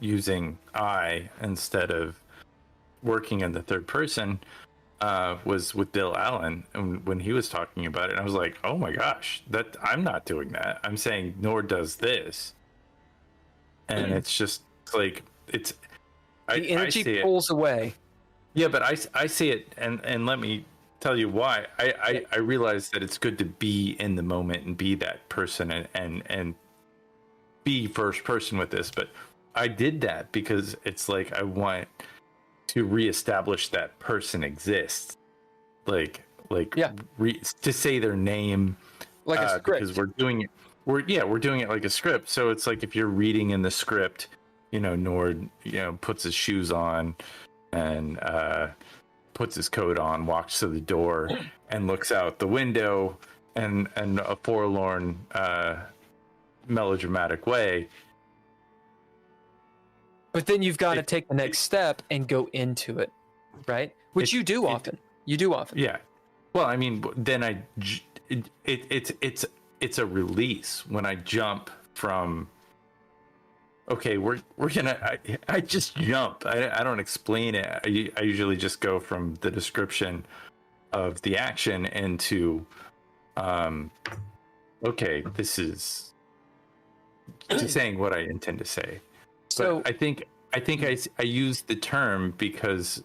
using I instead of working in the third person was with Bill Allen, and when he was talking about it, and I was like, oh my gosh, that I'm not doing that. I'm saying nor does this. And it's just like the energy pulls away. Yeah, but I see it, and let me tell you why. I realize that it's good to be in the moment and be that person and be first person with this, but I did that because it's like I want to reestablish that person exists, to say their name, like a script. Because we're doing it like a script. So it's like if you're reading in the script, Nord puts his shoes on and puts his coat on, walks to the door and looks out the window and a forlorn melodramatic way. But then you've got to take the next step and go into it, right? Which you do often. Yeah. Well, I mean, then it's a release when I jump from. Okay, we're gonna. I just jump. I don't explain it. I usually just go from the description of the action into. Okay, this is saying what I intend to say. So but I think I use the term because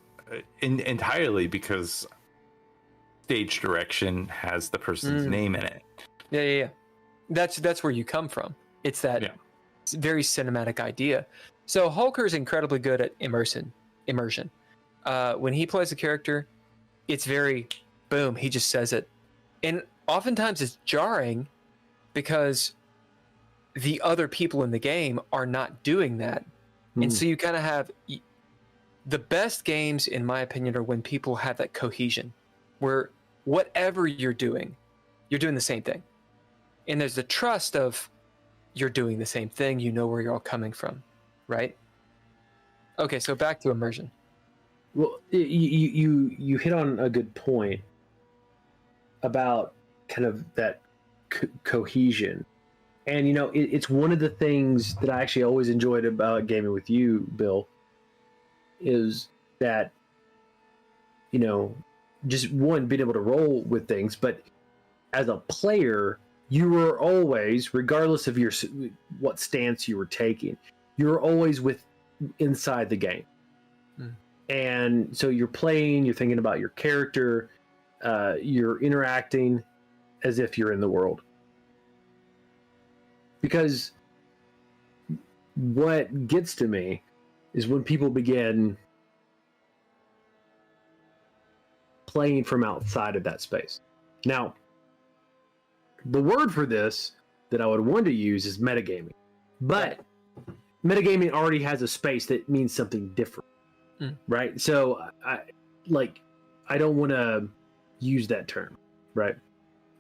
entirely because stage direction has the person's name in it. Yeah. That's where you come from. It's that very cinematic idea. So Hulker's incredibly good at immersion. When he plays a character, it's very boom. He just says it, and oftentimes it's jarring because the other people in the game are not doing that. And so you kind of have the best games, in my opinion, are when people have that cohesion where whatever you're doing the same thing. And there's the trust of you're doing the same thing. You know where you're all coming from, right? Okay, so back to immersion. Well, you hit on a good point about kind of that cohesion. And, it's one of the things that I actually always enjoyed about gaming with you, Bill, is that, just one, being able to roll with things, but as a player, you were always, regardless of what stance you were taking, you were always inside the game. And so you're playing, you're thinking about your character, you're interacting as if you're in the world. Because what gets to me is when people begin playing from outside of that space. Now, the word for this that I would want to use is metagaming. But metagaming already has a space that means something different. Right? So I don't want to use that term, right?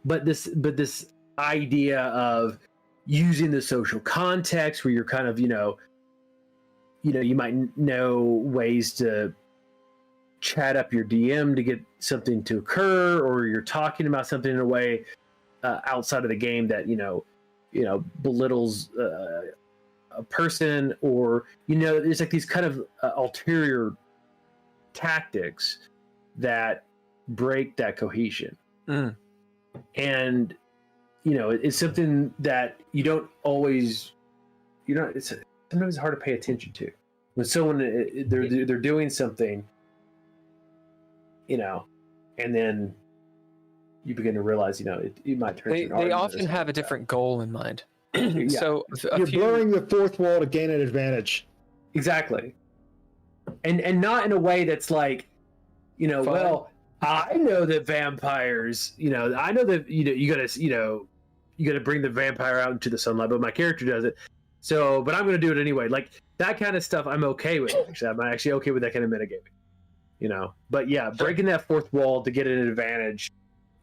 But this idea of using the social context where you're kind of, you might know ways to chat up your DM to get something to occur, or you're talking about something in a way outside of the game that, belittles a person, or, there's like these kind of ulterior tactics that break that cohesion. And it's something that you don't always, it's sometimes hard to pay attention to when someone they're doing something, and then you begin to realize, it might turn. They often have a different goal in mind. So you're blurring the fourth wall to gain an advantage. Exactly, and not in a way that's like, Fun. Well, I know that vampires, I know that, you gotta bring the vampire out into the sunlight, but my character does it. So, but I'm going to do it anyway. Like that kind of stuff I'm okay with. Actually, I'm actually okay with that kind of metagaming, but yeah, breaking that fourth wall to get an advantage,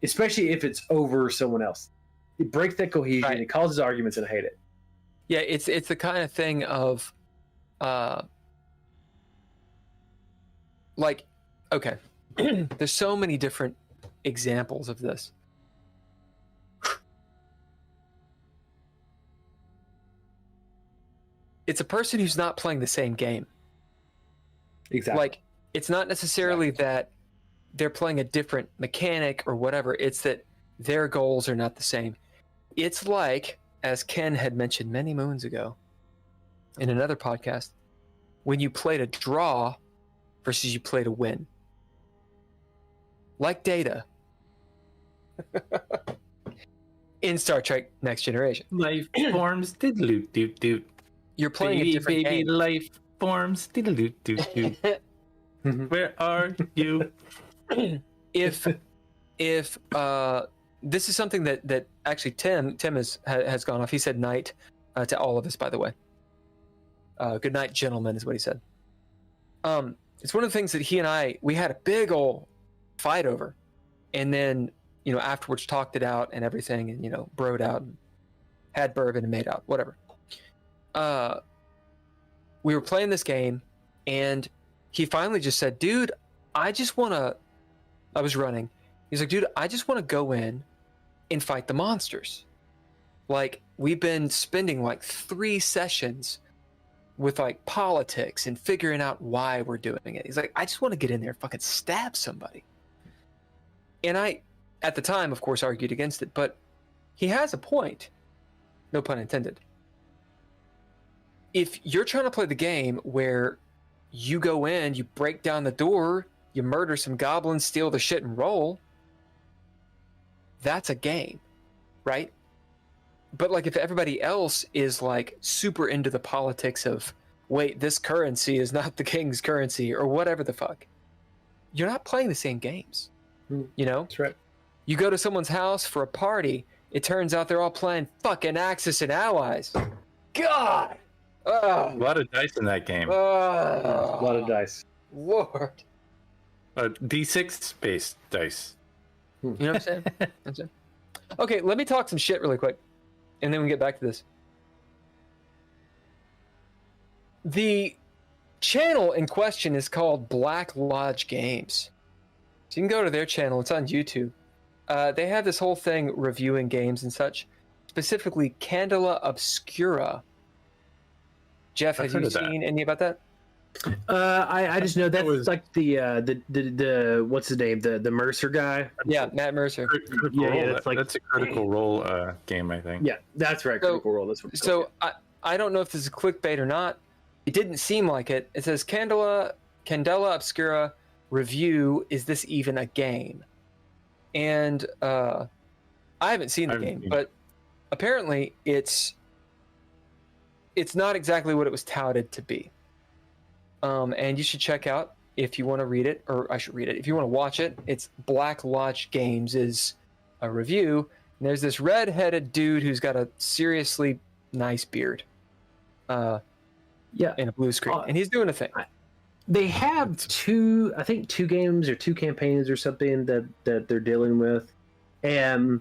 especially if it's over someone else, it breaks that cohesion. Right. It causes arguments, and I hate it. Yeah. It's the kind of thing of, like, okay, there's so many different examples of this. It's a person who's not playing the same game. Exactly. Like, it's not necessarily that they're playing a different mechanic or whatever. It's that their goals are not the same. It's like, as Ken had mentioned many moons ago in another podcast, when you played a draw versus you played a win. Like Data in Star Trek Next Generation. Life forms diddle-doot-doot. You're playing a different game. Life forms diddle-doot-doot-doot. Where are you? If this is something that actually Tim has gone off. He said night to all of us, by the way. Good night, gentlemen, is what he said. It's one of the things that he and we had a big old fight over, and then afterwards talked it out and everything, and broed out and had bourbon and made out, whatever. We were playing this game, and he finally just said, dude, I was running. He's like, dude, I just want to go in and fight the monsters. Like, we've been spending like 3 sessions with like politics and figuring out why we're doing it. He's like, I just want to get in there and fucking stab somebody. And I, at the time, of course, argued against it, but he has a point. No pun intended. If you're trying to play the game where you go in, you break down the door, you murder some goblins, steal the shit, and roll, that's a game, right? But like, if everybody else is like super into the politics of, wait, this currency is not the king's currency, or whatever the fuck, you're not playing the same games. That's right. You go to someone's house for a party, it turns out they're all playing fucking Axis and Allies. God! A lot of dice in that game. A lot of dice. Lord. D6 based dice. You know what I'm saying? Okay, let me talk some shit really quick, and then we get back to this. The channel in question is called Black Lodge Games. So you can go to their channel. It's on YouTube. They have this whole thing reviewing games and such, specifically Candela Obscura. Jeff, have you seen any about that? I just know that was like the what's his name, the Mercer guy. Yeah, Matt Mercer. That's a Critical Role game, I think. Yeah, that's right. Critical Role. That's what it's called. I don't know if this is clickbait or not. It didn't seem like it. It says Candela Obscura review. Is this even a game? And I haven't seen the game, but apparently it's not exactly what it was touted to be. And you should check out, if you want to read it, or I should read it. If you want to watch it, it's Black Lodge Games is a review. And there's this red-headed dude who's got a seriously nice beard. And a blue screen. And he's doing a thing. They have two games or 2 campaigns or something that they're dealing with. And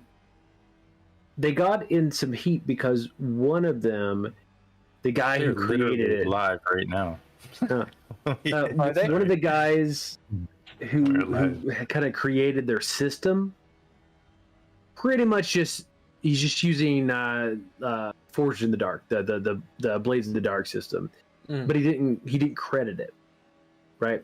they got in some heat because one of them, the guy who created it, live right now. One of the guys who kind of created their system, pretty much he's just using Forged in the Dark, the Blades in the Dark system, but he didn't credit it, right?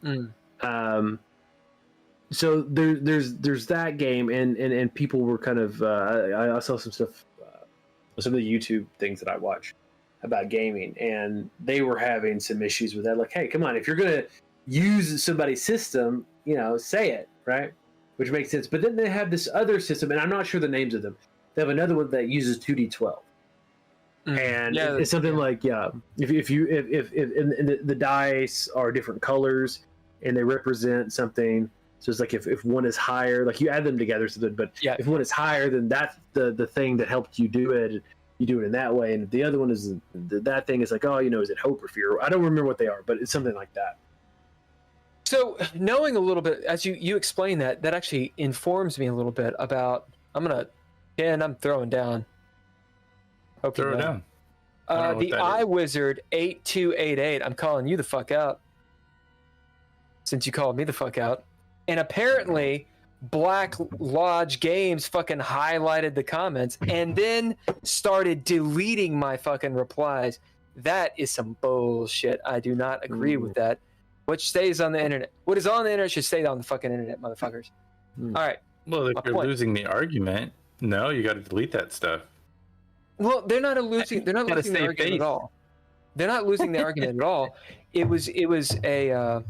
So there's that game, and people were kind of I saw some stuff, some of the YouTube things that I watch about gaming, and they were having some issues with that. Like, hey, come on, if you're gonna use somebody's system, say it, right? Which makes sense. But then they have this other system, and I'm not sure the names of them. They have another one that uses 2d12, and it's something like if the dice are different colors and they represent something So it's like if one is higher, like you add them together, but if one is higher, then that's the thing that helped you do it. You do it in that way, and if the other one is that thing is like, oh, is it hope or fear? I don't remember what they are, but it's something like that. So knowing a little bit, as you explain that actually informs me a little bit about. I'm throwing down. Hope Throw it down. The iWizard 8288. I'm calling you the fuck out. Since you called me the fuck out, and apparently Black Lodge Games fucking highlighted the comments and then started deleting my fucking replies. That is some bullshit. I do not agree with that. What stays on the internet, what is on the internet should stay on the fucking internet, motherfuckers. All right. Well, if you're losing the argument, no, you got to delete that stuff. Well, they're not losing. They're not losing the argument at all. They're not losing the argument at all. It was a.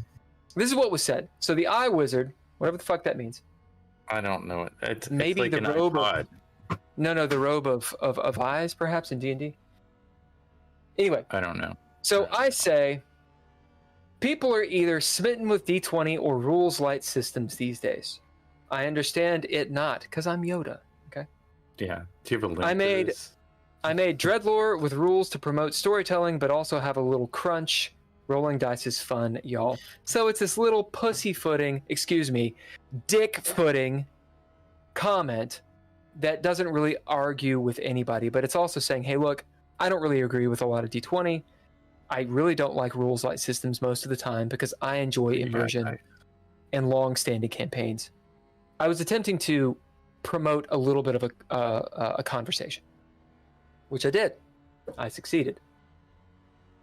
This is what was said. So the iWizard, whatever the fuck that means. I don't know. It's maybe like the an robe iPod. The robe of eyes, perhaps in D&D. Anyway, I don't know. So I say, people are either smitten with D20 or rules light systems these days. I understand it not, because I'm Yoda. Okay. Yeah. Do you have a link? I made DreadLore with rules to promote storytelling, but also have a little crunch. Rolling dice is fun, y'all. So it's this little dick-footing comment that doesn't really argue with anybody, but it's also saying, hey, look, I don't really agree with a lot of D20. I really don't like rules light systems most of the time because I enjoy immersion and long-standing campaigns. I was attempting to promote a little bit of a conversation, which I did. I succeeded.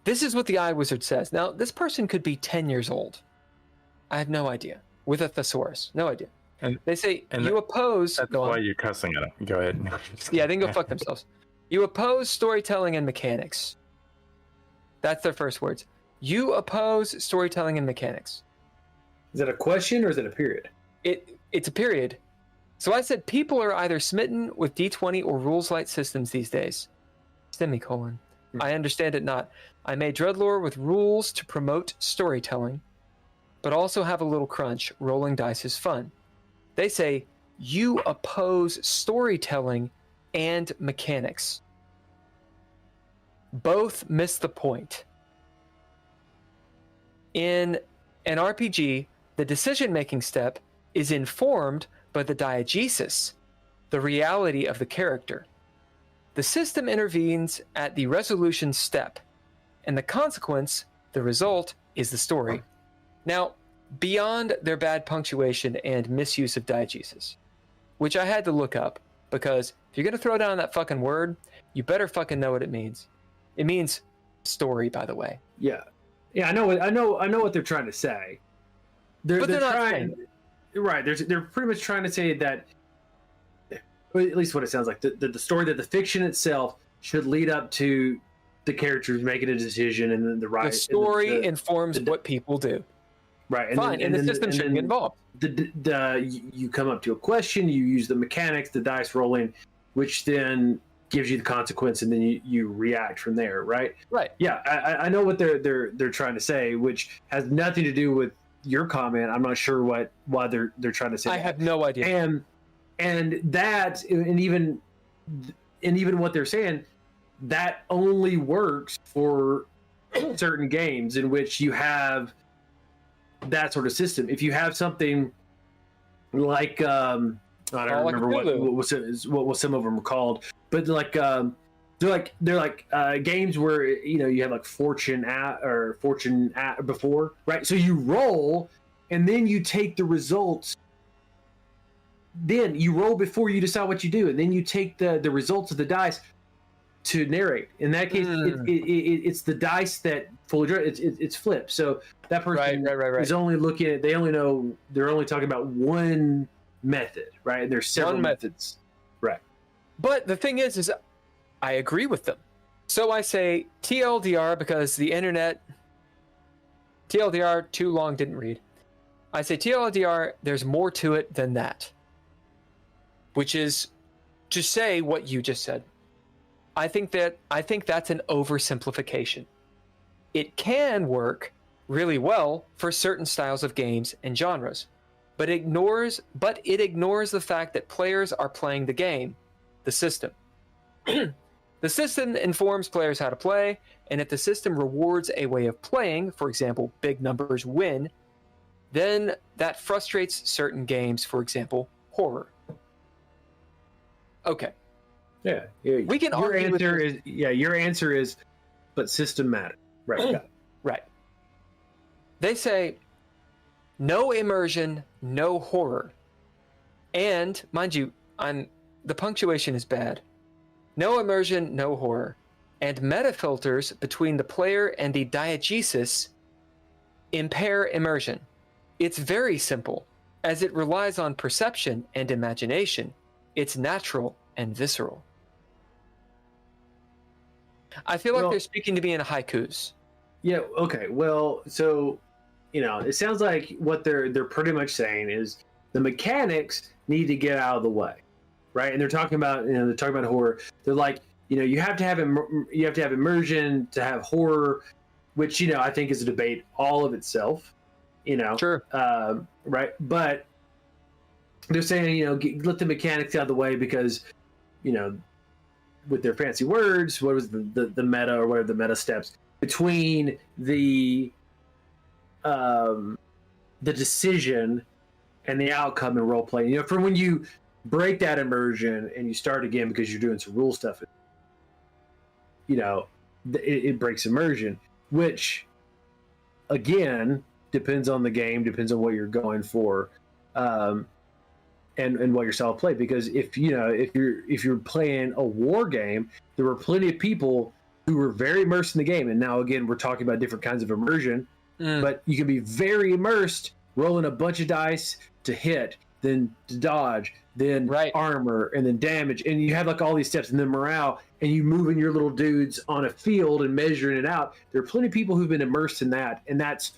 This is what the iWizard says. Now, this person could be 10 years old. I have no idea. With a thesaurus. No idea. And they say, you oppose... That's why you're cussing at them. Go ahead. Yeah, they can go fuck themselves. You oppose storytelling and mechanics. That's their first words. You oppose storytelling and mechanics. Is that a question or is it a period? It's a period. So I said, people are either smitten with D20 or rules light systems these days. Semicolon. I understand it not. I made DreadLore with rules to promote storytelling, but also have a little crunch. Rolling dice is fun. They say, you oppose storytelling and mechanics. Both miss the point. In an RPG, the decision-making step is informed by the diegesis, the reality of the character. The system intervenes at the resolution step, and the consequence, the result, is the story. Now, beyond their bad punctuation and misuse of diegesis, which I had to look up, because if you're going to throw down that fucking word, you better fucking know what it means. It means story, by the way. Yeah. Yeah, I know what they're trying to say. They're not trying, right? They're pretty much trying to say that, well, at least what it sounds like, the story, that the fiction itself should lead up to the characters making a decision, and then the story informs what people do. Right. And fine, and the system shouldn't get involved. You come up to a question, you use the mechanics, the dice rolling, which then gives you the consequence, and then you react from there, right? Right. Yeah, I know what they're trying to say, which has nothing to do with your comment. I'm not sure why they're trying to say I have no idea. And that, and even what they're saying, that only works for certain games in which you have that sort of system. If you have something like I don't remember what some of them are called, but like they're like games where you have like fortune before, right? So you roll and then you take the results. Then you roll before you decide what you do, and then you take the results of the dice to narrate. In that case, it's the dice that fully draw. It's flipped. So that person is only looking at. They're only talking about one method, right? And there's several methods, right? But the thing is I agree with them. So I say TLDR because the internet. TLDR too long, didn't read. I say TLDR. There's more to it than that. Which is to say what you just said. I think that's an oversimplification. It can work really well for certain styles of games and genres. but it ignores the fact that players are playing the game, the system. The system informs players how to play, and if the system rewards a way of playing, for example, big numbers win, then that frustrates certain games, for example, horror. Okay. Yeah. We can your argue answer is your answer is, but system matters. Right. Got it. Right. They say no immersion, no horror. And mind you, the punctuation is bad. No immersion, no horror. And meta filters between the player and the diegesis impair immersion. It's very simple. As it relies on perception and imagination, it's natural and visceral. I feel like they're speaking to me in haikus. Yeah. Okay. Well, so it sounds like what they're pretty much saying is the mechanics need to get out of the way, right? And they're talking about horror. They're like, you have to have immersion to have horror, which I think is a debate all of itself. Sure. Right. But they're saying let the mechanics out of the way because with their fancy words, what was the meta or whatever the meta steps between the decision and the outcome in role playing. For when you break that immersion and you start again because you're doing some rule stuff, it breaks immersion, which again depends on the game, depends on what you're going for, and what your style of play. Because if you're playing a war game, there were plenty of people who were very immersed in the game. And now again, we're talking about different kinds of immersion, but you can be very immersed, rolling a bunch of dice to hit, then to dodge, then armor, and then damage, and you have like all these steps, and then morale, and you moving your little dudes on a field and measuring it out. There are plenty of people who've been immersed in that, and that's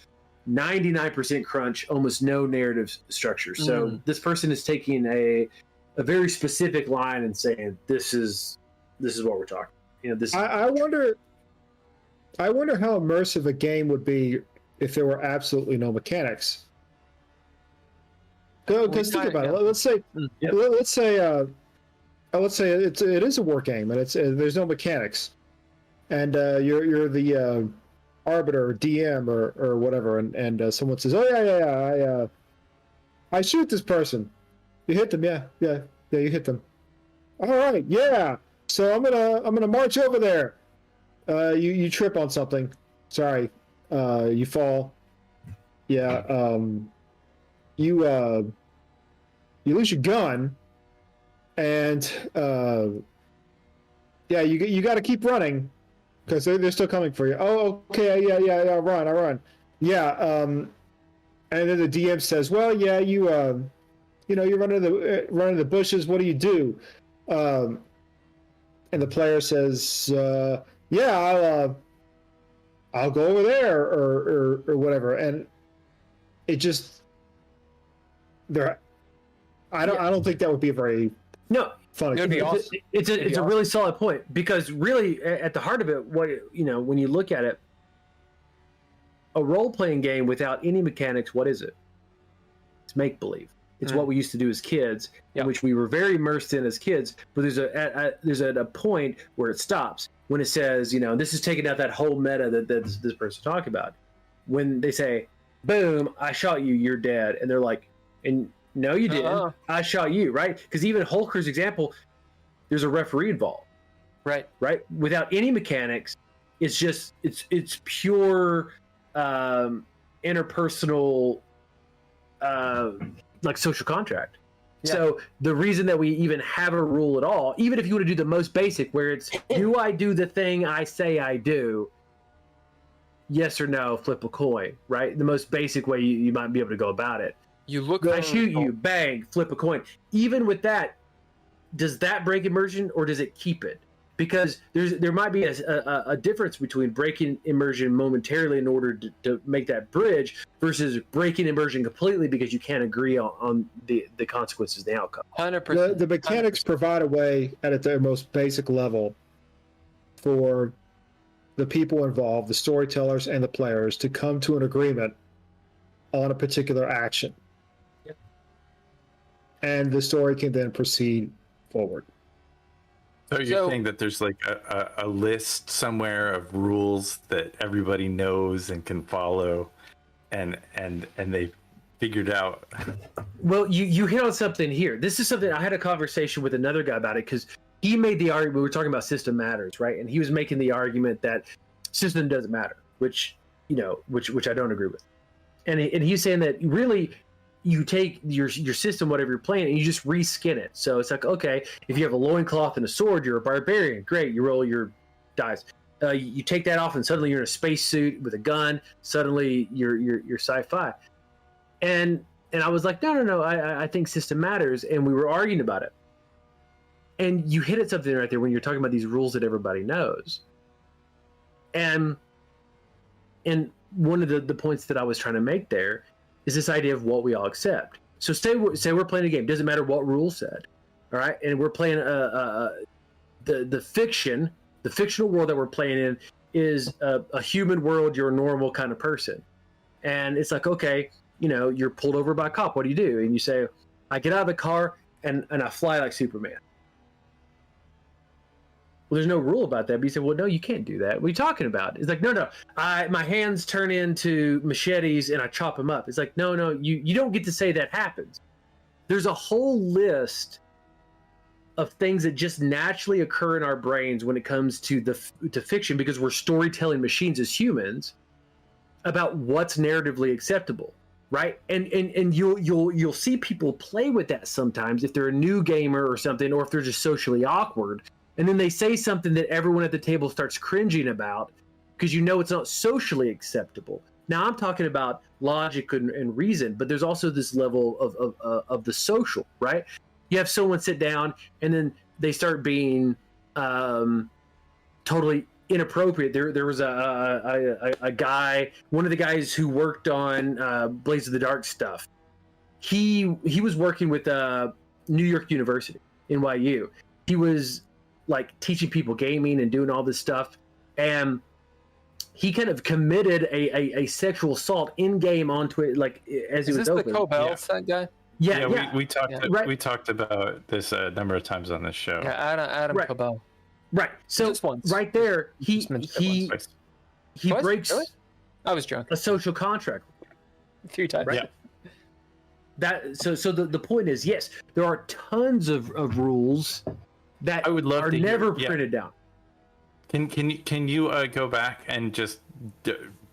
99% crunch, almost no narrative structure. So this person is taking a very specific line and saying, this is what we're talking. I wonder how immersive a game would be if there were absolutely no mechanics. Because think about it. Let's say it is a war game and there's no mechanics, and you're the arbiter or DM or whatever, and someone says, I shoot this person. You hit them, yeah, you hit them. All right, yeah. So I'm gonna march over there. You trip on something. Sorry, you fall. Yeah. You lose your gun, and you got to keep running because they're still coming for you. Oh, okay, yeah, run. Yeah, and then the DM says, well, yeah, you run into the bushes. What do you do? And the player says, yeah, I'll go over there or whatever, and it just I don't think that would be a very fun. It'd be awesome. It's a really solid point, because really at the heart of it, what when you look at it, a role-playing game without any mechanics, what is it? It's make-believe. It's what we used to do as kids, in which we were very immersed in as kids. But there's a point where it stops when it says, this is taking out that whole meta that this person talking about. When they say, "Boom, I shot you, you're dead," and they're like, "And no, you didn't. I shot you," right? Because even Holker's example, there's a referee involved, right? Without any mechanics, it's just it's pure interpersonal. Like social contract. Yeah. So the reason that we even have a rule at all, even if you want to do the most basic, where it's, do I do the thing I say I do? Yes or no, flip a coin, right? The most basic way you might be able to go about it. I shoot you, bang, flip a coin. Even with that, does that break immersion or does it keep it? Because there might be a difference between breaking immersion momentarily in order to make that bridge versus breaking immersion completely because you can't agree on the consequences, the outcome. 100%. The mechanics 100%. provide a way at their most basic level for the people involved, the storytellers and the players, to come to an agreement on a particular action. and the story can then proceed forward. So you're saying that there's like a list somewhere of rules that everybody knows and can follow, and they figured out. Well, you hit on something here. This is something I had a conversation with another guy about it, because he made the argument. We were talking about system matters, right? And he was making the argument that system doesn't matter, which I don't agree with. And he's saying that really, you take your system, whatever you're playing, and you just reskin it. So it's like, okay, if you have a loincloth and a sword, you're a barbarian. Great, you roll your dice. You take that off, and suddenly you're in a spacesuit with a gun. Suddenly you're sci-fi. And I was like, no, I think system matters. And we were arguing about it. And you hit at something right there when you're talking about these rules that everybody knows. And one of the points that I was trying to make there is this idea of what we all accept. So say we're playing a game, doesn't matter what rule said, all right? And we're playing the fictional world that we're playing in is a human world. You're a normal kind of person, and it's like, okay, you're pulled over by a cop. What do you do? And you say, I get out of the car and I fly like Superman. Well, there's no rule about that. But you say, well, no, you can't do that. What are you talking about? It's like, no. My hands turn into machetes and I chop them up. It's like, no, you don't get to say that happens. There's a whole list of things that just naturally occur in our brains when it comes to fiction, because we're storytelling machines as humans, about what's narratively acceptable, right? And you'll see people play with that sometimes if they're a new gamer or something, or if they're just socially awkward. And then they say something that everyone at the table starts cringing about because it's not socially acceptable. Now I'm talking about logic and reason, but there's also this level of the social, right? You have someone sit down and then they start being totally inappropriate. There was a guy, one of the guys who worked on Blades of the Dark stuff. He was working with New York University, NYU. He was like teaching people gaming and doing all this stuff, and he kind of committed a sexual assault in game onto it, like as it was open. Is this the Cobell that guy? Yeah. We talked about this a number of times on this show. Yeah, Adam right. Cobell. Right. So right there, he breaks. Really? I was drunk. A social contract. 3 times. Right? Yeah. So the point is, yes, there are tons of rules that I would love are to never hear, printed down. Can you go back and just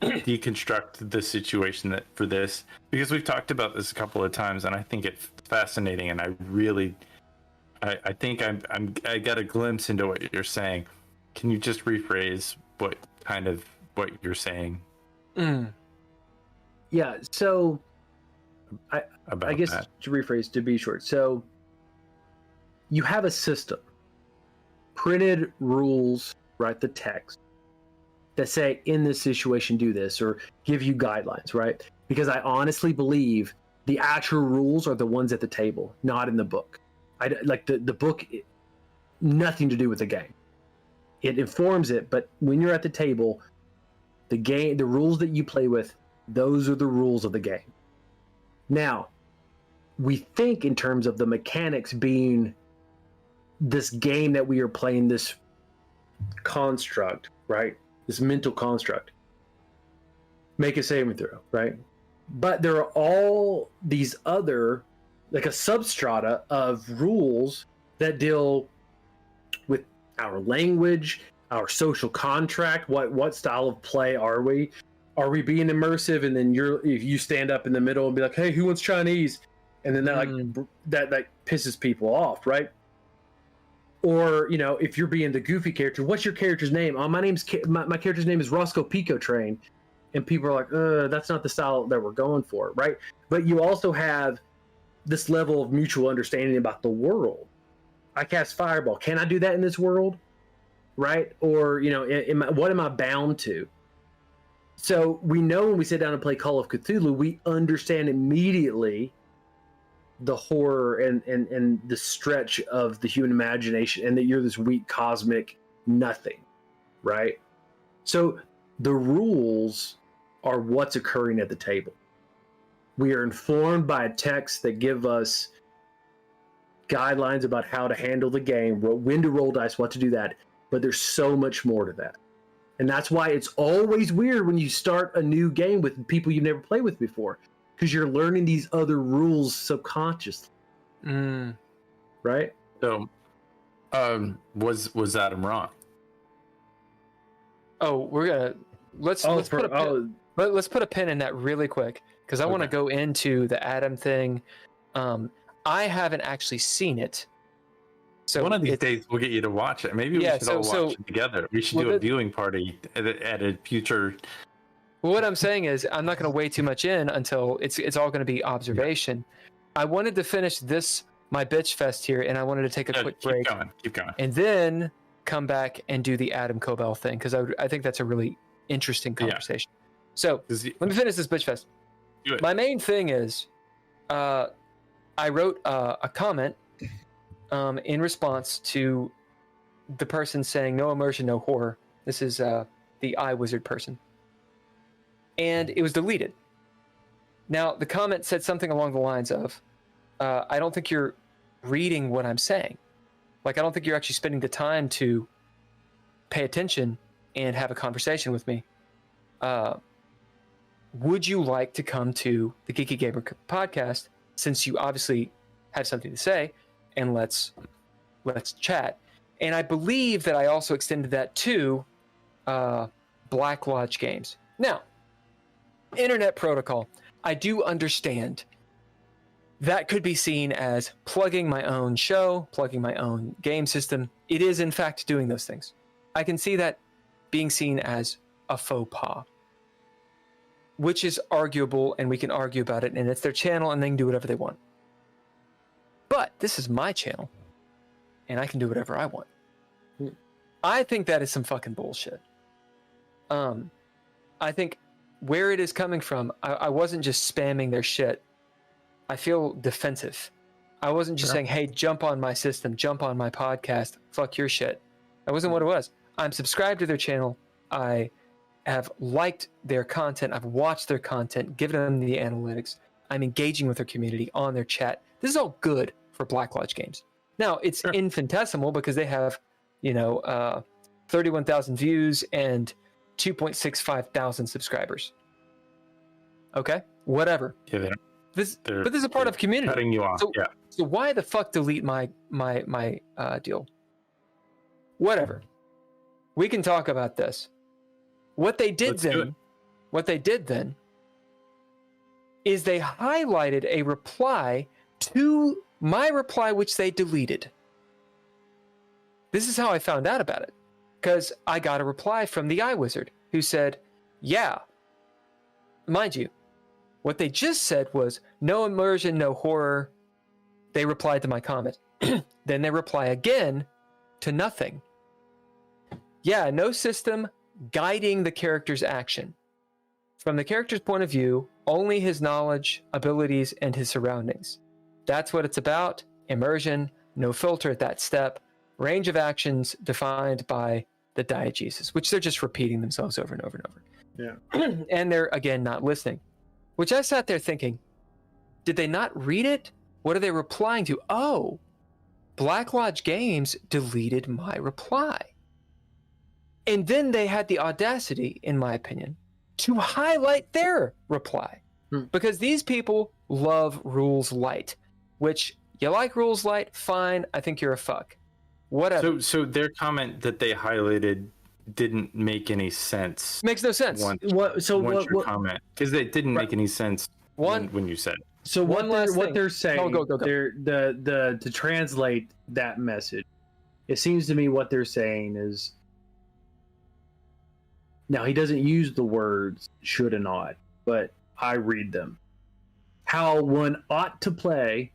deconstruct the situation for this, because we've talked about this a couple of times, and I think it's fascinating, and I think I got a glimpse into what you're saying. Can you just rephrase what you're saying? Yeah. So I guess that. to rephrase, to be short. So you have a system, printed rules, right? The text that say, in this situation, do this, or give you guidelines, right? Because I honestly believe the actual rules are the ones at the table, not in the book. Like the book, nothing to do with the game. It informs it, but when you're at the table, the rules that you play with, those are the rules of the game. Now, we think in terms of the mechanics being this game that we are playing, this construct, right? This mental construct. Make a saving throw, right? But there are all these other, like a substrata of rules that deal with our language, our social contract. What style of play are we? Are we being immersive? And then if you stand up in the middle and be like, "Hey, who wants Chinese?" And then that pisses people off, right? Or if you're being the goofy character, what's your character's name? Oh, my character's name is Roscoe Pico Train, and people are like, that's not the style that we're going for, right? But you also have this level of mutual understanding about the world. I cast Fireball. Can I do that in this world? Right? Or, what am I bound to? So we know when we sit down and play Call of Cthulhu, we understand immediately the horror and the stretch of the human imagination, and that you're this weak cosmic nothing, right? So the rules are what's occurring at the table. We are informed by a text that give us guidelines about how to handle the game, when to roll dice, what to do that. But there's so much more to that. And that's why it's always weird when you start a new game with people you've never played with before, because you're learning these other rules subconsciously. Right? So, was Adam wrong? Oh, let's put a pin in that really quick, because I want to go into the Adam thing. I haven't actually seen it, so one of these days we'll get you to watch it. Maybe we should all watch it together. We should do a viewing party at a future. Well, what I'm saying is, I'm not going to weigh too much in until it's all going to be observation. I wanted to finish my bitch fest here, and I wanted to take a quick break. Keep going. And then come back and do the Adam Cobell thing, because I think that's a really interesting conversation. So let me finish this bitch fest. Do it. My main thing is, I wrote a comment in response to the person saying no immersion, no horror. This is the iWizard person. And it was deleted. Now, the comment said something along the lines of, I don't think you're reading what I'm saying. Like, I don't think you're actually spending the time to pay attention and have a conversation with me. Would you like to come to the Geeky Gamer podcast, since you obviously have something to say, and let's chat? And I believe that I also extended that to Black Lodge Games. Now, Internet Protocol, I do understand that could be seen as plugging my own show, plugging my own game system. It is, in fact, doing those things. I can see that being seen as a faux pas, which is arguable, and we can argue about it, and it's their channel, and they can do whatever they want. But this is my channel, and I can do whatever I want. I think that is some fucking bullshit. I think where it is coming from, I wasn't just spamming their shit. I feel defensive. I wasn't just saying, hey, jump on my system, jump on my podcast, fuck your shit. That wasn't what it was. I'm subscribed to their channel. I have liked their content. I've watched their content, given them the analytics. I'm engaging with their community on their chat. This is all good for Black Lodge Games. Now, it's infinitesimal because they have, 31,000 views and 2.65 thousand subscribers. Okay, whatever. Yeah, but this is a part of community. Cutting you off. So why the fuck delete my deal? Whatever. We can talk about this. What they did then is they highlighted a reply to my reply, which they deleted. This is how I found out about it, because I got a reply from the iWizard who said, yeah, mind you, what they just said was no immersion, no horror. They replied to my comment. Then they reply again to nothing. Yeah, no system guiding the character's action. From the character's point of view, only his knowledge, abilities, and his surroundings. That's what it's about. Immersion, no filter at that step. Range of actions defined by the diegesis, which they're just repeating themselves over and over and over. Yeah. And they're, again, not listening. Which I sat there thinking, did they not read it? What are they replying to? Oh, Black Lodge Games deleted my reply. And then they had the audacity, in my opinion, to highlight their reply. Because these people love rules light, which you like rules light, fine, I think you're a fuck. Whatever. So their comment that they highlighted didn't make any sense. Makes no sense. Once your comment, because it didn't make any sense when you said it. So what they're saying, go. To translate that message, it seems to me what they're saying is, now he doesn't use the words should and ought, but I read them. How one ought to play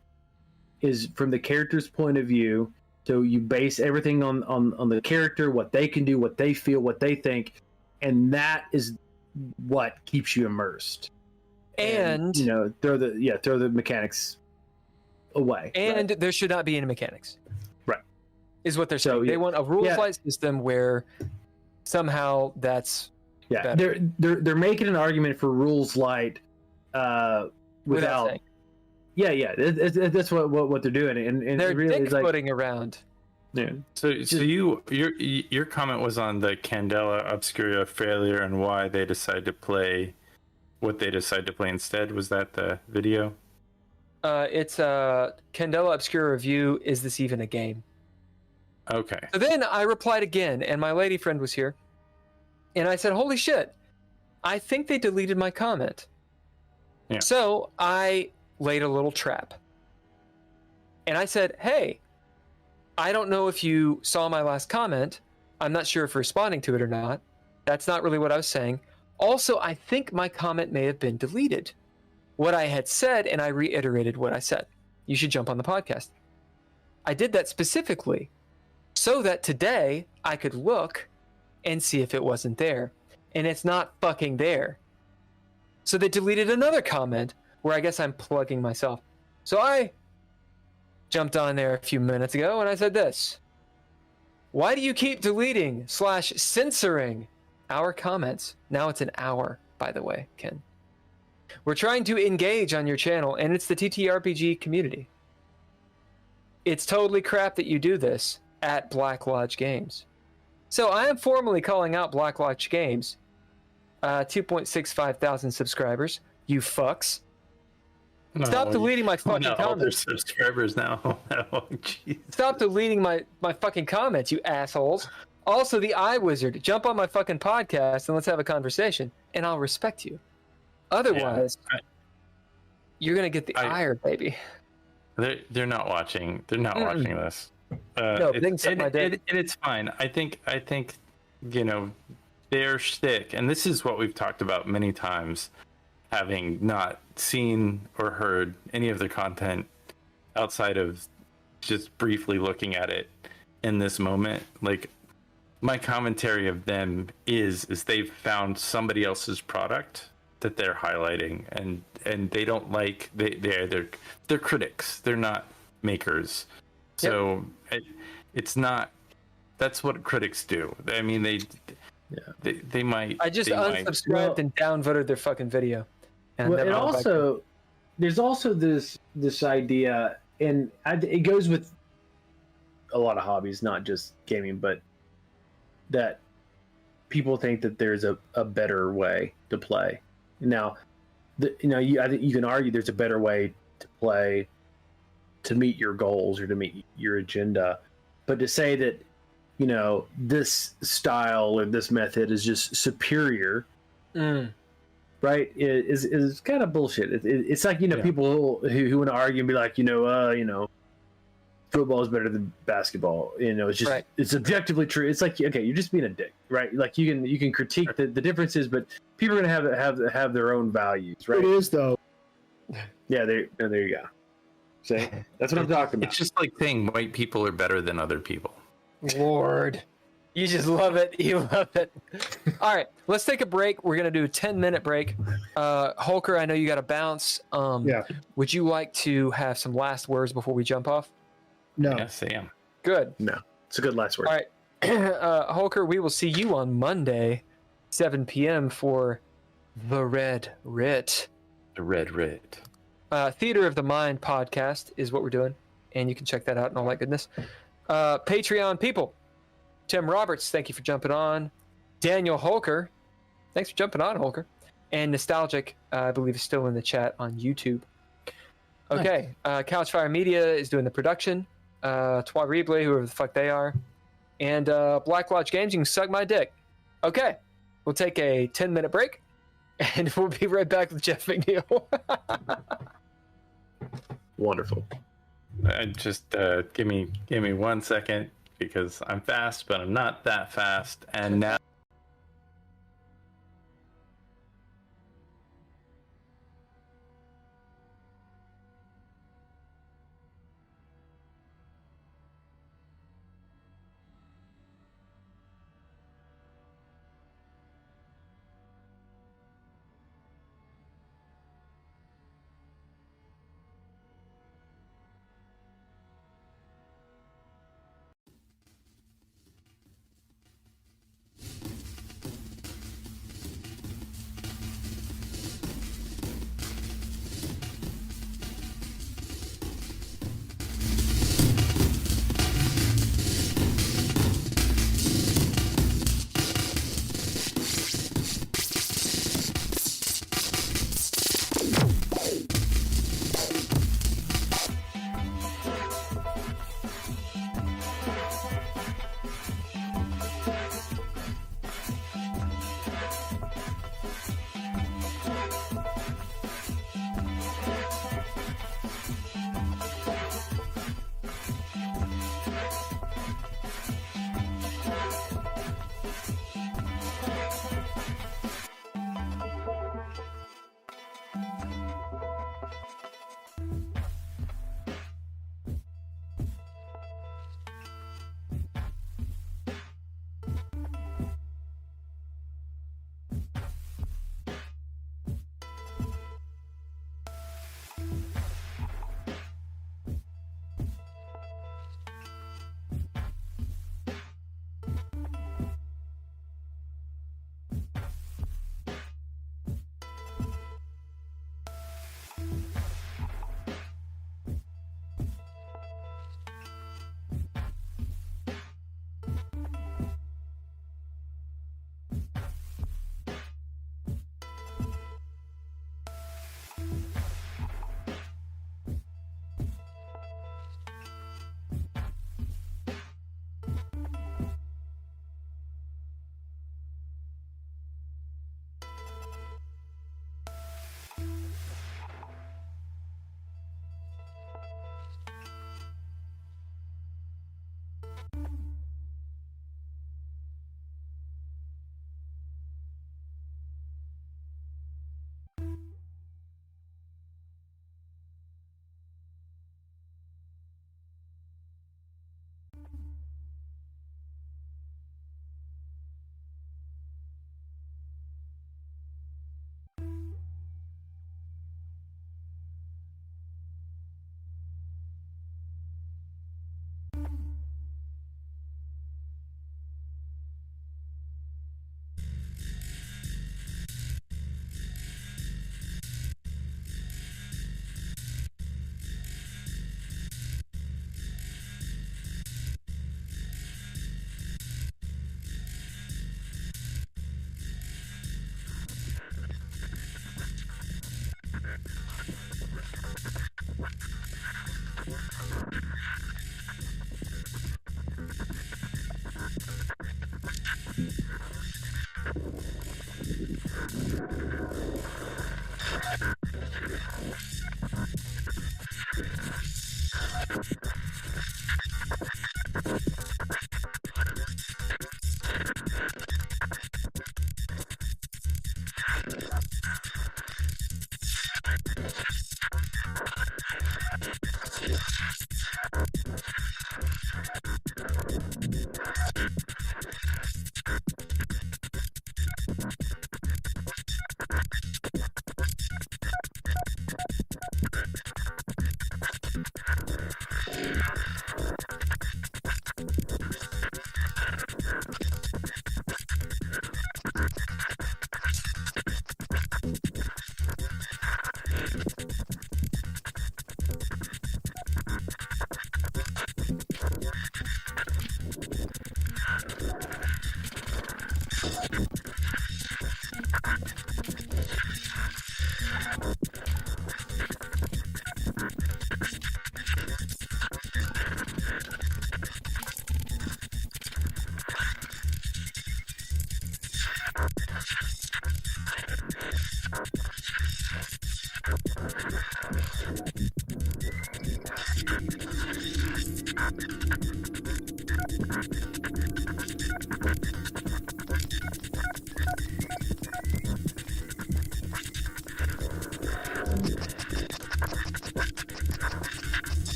is from the character's point of view. So you base everything on the character, what they can do, what they feel, what they think, and that is what keeps you immersed. And throw the mechanics away. And there should not be any mechanics. Right. Is what they're saying. They want a rules-light system where somehow that's better. They're making an argument for rules light without That's what they're doing, and They're it really dick is like, footing around. yeah. So your comment was on the Candela Obscura failure and why they decided to play what they decided to play instead. Was that the video? It's a Candela Obscura review. Is this even a game? Okay. So then I replied again, and my lady friend was here, and I said, "Holy shit! I think they deleted my comment." Yeah. So I laid a little trap, and I said, "Hey, I don't know if you saw my last comment. I'm not sure if responding to it or not. That's not really what I was saying. Also, I think my comment may have been deleted. What I had said, and I reiterated what I said. You should jump on the podcast. I did that specifically so that today I could look and see if it wasn't there. And it's not fucking there. So they deleted another comment where I guess I'm plugging myself. So I jumped on there a few minutes ago and I said this. Why do you keep deleting / censoring our comments? Now it's an hour, by the way, Ken. We're trying to engage on your channel, and it's the TTRPG community. It's totally crap that you do this at Black Lodge Games. So I am formally calling out Black Lodge Games. 2.65 thousand subscribers. You fucks. Stop deleting my fucking comments. There's subscribers now. Oh, geez. Stop deleting my fucking comments, you assholes. Also, the Eye Wizard. Jump on my fucking podcast and let's have a conversation, and I'll respect you. Otherwise, you're gonna get the ire, baby. They're not watching. They're not watching this. No, they can suck my dick. And it's fine. I think you know their shtick, and this is what we've talked about many times, having not seen or heard any of their content outside of just briefly looking at it in this moment. Like my commentary of them is they've found somebody else's product that they're highlighting, and they don't like they're critics. They're not makers. So it's not. That's what critics do. I mean, they might. I just unsubscribed and downvoted their fucking video. And well, it also there's also this idea, and it goes with a lot of hobbies, not just gaming, but that people think that there's a better way to play. Now, I think you can argue there's a better way to play to meet your goals or to meet your agenda, but to say that this style or this method is just superior, right? Is kind of bullshit. It's like people who want to argue and be like, football is better than basketball. It's just it's objectively true. It's like, okay, you're just being a dick, right? Like you can critique the differences, but people are gonna have their own values, right? It is though. Yeah, there you go. See, that's what I'm talking about. It's just like saying white people are better than other people. Lord, you just love it. You love it. All right, let's take a break. We're gonna do a 10-minute break. Holker, I know you got to bounce. Would you like to have some last words before we jump off? No. Yes, I am. Good. No, it's a good last word. All right, Holker, we will see you on Monday, 7 p.m. for the Red Writ. The Red Writ. Theater of the Mind podcast is what we're doing, and you can check that out and all that goodness. Patreon people, Tim Roberts, thank you for jumping on. Daniel Holker, thanks for jumping on, Holker. And Nostalgic, I believe, is still in the chat on YouTube. Okay, Couchfire Media is doing the production. Trois Replay, whoever the fuck they are. And Black Lodge Games, you can suck my dick. Okay, we'll take a 10-minute break, and we'll be right back with Jeff McNeil. Wonderful. Just give me 1 second, because I'm fast, but I'm not that fast. And now.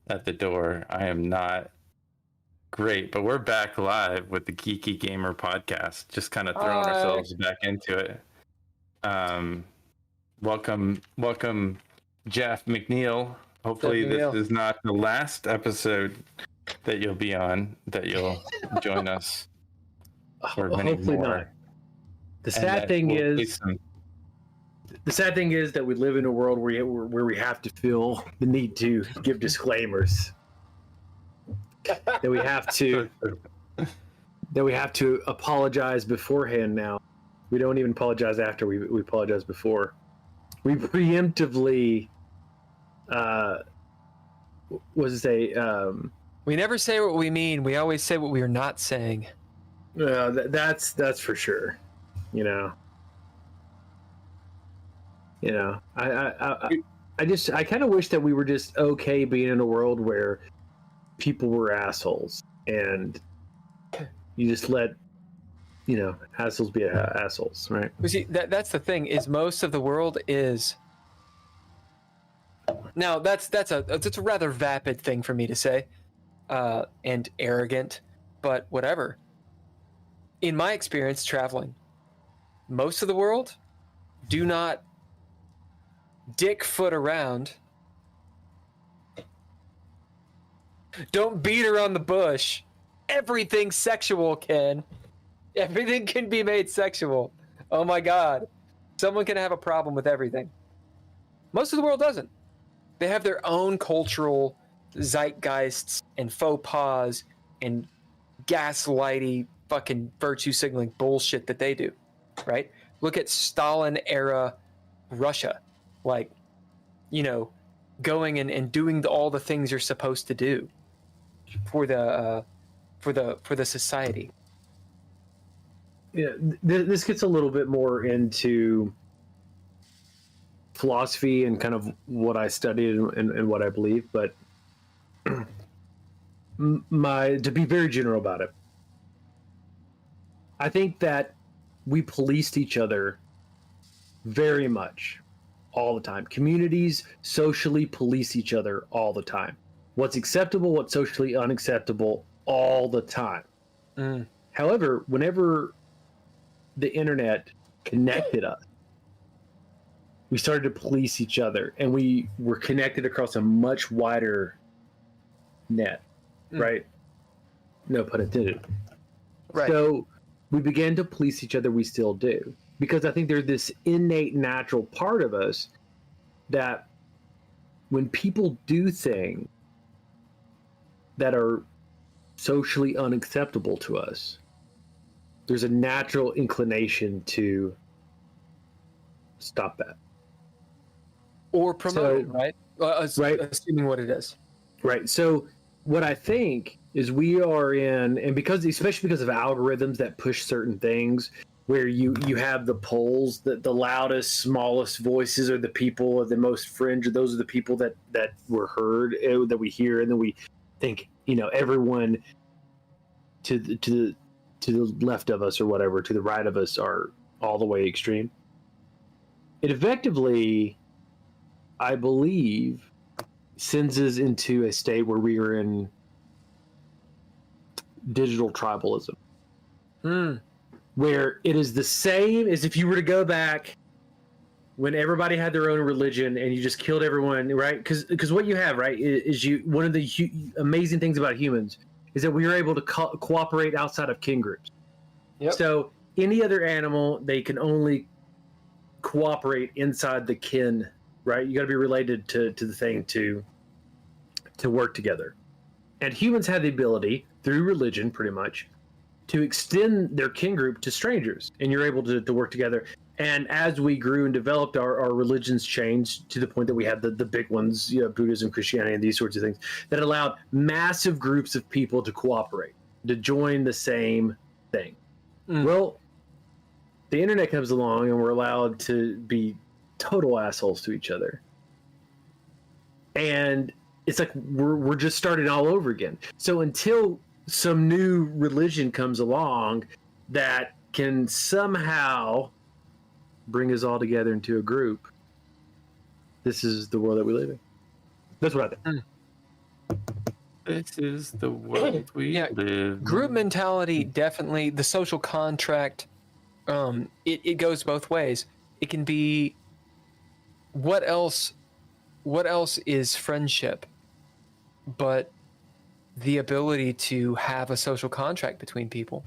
at the door. I am not great, but we're back live with the Geeky Gamer podcast, just kind of throwing ourselves back into it. Welcome, Jeff McNeil. Hopefully this is not the last episode that you'll be on, that you'll join us for many hopefully more. Not. The sad thing is that we live in a world where we have to feel the need to give disclaimers. that we have to apologize beforehand now. We don't even apologize after, we apologize before. We preemptively we never say what we mean. We always say what we are not saying. That's for sure. I kind of wish that we were just okay being in a world where people were assholes, and you just let assholes be assholes, right? You see, that's the thing, is most of the world is. Now that's a rather vapid thing for me to say, and arrogant, but whatever. In my experience traveling, most of the world do not dick foot around. Don't beat around the bush. Everything's sexual, Ken. Everything can be made sexual. Oh my God. Someone can have a problem with everything. Most of the world doesn't. They have their own cultural zeitgeists and faux pas and gaslighty fucking virtue signaling bullshit that they do, right? Look at Stalin era Russia. Like, going and doing all the things you're supposed to do for the society. Yeah, this gets a little bit more into philosophy and kind of what I studied and what I believe, but to be very general about it, I think that we policed each other very much all the time. Communities socially police each other all the time. What's acceptable, what's socially unacceptable, all the time. However, whenever the internet connected us, we started to police each other, and we were connected across a much wider net, right? No pun intended. Right. So we began to police each other. We still do, because I think there's this innate natural part of us that when people do things that are socially unacceptable to us, there's a natural inclination to stop that. Or promote it, right? Right. Assuming what it is. Right. So what I think is we are in, and especially because of algorithms that push certain things, where you have the polls, that the loudest, smallest voices are the people, the most fringe, those are the people that were heard, that we hear, and then we think, everyone to the left of us or whatever, to the right of us, are all the way extreme. It effectively, I believe, sends us into a state where we are in digital tribalism. Where it is the same as if you were to go back when everybody had their own religion and you just killed everyone, right? Because what you have, right, is one of the amazing things about humans is that we are able to cooperate outside of kin groups. Yep. So any other animal, they can only cooperate inside the kin, right? You got to be related to the thing to work together. And humans have the ability, through religion pretty much, to extend their kin group to strangers, and you're able to work together. And as we grew and developed, our religions changed to the point that we had the big ones, Buddhism, Christianity, and these sorts of things, that allowed massive groups of people to cooperate, to join the same thing. Well, the internet comes along and we're allowed to be total assholes to each other. And it's like we're just starting all over again. So until some new religion comes along that can somehow bring us all together into a group, this is the world that we live in. That's what I think. This is the world we live. Group mentality, definitely. The social contract, it goes both ways. It can be, what else is friendship but the ability to have a social contract between people,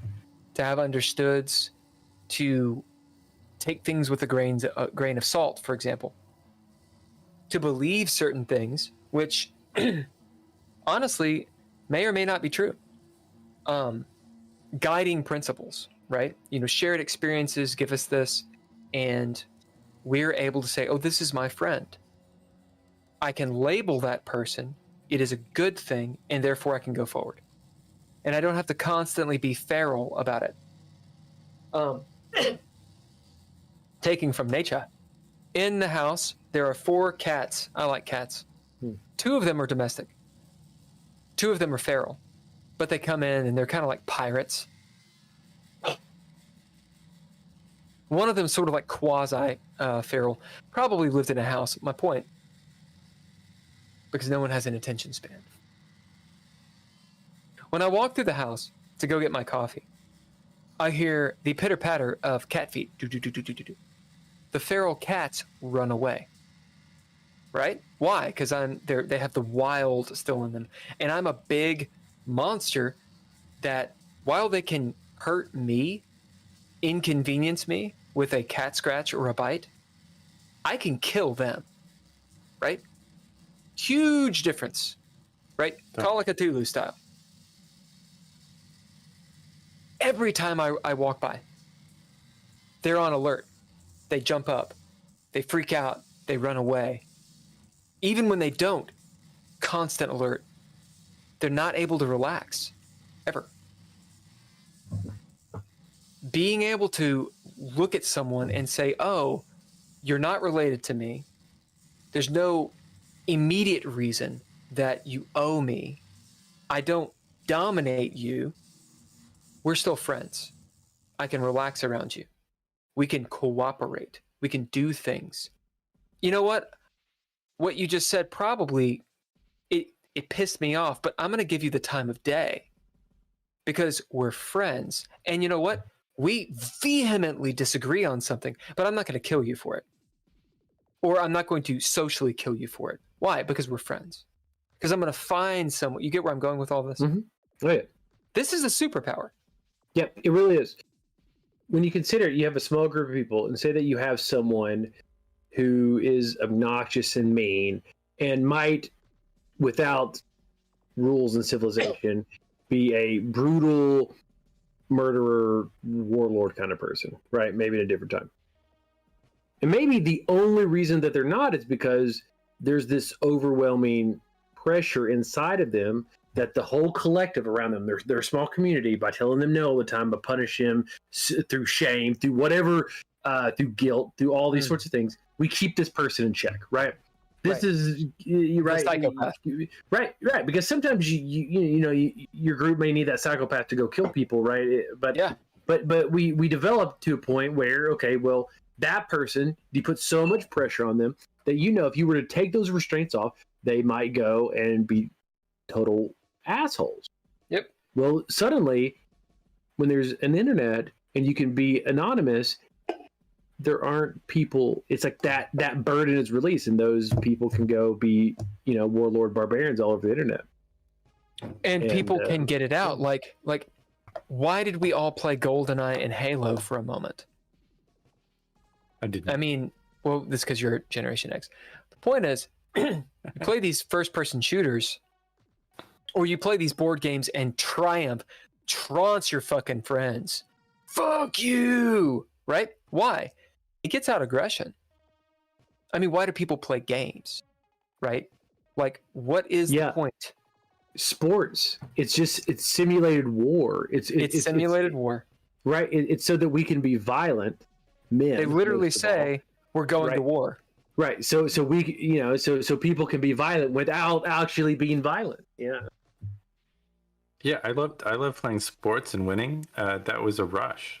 to have understoods, to take things with a grain of salt, for example, to believe certain things, which honestly may or may not be true. Guiding principles, right? Shared experiences give us this, and we're able to say, oh, this is my friend. I can label that person. It is a good thing, and therefore I can go forward. And I don't have to constantly be feral about it. Taking from nature. In the house, there are 4 cats. I like cats. 2 of them are domestic. 2 of them are feral. But they come in and they're kind of like pirates. One of them is sort of like quasi-feral. Probably lived in a house. My point. Because no one has an attention span. When I walk through the house to go get my coffee, I hear the pitter-patter of cat feet. Do-do-do-do-do-do. The feral cats run away. Right? Why? Because they have the wild still in them. And I'm a big monster that, while they can hurt me, inconvenience me with a cat scratch or a bite, I can kill them. Right? Huge difference. Right? Call of Cthulhu style. Every time I walk by, they're on alert. They jump up. They freak out. They run away. Even when they don't, constant alert. They're not able to relax, ever. Being able to look at someone and say, oh, you're not related to me. There's no immediate reason that you owe me. I don't dominate you. We're still friends. I can relax around you. We can cooperate. We can do things. You know what? What you just said probably, it pissed me off, but I'm going to give you the time of day because we're friends. And you know what? We vehemently disagree on something, but I'm not going to kill you for it. Or I'm not going to socially kill you for it. Why? Because we're friends. Because I'm going to find someone. You get where I'm going with all this? Mm-hmm. Oh, yeah. This is a superpower. Yep, it really is. When you consider you have a small group of people and say that you have someone who is obnoxious and mean and might, without rules and civilization, be a brutal murderer, warlord kind of person, right? Maybe in a different time. And maybe the only reason that they're not is because there's this overwhelming pressure inside of them that the whole collective around them, their small community, by telling them no all the time, but punish them through shame, through whatever, through guilt, through all these sorts of things, we keep this person in check, right? This is right, psychopath. right. Because sometimes your group may need that psychopath to go kill people, right? But yeah, but we develop to a point where, okay, well, that person, you put so much pressure on them that if you were to take those restraints off, they might go and be total assholes. Yep. Well, suddenly, when there's an internet and you can be anonymous, there aren't people. It's like that burden is released, and those people can go be, warlord barbarians all over the internet. And people can get it out. Like, why did we all play GoldenEye and Halo for a moment? I didn't. I mean, well, this is because you're Generation X. The point is, you play these first-person shooters, or you play these board games and trounce your fucking friends. Fuck you! Right? Why? It gets out aggression. I mean, why do people play games? Right? Like, what is the point? Sports. It's simulated war. It's simulated war. Right? It's so that we can be violent men. They literally say, we're going to war. Right. So we, so people can be violent without actually being violent. Yeah. Yeah, I loved playing sports and winning. That was a rush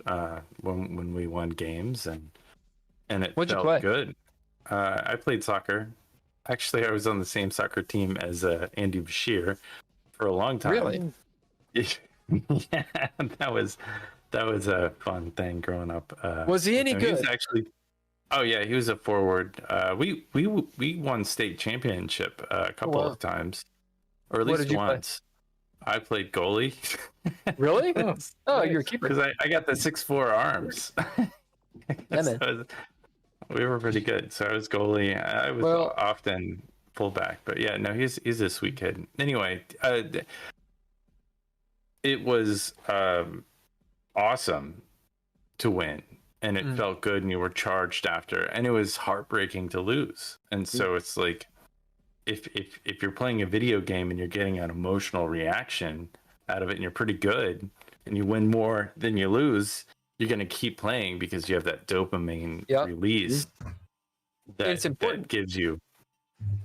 when we won games, and it felt good. I played soccer. Actually, I was on the same soccer team as Andy Bashir, for a long time. Really? Yeah, that was a fun thing growing up. Was he any He good? was actually. Oh yeah, he was a forward. We won state championship a couple of times, or at What least did you play? once. I played goalie. Really? Oh, Oh, nice. you're a keeper. Because I got the 6'4" arms. Yeah, man. We were pretty good. So I was goalie. I was often fullback, but yeah, no, he's a sweet kid. Anyway, it was awesome to win, and it felt good, and you were charged after, and it was heartbreaking to lose. And so it's like, if you're playing a video game and you're getting an emotional reaction out of it, and you're pretty good, and you win more than you lose, you're going to keep playing because you have that dopamine release It's important. that gives you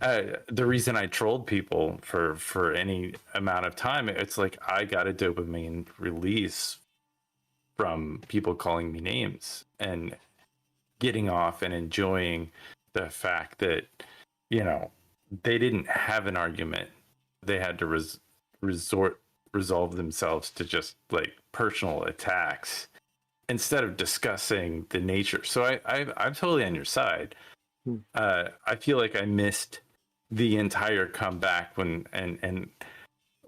the reason I trolled people for any amount of time. It's like I got a dopamine release from people calling me names and getting off and enjoying the fact that, they didn't have an argument. They had to resolve themselves to just like personal attacks instead of discussing the nature. So I'm totally on your side. I feel like I missed the entire comeback when and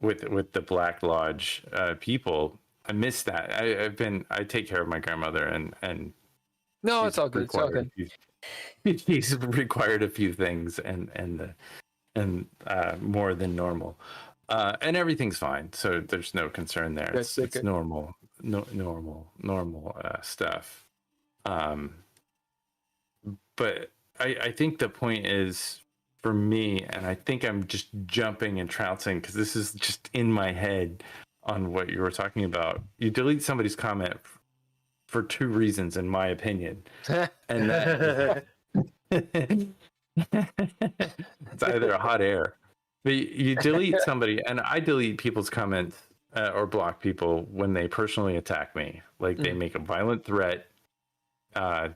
with the Black Lodge people. I missed that. I take care of my grandmother and No, it's all good. It's all good. He's required a few things and more than normal, and everything's fine. So there's no concern there. It's normal stuff. But I think the point is for me, and I think I'm just jumping and trouncing because this is just in my head on what you were talking about. You delete somebody's comment for two reasons, in my opinion, and that it's either a hot air, but you delete somebody, and I delete people's comments or block people when they personally attack me, like they make a violent threat.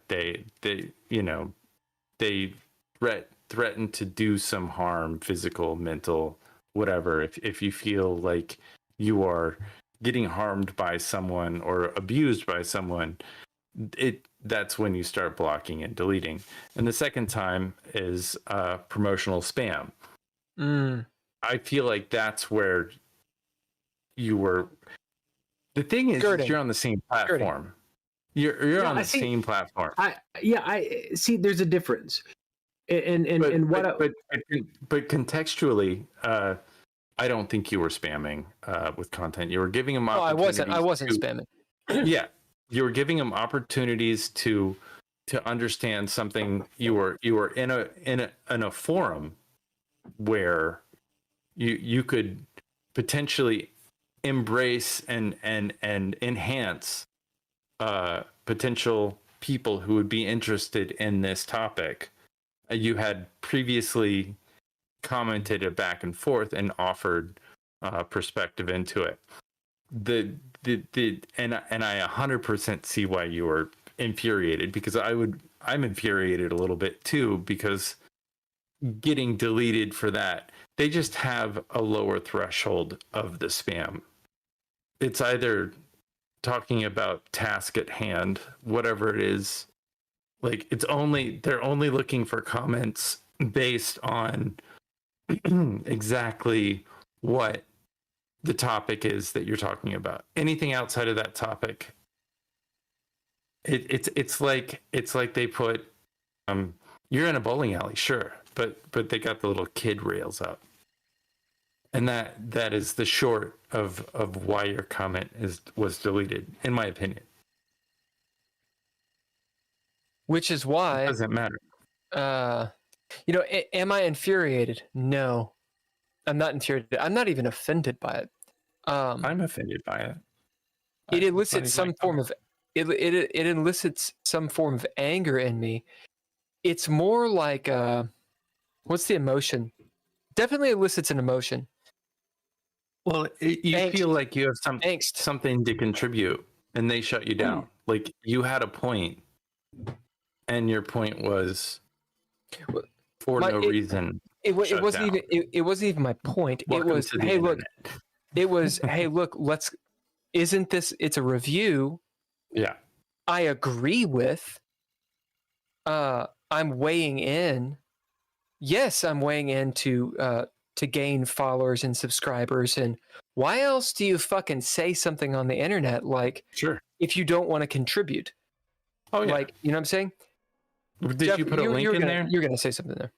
They threaten to do some harm, physical, mental, whatever. If you feel like you are getting harmed by someone or abused by someone, that's when you start blocking and deleting. And the second time is promotional spam. I feel like that's where you were. The thing is, you're on the same platform. You're on the same platform. I see. There's a difference. But contextually, I don't think you were spamming with content. You were giving them opportunities. I wasn't spamming. Yeah, you were giving them opportunities to understand something. You were in a forum where you could potentially embrace and enhance potential people who would be interested in this topic. You had previously commented it back and forth and offered perspective into it. And I 100% see why you were infuriated, because I'm infuriated a little bit too, because getting deleted for that, they just have a lower threshold of the spam. It's either talking about task at hand, whatever it is. Like they're only looking for comments based on exactly what the topic is that you're talking about. Anything outside of that topic, it's like they put you're in a bowling alley, sure, but they got the little kid rails up, and that is the short of why your comment was deleted, in my opinion. Which is why it doesn't matter. Am I infuriated? No, I'm not infuriated. I'm not even offended by it. I'm offended by it. It elicits some form of it elicits some form of anger in me. It's more like what's the emotion? Definitely elicits an emotion. Well, you angst. Feel like you have angst. Something to contribute, and they shut you down. Like you had a point, and your point was for no reason It wasn't even my point. Welcome it was, to the hey, internet. look. It was, hey, look. Isn't this? It's a review. Yeah. I agree with. I'm weighing in. Yes, I'm weighing in to gain followers and subscribers. And why else do you fucking say something on the internet like, Sure, if you don't want to contribute? Oh yeah. Like, you know what I'm saying? Did Jeff, you put a link in there? You're gonna say something there.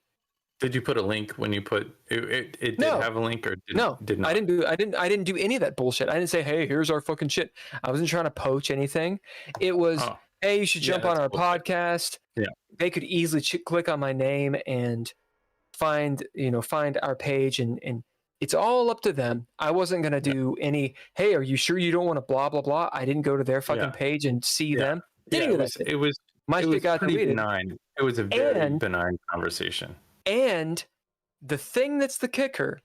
Did you put a link when you put it? It No. did have a link or did No, did not? I didn't do any of that bullshit. I didn't say, hey, here's our fucking shit. I wasn't trying to poach anything. It was, hey, you should jump on our podcast. Yeah. They could easily click on my name and find our page, and it's all up to them. I wasn't gonna do any, hey, are you sure you don't want to blah blah blah? I didn't go to their fucking page and see them. It was my shit got pretty deleted. benign. It was a very benign conversation. And the thing that's the kicker,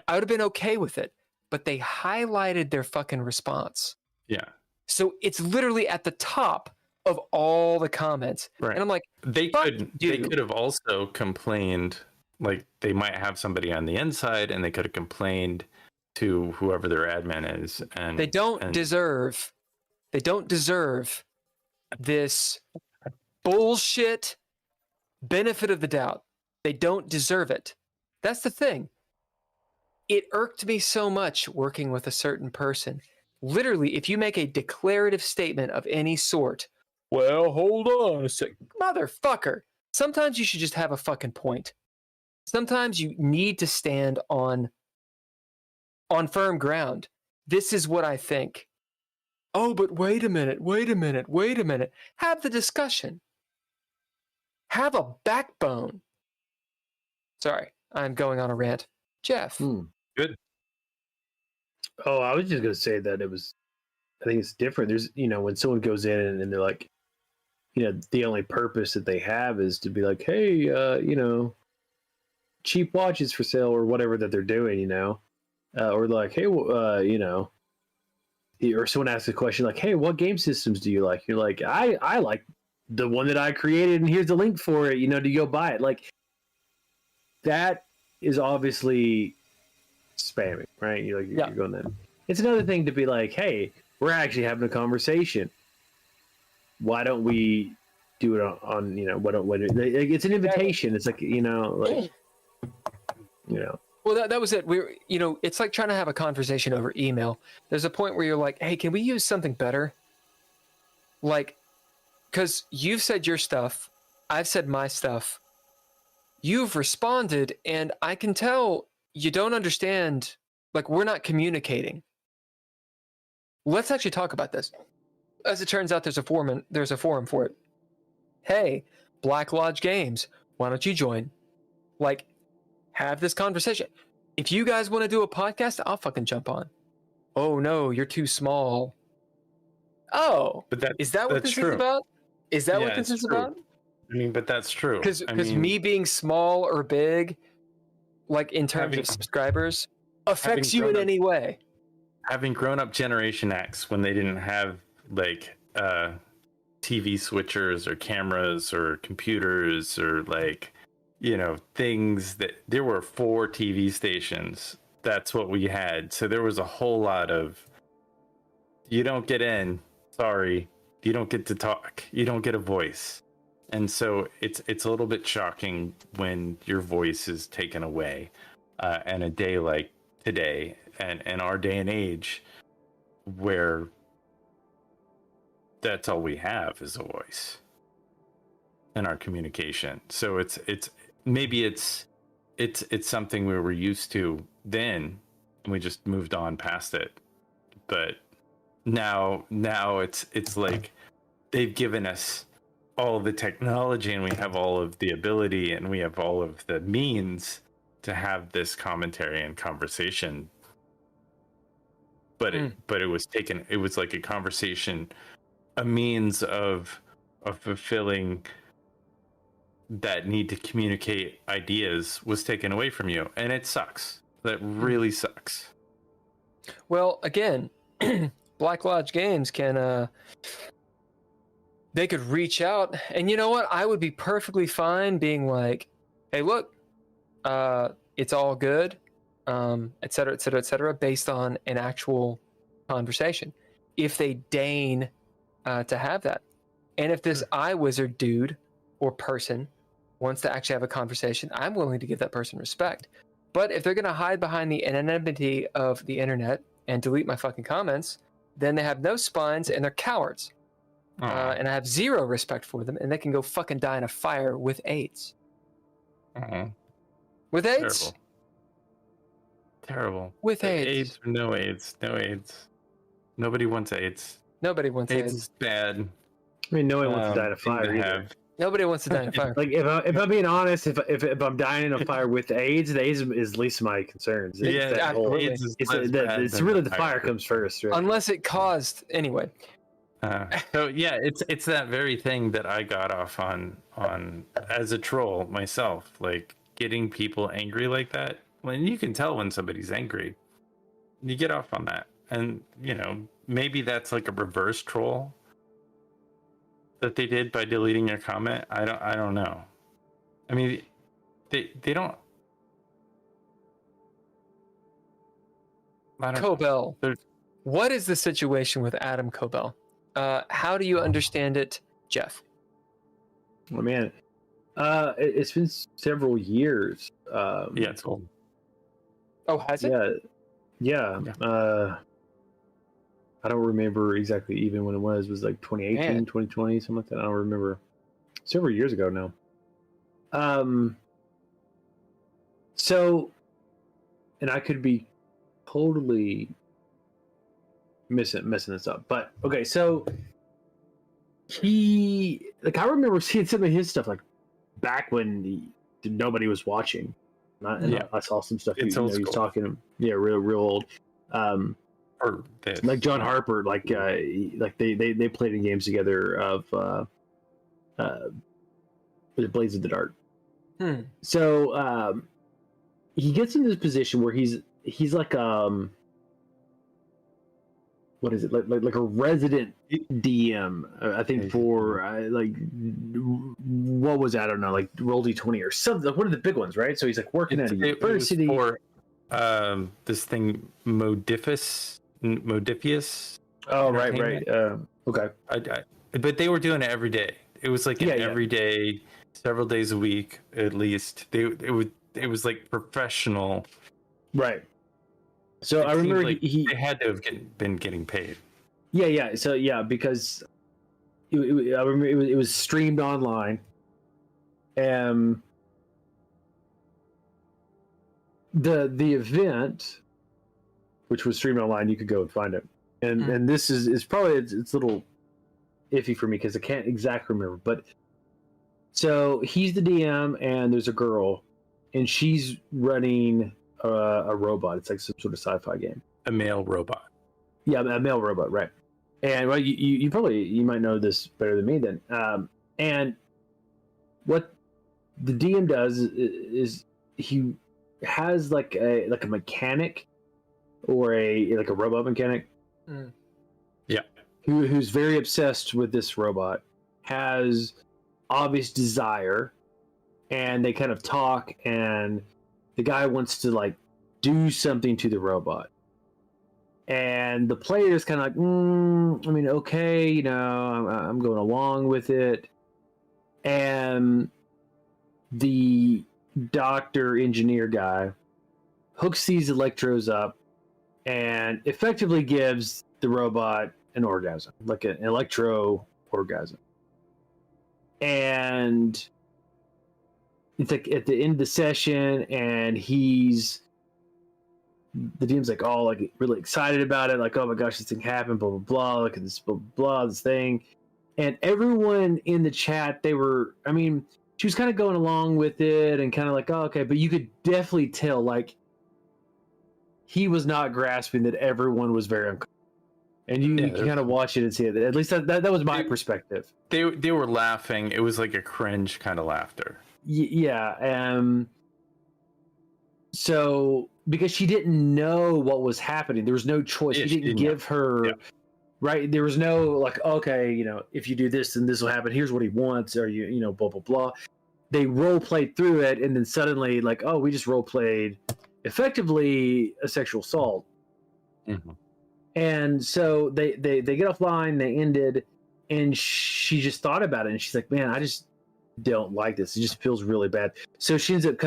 I would have been okay with it, but they highlighted their fucking response. Yeah. So it's literally at the top of all the comments. Right. And I'm like, they could have also complained, like they might have somebody on the inside and they could have complained to whoever their admin is, and they don't deserve this bullshit benefit of the doubt. They don't deserve it. That's the thing. It irked me so much working with a certain person. Literally, if you make a declarative statement of any sort, well, hold on a sec. Motherfucker. Sometimes you should just have a fucking point. Sometimes you need to stand on firm ground. This is what I think. Oh, but wait a minute. Have the discussion. Have a backbone. Sorry, I'm going on a rant. Jeff. Good. Oh, I was just going to say that I think it's different. There's, when someone goes in and they're like, the only purpose that they have is to be like, hey, cheap watches for sale or whatever that they're doing, or like, hey, or someone asks a question like, hey, what game systems do you like? You're like, I like the one that I created and here's the link for it, to go buy it. Like, that is obviously spamming, right? You're going there. It's another thing to be like, hey, we're actually having a conversation. Why don't we do it on it's an invitation. It's like, Well, that was it. It's like trying to have a conversation over email. There's a point where you're like, hey, can we use something better? Like, because you've said your stuff, I've said my stuff. You've responded, and I can tell you don't understand. Like, we're not communicating. Let's actually talk about this. As it turns out, there's a forum for it. Hey, Black Lodge Games, why don't you join? Like, have this conversation. If you guys want to do a podcast, I'll fucking jump on. Oh no, you're too small. Oh, but is that what this is about? Is that what this is about? I mean, but that's true. Because me being small or big, like in terms of subscribers, affects you in any way. Having grown up Generation X when they didn't have like TV switchers or cameras or computers or like, things that there were 4 TV stations. That's what we had. So there was a whole lot of, you don't get in, sorry, you don't get to talk, you don't get a voice. And so it's a little bit shocking when your voice is taken away. And a day like today and our day and age where that's all we have is a voice in our communication. So it's something we were used to then and we just moved on past it. But now it's like they've given us all the technology and we have all of the ability and we have all of the means to have this commentary and conversation. But it was like a conversation, a means of fulfilling that need to communicate ideas was taken away from you. And it sucks. That really sucks. Well, again, Black Lodge Games can they could reach out, and you know what? I would be perfectly fine being like, hey, look, it's all good, et cetera, et cetera, et cetera, based on an actual conversation. If they deign to have that. And if this eye wizard dude or person wants to actually have a conversation, I'm willing to give that person respect. But if they're going to hide behind the anonymity of the internet and delete my fucking comments, then they have no spines and they're cowards. And I have zero respect for them, and they can go fucking die in a fire with AIDS. With AIDS? Terrible. With AIDS. AIDS or no AIDS. No AIDS. Nobody wants AIDS. Nobody wants AIDS. AIDS is bad. I mean, no one wants to die in a fire either. Nobody wants to die in a fire. Like, if I'm being honest, if I'm dying in a fire with AIDS, the AIDS is least of my concerns. It's really the fire comes first, right? Unless it caused anyway. So yeah, it's that very thing that I got off on as a troll myself, like getting people angry like that. When you can tell when somebody's angry, you get off on that, and maybe that's like a reverse troll that they did by deleting your comment. I don't know. I mean, they don't. Cobell, what is the situation with Adam Cobell? How do you understand it, Jeff? Oh man, it's been several years. Yeah, it's old. Oh, has it? Yeah. I don't remember exactly even when it was. It was like 2018, man. 2020, something like that. I don't remember. Several years ago now. So, and I could be totally messing this up, but okay. So I remember seeing some of his stuff like back when nobody was watching. I saw some stuff. He's talking. Yeah, real old. Like John Harper, like they played in games together of Blades of the Dark. So he gets in this position where he's like what is it, like a resident DM, I think, for like what was that? I don't know, like Roll D20 or something, like one of the big ones, right? So he's like working at a university for this thing Modifius. Oh, right. Okay. But they were doing it every day. It was like every day, several days a week at least. It was like professional. Right. So I remember like they had to have been getting paid. Yeah. So because I remember it was streamed online. The event, which was streamed online, you could go and find it. And this is probably it's a little iffy for me because I can't exactly remember. But so he's the DM, and there's a girl, and she's running a robot. It's like some sort of sci-fi game. A male robot. Yeah, a male robot, right? And well, you might know this better than me then. And what the DM does is he has like a mechanic or a robot mechanic. Yeah. Who's very obsessed with this robot, has obvious desire, and they kind of talk, and the guy wants to like do something to the robot, and the player is kind of like, I mean, okay, I'm going along with it, and the doctor engineer guy hooks these electrodes up and effectively gives the robot an orgasm, like an electro orgasm. And it's like at the end of the session, and the DM's like all like really excited about it, like, oh my gosh, this thing happened, blah blah blah, look at this, blah blah blah, this thing. And everyone in the chat, she was kind of going along with it and kind of like, oh, okay, but you could definitely tell like he was not grasping that everyone was very uncomfortable. And you kind of watch it and see it. At least that was my perspective. They were laughing. It was like a cringe kind of laughter. Yeah. So because she didn't know what was happening, there was no choice. He didn't give her right. There was no like, okay, if you do this, then this will happen. Here's what he wants, or blah blah blah. they role played through it, and then suddenly like, oh, we just role played effectively a sexual assault. Mhm. And so they get offline, they ended, and she just thought about it, and she's like, man, I just don't like this. It just feels really bad. So she ends up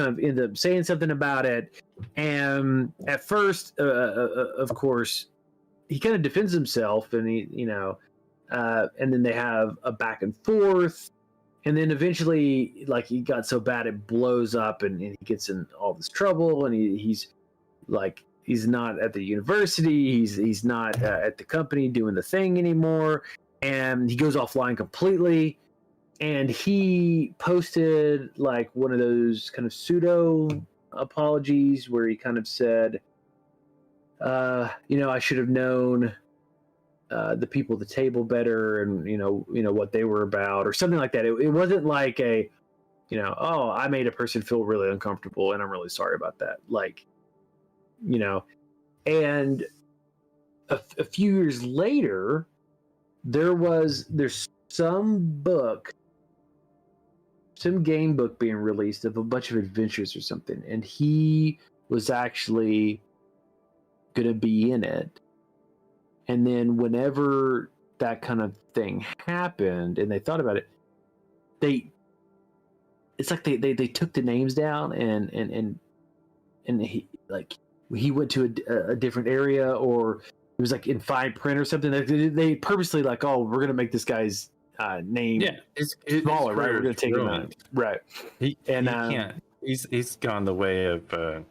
saying something about it, and at first, of course, he kind of defends himself, and and then they have a back and forth, and then eventually, like, he got so bad it blows up, and he gets in all this trouble, and he's not at the university, he's not at the company doing the thing anymore, and he goes offline completely. And he posted like one of those kind of pseudo apologies where he kind of said, I should have known the people at the table better, and what they were about, or something like that. It wasn't like I made a person feel really uncomfortable, and I'm really sorry about that. Like, and a few years later, there's some game book being released of a bunch of adventures or something, and he was actually gonna be in it. And then whenever that kind of thing happened and they thought about it, it's like they took the names down and he went to a different area, or it was like in fine print or something. They purposely like, oh, we're gonna make this guy's name smaller, right? We're gonna take him out, right? He can't. He's gone the way of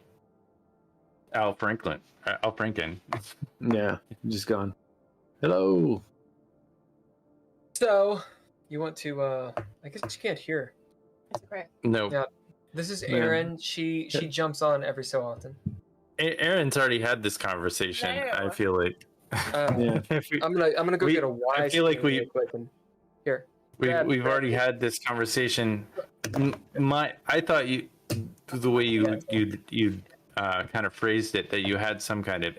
Al Franken. Yeah, just gone. Hello. So you want to? I guess you can't hear. That's correct. No. Yeah. This is Erin. She jumps on every so often. Erin's already had this conversation. I feel like. Yeah. I'm gonna go get a wise. I feel like here. We've already had this conversation. I thought the way you kind of phrased it, that you had some kind of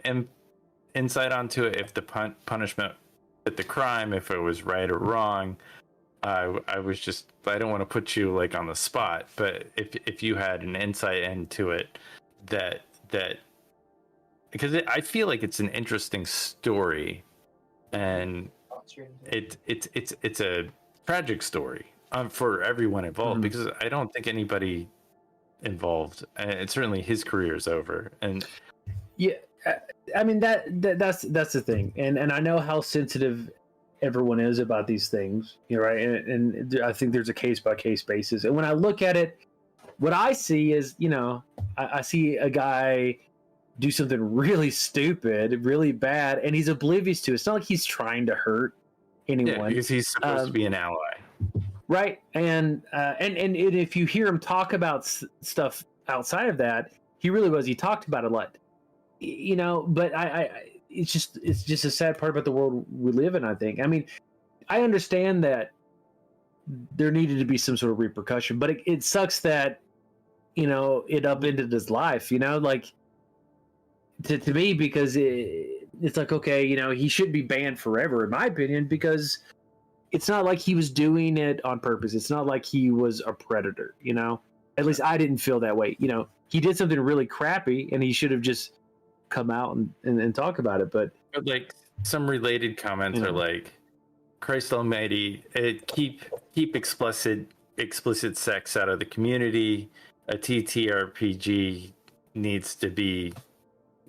insight onto it, if the punishment fit the crime, if it was right or wrong. I don't want to put you like on the spot, but if you had an insight into it, that because I feel like it's an interesting story, and it's a tragic story for everyone involved, because I don't think anybody involved, and certainly his career is over. And yeah, I mean that's the thing, and I know how sensitive everyone is about these things, right? And I think there's a case by case basis. And when I look at it, what I see is, I see a guy do something really stupid, really bad, and he's oblivious to it. It's not like he's trying to hurt anyone. Yeah, because he's supposed to be an ally. Right. And if you hear him talk about stuff outside of that, he really was. He talked about it a lot, but it's just a sad part about the world we live in, I think. I mean, I understand that there needed to be some sort of repercussion, but it sucks that, it upended his life, like, to me, because it's like, okay, he should be banned forever, in my opinion, because it's not like he was doing it on purpose. It's not like he was a predator, At least I didn't feel that way. He did something really crappy, and he should have just come out and talk about it. But like, some related comments are like, Christ Almighty, keep explicit sex out of the community. A TTRPG needs to be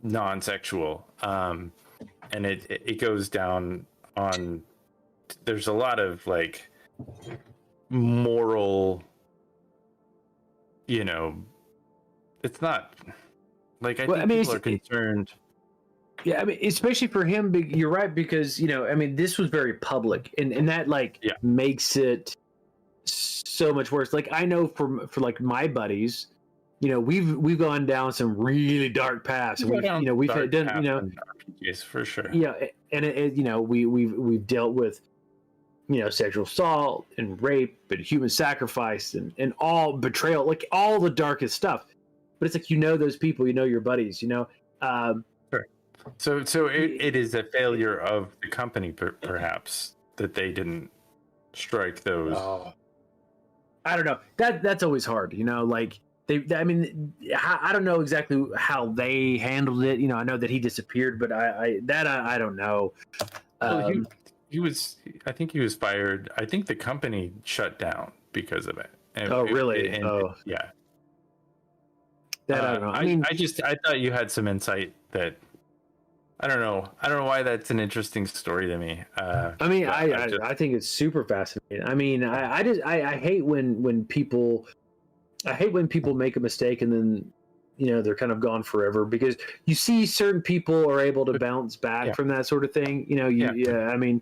non-sexual, and it goes down on. There's a lot of like moral, it's not like people are concerned. Yeah, I mean, especially for him, you're right, because this was very public, and that makes it so much worse. Like, I know for like my buddies, we've gone down some really dark paths. And we've done RPGs for sure. Yeah, and we've dealt with sexual assault and rape and human sacrifice and all betrayal, like all the darkest stuff. But it's like, those people, your buddies, Sure. So it is a failure of the company, perhaps, that they didn't strike those. I don't know. That's always hard, like I mean, I don't know exactly how they handled it. I know that he disappeared, but I don't know. Well, he was. I think he was fired. I think the company shut down because of it. And really? Yeah. That I don't know. I thought you had some insight that. I don't know why that's an interesting story to me. I think it's super fascinating. I mean, I hate when people make a mistake and then they're kind of gone forever, because you see certain people are able to bounce back from that sort of thing. I mean,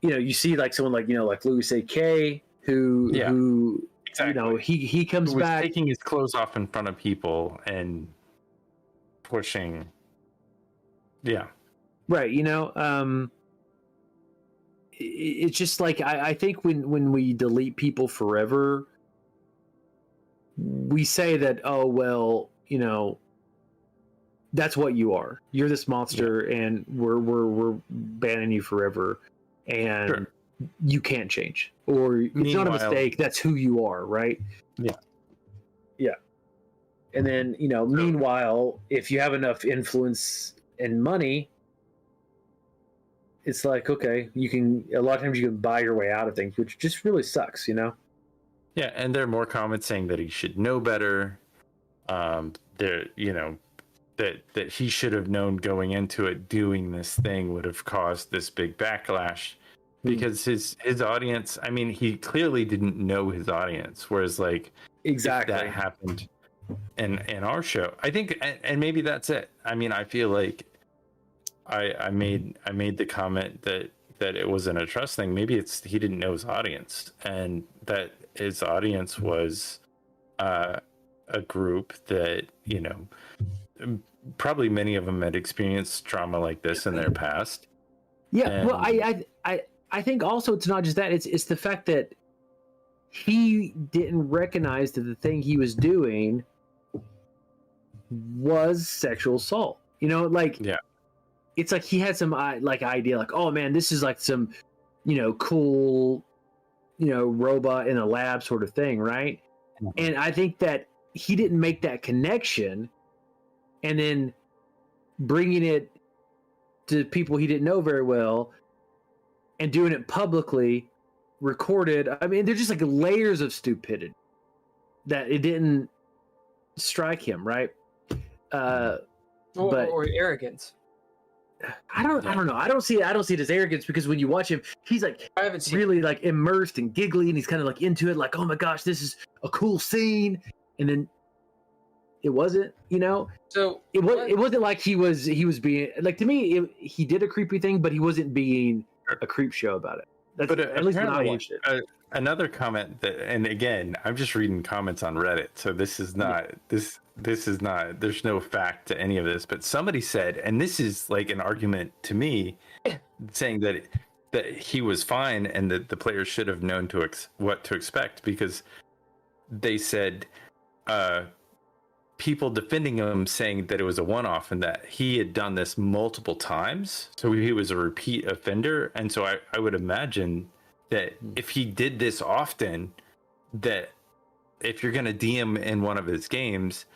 you see like someone like Louis C.K. who exactly. he comes back taking his clothes off in front of people and pushing. Yeah. Right. It's just like, I think when we delete people forever, we say that, oh, well, that's what you are. You're this monster and we're banning you forever, and you can't change, or it's not a mistake. That's who you are. Right. Yeah. Yeah. And then, meanwhile, if you have enough influence and money, it's like, okay, a lot of times you can buy your way out of things, which just really sucks, Yeah, and there are more comments saying that he should know better. That he should have known going into it, doing this thing would have caused this big backlash, because his audience. I mean, he clearly didn't know his audience, whereas exactly if that happened in our show, I think, and maybe that's it. I mean, I feel like I made the comment that it wasn't a trust thing. Maybe it's he didn't know his audience, and that his audience was a group that probably many of them had experienced trauma like this in their past. Yeah, and, well, I think also it's not just that, it's the fact that he didn't recognize that the thing he was doing was sexual assault. It's like he had some idea, like, oh man, this is like some cool robot in a lab sort of thing, right? Mm-hmm. And I think that he didn't make that connection, and then bringing it to people he didn't know very well and doing it publicly, recorded. I mean, there's just like layers of stupidity that it didn't strike him, right? Or arrogance. I don't know. I don't see it as arrogance, because when you watch him, he's like really like immersed and giggly, and he's kind of like into it, like, oh my gosh, this is a cool scene. And then it wasn't, So it wasn't like he was being like, to me, he did a creepy thing, but he wasn't being a creep show about it. That's at least when I watched it. Another comment that, and again, I'm just reading comments on Reddit, so this is not this is not. There's no fact to any of this, but somebody said, and this is like an argument to me, saying that he was fine and that the players should have known what to expect, because they said people defending him saying that it was a one-off and that he had done this multiple times, so he was a repeat offender. And so I would imagine that if he did this often, that if you're going to DM in one of his games,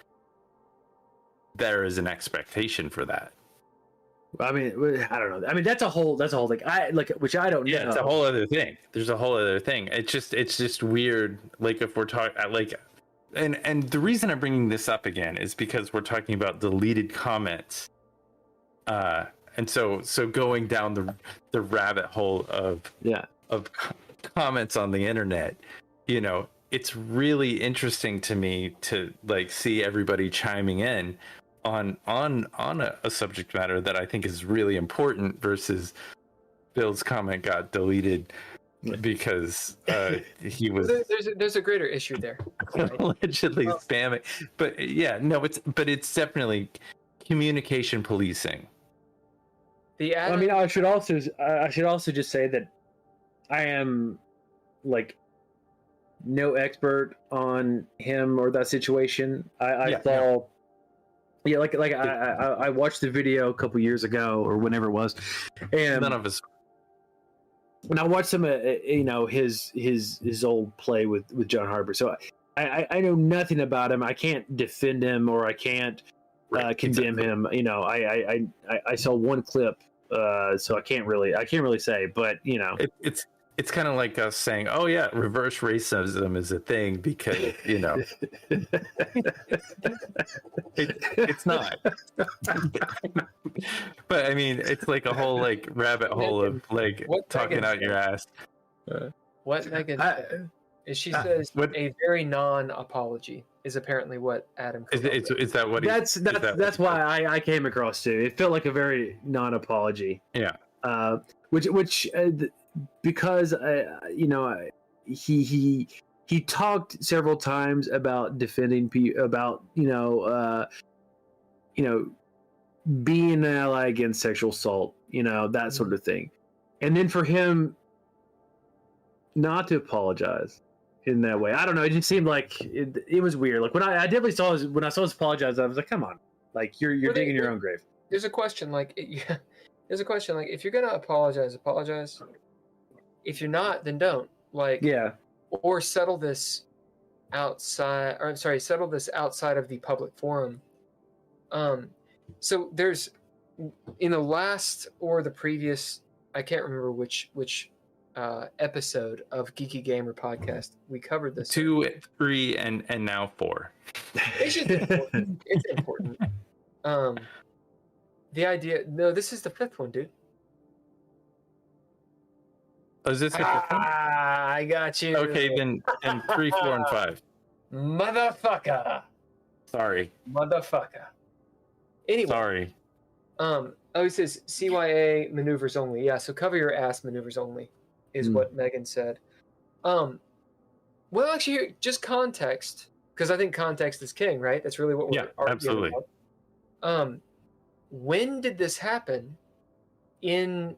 there is an expectation for that. I mean, I don't know. I mean, that's a whole thing. Which I don't know. Yeah, it's a whole other thing. There's a whole other thing. It's just weird. Like, if we're talking and the reason I'm bringing this up again is because we're talking about deleted comments. And so going down the rabbit hole of comments on the internet, it's really interesting to me to see everybody chiming in on a subject matter that I think is really important, versus Bill's comment got deleted because he was there's a greater issue there, right? Allegedly spamming. But it's definitely communication policing. I should also just say that I am no expert on him or that situation. I watched the video a couple years ago or whenever it was, and none of us. when I watched some, his old play with John Harper, so I know nothing about him. I can't defend him or I can't condemn him. I saw one clip, so I can't really say. But it's kind of like us saying, "Oh yeah, reverse racism is a thing," because it's not. But I mean, it's like a whole like rabbit hole of like talking out your ass. What Megan said is she says a very non-apology is apparently what Adam. Is that what? That's why I came across too. It felt like a very non-apology. Yeah. Which because he talked several times about defending people, about being an ally against sexual assault, that sort of thing, and then for him not to apologize in that way, I don't know. It just seemed like it was weird. Like when I definitely saw when I saw his apologize, I was like, come on, like you're digging your own grave. There's a question like there's a question like if you're gonna apologize. If you're not, then don't. Or settle this outside. Or I'm sorry, settle this outside of the public forum. So there's in the last or the previous, I can't remember which episode of Geeky Gamer podcast we covered this. 2, 3, and now 4. It's just important. It's important. The idea. No, this is the 5th one, dude. Oh, is this the 5th one? I got you. Okay, then 3, 4, and 5. Motherfucker. Sorry. Motherfucker. Anyway. Sorry. He says CYA maneuvers only. Yeah, so cover your ass maneuvers only is what Megan said. Well, actually, just context, because I think context is king, right? That's really what we're arguing absolutely. about. When did this happen in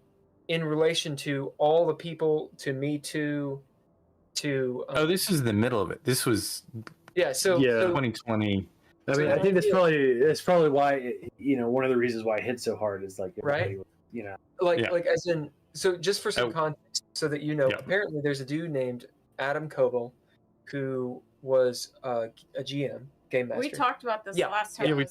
relation to all the people, to Me Too, to... this is the middle of it. This was... So 2020... I mean, I think that's probably why one of the reasons why it hit so hard is like right, like as in, so just for some context, so that apparently there's a dude named Adam Koval who was a GM game master. We talked about this last time. He was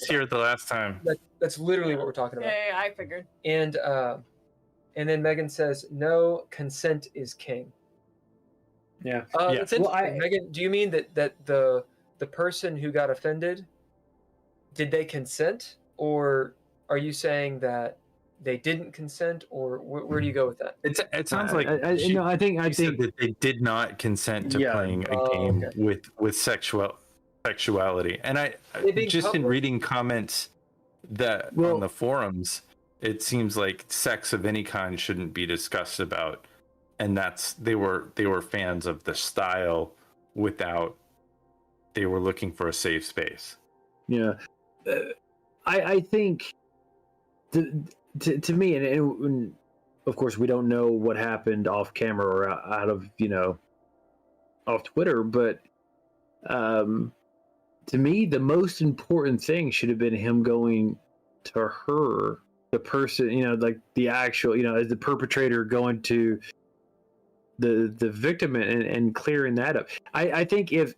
here the last time. That's literally what we're talking about. Yeah, I figured. And then Megan says, "No, consent is king." Yeah. It's interesting. Megan, do you mean that the person who got offended, did they consent, or are you saying that they didn't consent, or where do you go with that? It sounds like I think that they did not consent to playing a game with sexuality, and I just in reading comments on the forums, it seems like sex of any kind shouldn't be discussed about. And they were fans of the style they were looking for a safe space. Yeah. I think to me, and of course we don't know what happened off camera or out of, off Twitter, but to me, the most important thing should have been him going to her, the person, like the actual, as the perpetrator going to the victim and clearing that up. I think if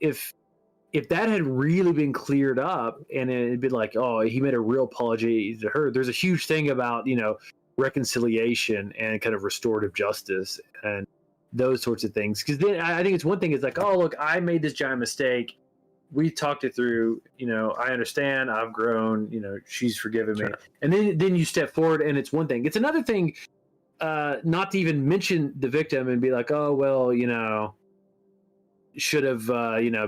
that had really been cleared up and it'd been like, oh, he made a real apology to her, there's a huge thing about reconciliation and kind of restorative justice and those sorts of things, because then I think it's one thing, it's like, oh look, I made this giant mistake, we talked it through, I understand, I've grown, she's forgiven me, and then you step forward and it's one thing. It's another thing not to even mention the victim and be like, oh well, should have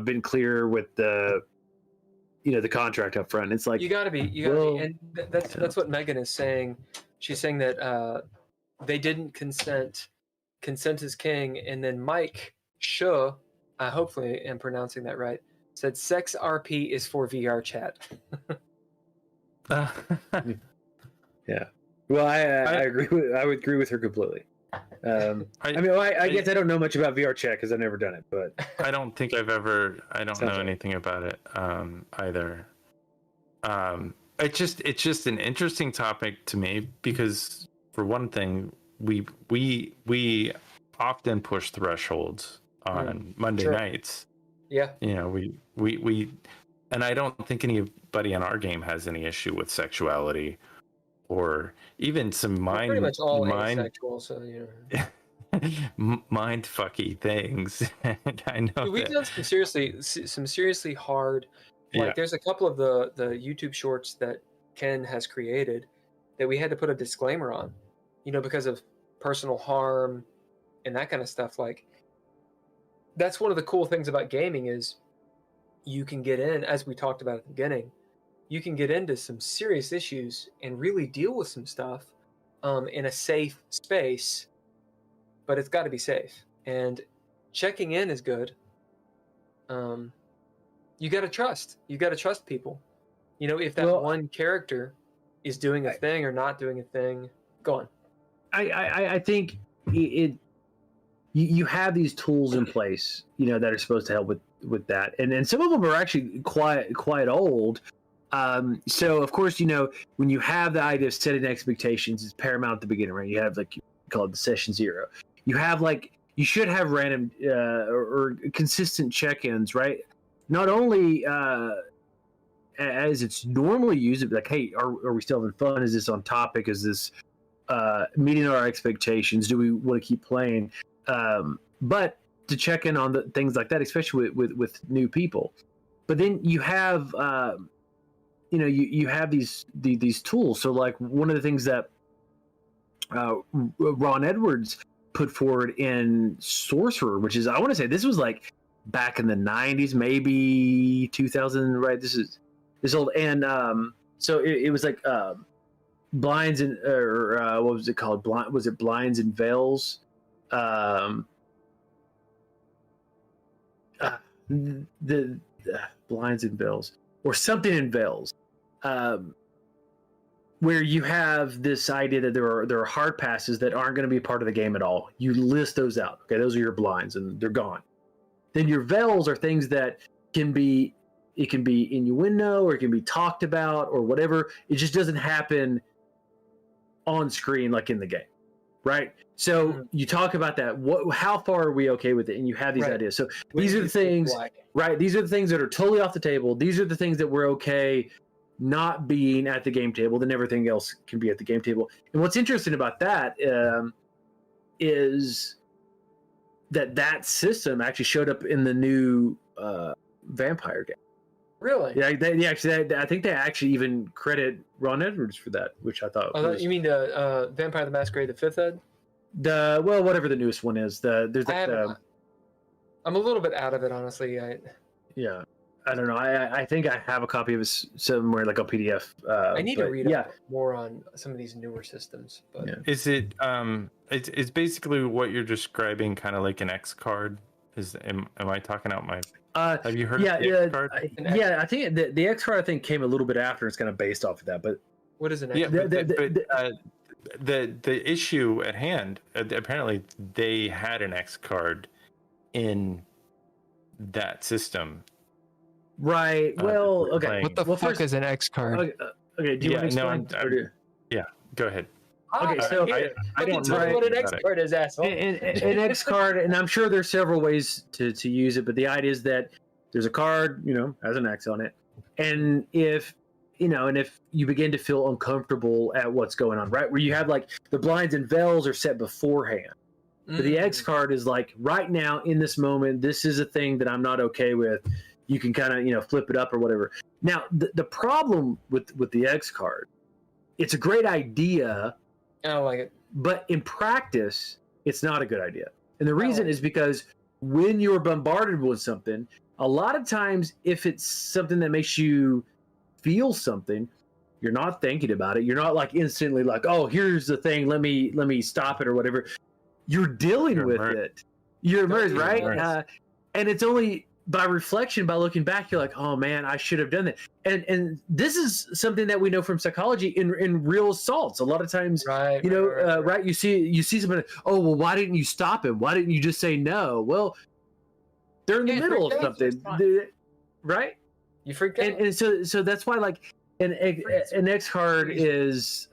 been clear with the the contract up front. It's like you gotta be, and that's what Megan is saying. She's saying that they didn't consent. Consent is king. And then Mike Shu, I hopefully am pronouncing that right, said sex RP is for VR chat. Yeah. Well, I agree. I would agree with her completely. I guess I don't know much about VR chat because I've never done it, but I don't think I've ever. I don't know anything about it either. It's just an interesting topic to me because, for one thing, we often push thresholds on Monday nights. Yeah. You know, we and I don't think anybody in our game has any issue with sexuality or even some We're pretty much all asexual, so you know. mind fucky things. I know. Dude, we've done some seriously hard. Like, there's a couple of the YouTube shorts that Ken has created that we had to put a disclaimer on, you know, because of personal harm and that kind of stuff. Like, that's one of the cool things about gaming is you can get in, as we talked about at the beginning, you can get into some serious issues and really deal with some stuff in a safe space, but it's got to be safe. And checking in is good. You got to trust. You got to trust people. You know, if that one character is doing a thing or not doing a thing, go on. I think you have these tools in place, you know, that are supposed to help with that, and some of them are actually quite old. So of course, you know, when you have the idea of setting expectations, it's paramount at the beginning, right? You have like, you call it the session zero. You have like, you should have random or consistent check-ins, right? Not only as it's normally used, like, hey, are we still having fun? Is this on topic? Is this meeting our expectations? Do we want to keep playing? But to check in on the things like that, especially with new people. But then you have, you know, you have these tools. So like one of the things that Ron Edwards put forward in Sorcerer, which is, I want to say this was like back in the 90s, maybe 2000, right? This old. And so it was like blinds and, or what was it called? Was it blinds and veils? The blinds and veils, or something in veils, where you have this idea that there are hard passes that aren't going to be part of the game at all. You list those out. Okay, those are your blinds, and they're gone. Then your veils are things that can be innuendo, or it can be talked about, or whatever. It just doesn't happen on screen like in the game, right? So you talk about that. How far are we okay with it? And you have these ideas. So these are the things, right? These are the things that are totally off the table. These are the things that we're okay not being at the game table. Then everything else can be at the game table. And what's interesting about that is that system actually showed up in the new Vampire game. Really? Yeah, I think they actually even credit Ron Edwards for that, which I thought. You mean the Vampire the Masquerade, the 5th Ed? Whatever the newest one is. There's I'm a little bit out of it, honestly. I don't know. I think I have a copy of it somewhere, like a PDF. I need to read up more on some of these newer systems. But is it? It's basically what you're describing, kind of like an X card. Am I talking out my? Have you heard of the X card? I think the X card, I think, came a little bit after. It's kind of based off of that, but what is an X card? The issue at hand, apparently they had an X card in that system. Right. Well, okay. What the fuck is an X card? Okay. Do you want to explain? Yeah. Go ahead. Okay. So I don't know what an X card is, asshole. An X card, and I'm sure there's several ways to use it, but the idea is that there's a card, you know, has an X on it, and if you begin to feel uncomfortable at what's going on, right, where you have like the blinds and veils are set beforehand, but the X card is like right now in this moment, this is a thing that I'm not okay with. You can kind of, you know, flip it up or whatever. Now, the problem with the X card, it's a great idea. I don't like it. But in practice, it's not a good idea. And the reason is because when you're bombarded with something, a lot of times, if it's something that makes you feel something, you're not thinking about it. You're not like instantly like, oh, here's the thing. Let me stop it or whatever. You're dealing with it. You're immersed, right? And it's only by reflection, by looking back, you're like, oh man, I should have done that. And this is something that we know from psychology in real assaults. A lot of times, right? You see somebody, oh, well, why didn't you stop him? Why didn't you just say no? Well, they're in the middle of something, right? You freaked out. And so that's why, like, an X card is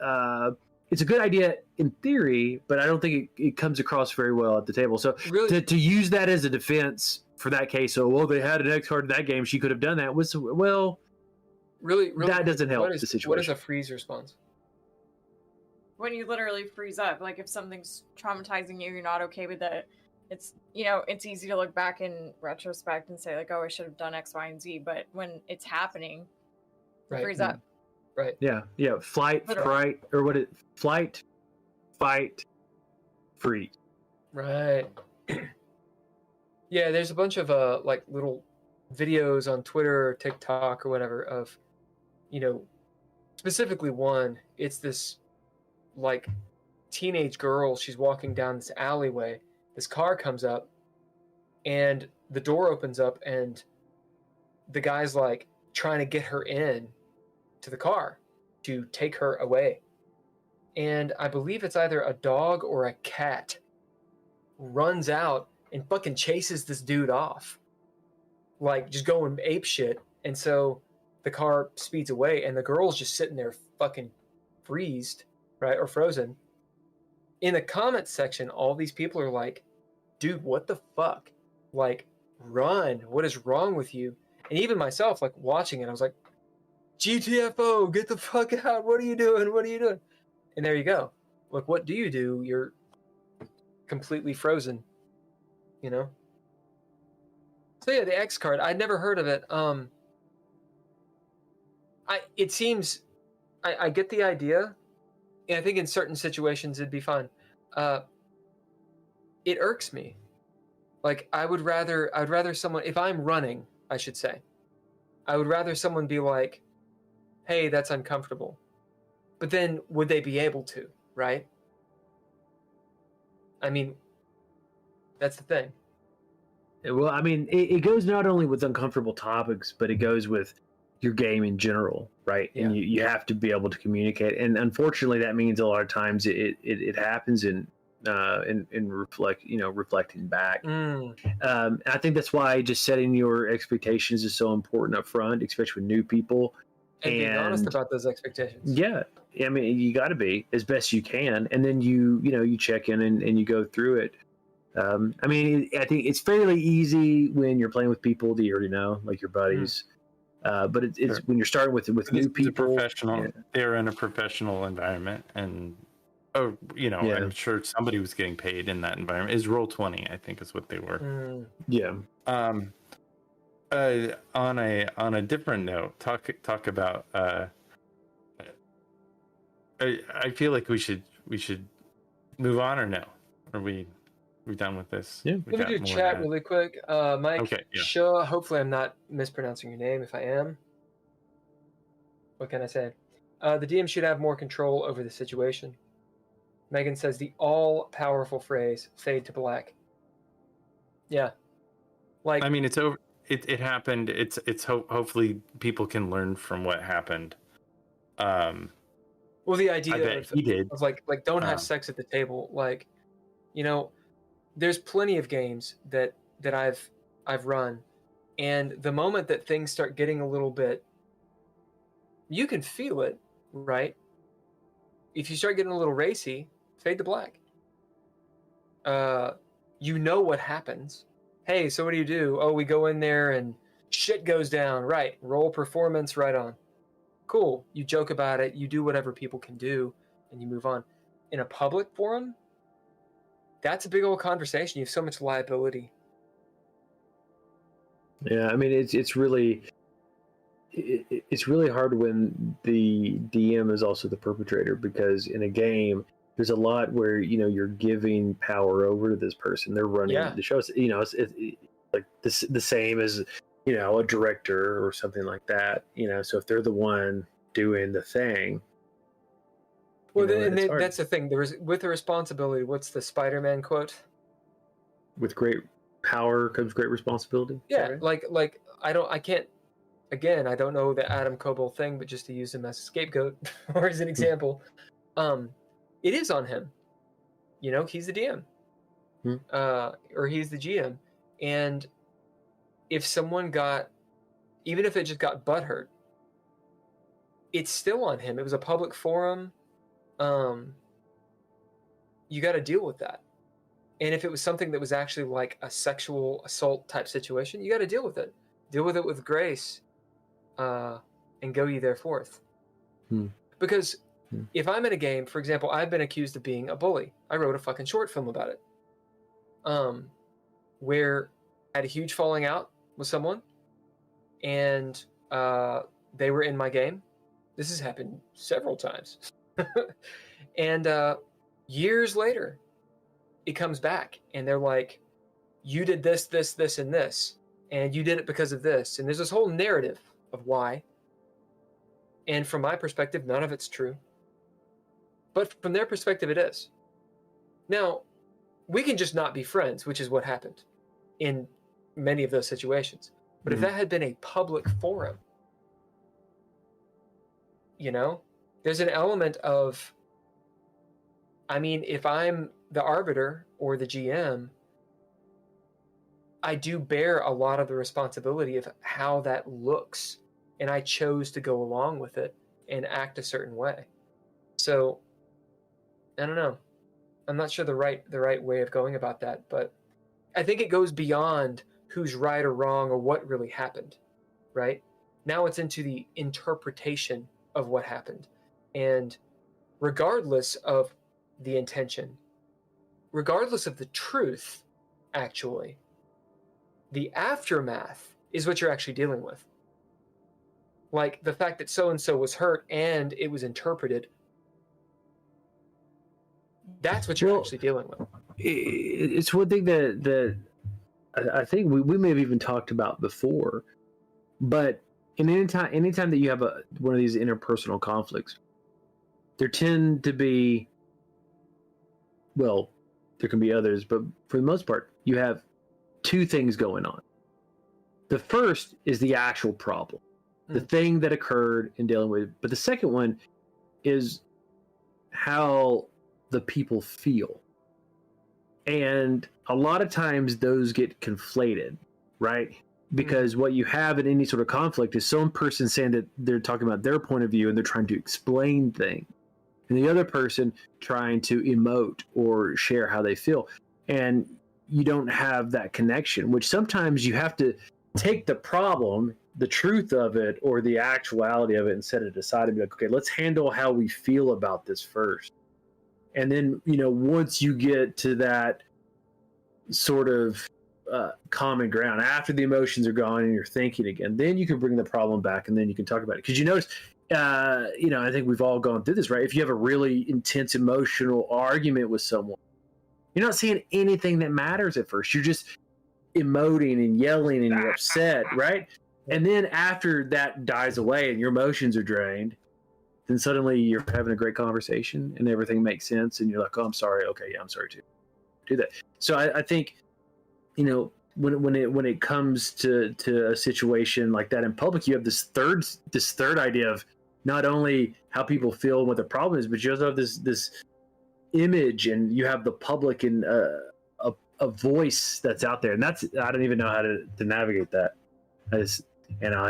it's a good idea in theory, but I don't think it comes across very well at the table. So Really? to use that as a defense for that case, so well, they had an X card in that game, she could have done that. Was well, really that doesn't help the situation. What is a freeze response? When you literally freeze up, like if something's traumatizing you, you're not okay with it. It's, you know, it's easy to look back in retrospect and say like, oh, I should have done X, Y, and Z. But when it's happening, Right. freeze up. Right. Yeah. Flight, fright, or what? Flight, fight, freeze. Right. Yeah, there's a bunch of like little videos on Twitter or TikTok or whatever of, you know, specifically one. It's this like teenage girl. She's walking down this alleyway. This car comes up, and the door opens up, and the guy's like trying to get her in to the car to take her away. And I believe it's either a dog or a cat runs out and fucking chases this dude off, like just going ape shit. And so the car speeds away, and the girl's just sitting there fucking freezed, right, or frozen. In the comments section, all these people are like, dude, what the fuck? Like, run. What is wrong with you? And even myself, like, watching it, I was like, GTFO, get the fuck out. What are you doing? What are you doing? And there you go. Like, what do? You're completely frozen, you know? So yeah, the X card, I'd never heard of it. It seems, I get the idea, and I think in certain situations it'd be fine. It irks me. Like, I'd rather someone, if I'm running, I should say, I would rather someone be like, hey, that's uncomfortable. But then would they be able to, right? I mean, that's the thing. Well, I mean, it goes not only with uncomfortable topics, but it goes with your game in general, right? Yeah. And you have to be able to communicate. And unfortunately, that means a lot of times it happens in reflecting back. And I think that's why just setting your expectations is so important up front, especially with new people. And being honest about those expectations. Yeah. I mean, you got to be as best you can. And then you check in and you go through it. I mean, I think it's fairly easy when you're playing with people that you already know, like your buddies. But it's sure. When you're starting with new people. Professional. Yeah. They're in a professional environment, and I'm sure somebody was getting paid in that environment. Is Roll20, I think, is what they were. Yeah. On a different note, talk about. I feel like we should move on, or no? Are we done with this? Yeah. Let me do chat really quick. Mike, okay, yeah. Shaw, hopefully I'm not mispronouncing your name. If I am, what can I say? The DM should have more control over the situation. Megan says the all-powerful phrase, fade to black. Yeah. Like, I mean, it's over. It happened. It's hopefully people can learn from what happened. Well, the idea of like don't have sex at the table. Like, there's plenty of games that I've run, and the moment that things start getting a little bit, you can feel it, right? If you start getting a little racy, fade to black. What happens. Hey, so what do? Oh, we go in there and shit goes down. Right. Roll performance, right on. Cool. You joke about it. You do whatever people can do, and you move on. In a public forum, that's a big old conversation. You have so much liability. Yeah, I mean, it's really hard when the DM is also the perpetrator, because in a game there's a lot where you're giving power over to this person. They're running the show. It's like the same as a director or something like that. So if they're the one doing the thing. Well, that's the thing. There is, with the responsibility. What's the Spider-Man quote? With great power comes great responsibility. Yeah, right? like I can't. Again, I don't know the Adam Kobold thing, but just to use him as a scapegoat or as an example, it is on him. He's the DM, or he's the GM, and if someone even if it just got butthurt, it's still on him. It was a public forum. you got to deal with that. And if it was something that was actually like a sexual assault type situation, you got to deal with it. Deal with it with grace, and go ye thereforth. Because if I'm in a game, for example, I've been accused of being a bully. I wrote a fucking short film about it. Where I had a huge falling out with someone, and they were in my game. This has happened several times. And years later, it comes back, and they're like, you did this, this, this, and this, and you did it because of this. And there's this whole narrative of why. And from my perspective, none of it's true. But from their perspective, it is. Now, we can just not be friends, which is what happened in many of those situations. But if that had been a public forum, you know, there's an element of, I mean, if I'm the arbiter or the GM, I do bear a lot of the responsibility of how that looks. And I chose to go along with it and act a certain way. So, I don't know. I'm not sure the right way of going about that, but I think it goes beyond who's right or wrong or what really happened, right? Now it's into the interpretation of what happened. And regardless of the intention, regardless of the truth, actually, the aftermath is what you're actually dealing with. Like the fact that so-and-so was hurt and it was interpreted, that's what you're actually dealing with. It's one thing that I think we may have even talked about before, but anytime that you have one of these interpersonal conflicts, there tend to be, well, there can be others, but for the most part, you have two things going on. The first is the actual problem, the thing that occurred in dealing with, but the second one is how the people feel. And a lot of times those get conflated, right? Because what you have in any sort of conflict is some person saying that they're talking about their point of view and they're trying to explain things, and the other person trying to emote or share how they feel. And you don't have that connection, which sometimes you have to take the problem, the truth of it, or the actuality of it, and set it aside and be like, okay, let's handle how we feel about this first. And then, you know, once you get to that sort of common ground, after the emotions are gone and you're thinking again, then you can bring the problem back and then you can talk about it. Because you notice, you know, I think we've all gone through this, right? If you have a really intense emotional argument with someone, you're not saying anything that matters at first. You're just emoting and yelling and you're upset, right? And then after that dies away and your emotions are drained, then suddenly you're having a great conversation and everything makes sense and you're like, oh, I'm sorry. Okay, yeah, I'm sorry too. Do that. So I think, you know, when it comes to a situation like that in public, you have this third idea of not only how people feel and what the problem is, but you also have this image, and you have the public and a voice that's out there, and I don't even know how to navigate that. I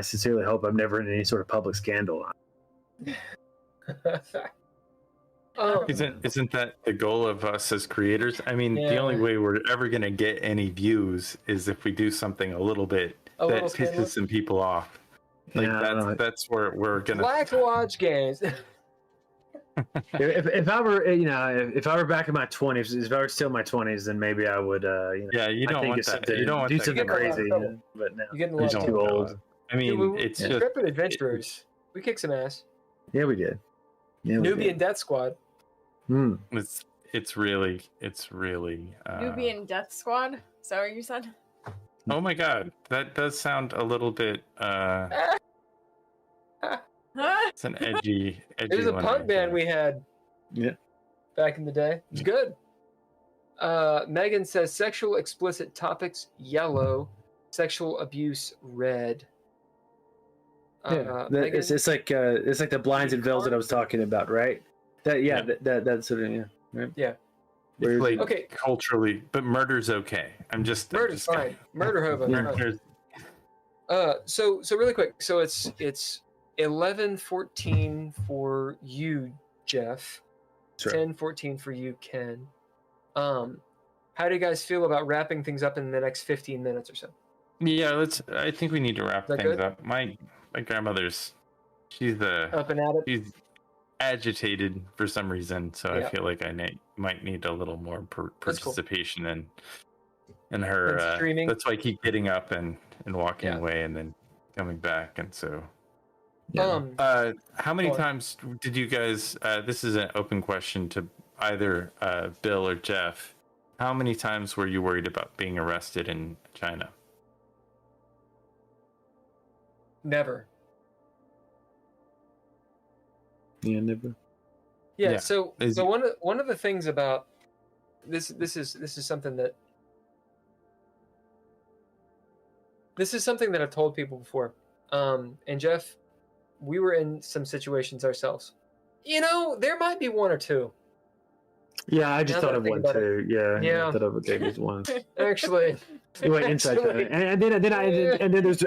sincerely hope I'm never in any sort of public scandal. Isn't that the goal of us as creators? I mean, the only way we're ever going to get any views is if we do something a little bit that pisses some people off. Like that's where we're going to Black Watch games. if I were, you know, if I were back in my 20s, if I were still in my 20s, then maybe I would, you know, yeah, you don't want that. You don't want do that. something crazy. But now you're too old. I mean, it's just Intrepid Adventurers. We kicked some ass. Yeah, we did. Yeah, Nubian Death Squad. It's really Nubian Death Squad. Is that what you said? Oh my god, that does sound a little bit it's an edgy It was a punk band we had back in the day. It's good. Megan says sexual explicit topics yellow, sexual abuse red. It's like the blinds and veils that I was talking about, right? That's sort of right? Yeah. It's like okay. Culturally, but murder's okay. Murder's fine. Murder hobo. So really quick. So it's 11:14 for you, Jeff. That's right. 10:14 for you, Ken. How do you guys feel about wrapping things up in the next 15 minutes or so? Yeah, I think we need to wrap Is that things good? up. My grandmother's, she's Up and at it. she's agitated for some reason, so Yeah. I feel like I might need a little more That's cool. participation in her. And streaming. That's why I keep getting up and walking Yeah. away and then coming back, and so. Yeah. How many Go on. times did you guys? This is an open question to either Bill or Jeff. How many times were you worried about being arrested in China? Never. Yeah, never. Yeah. Yeah. So Is- one of the things about this is something that I've told people before. And Jeff, we were in some situations ourselves. There might be one or two. Yeah, I just Now thought that I of think one about it. too. Yeah, Yeah. I thought of there was one. Actually. You went inside China, and then there's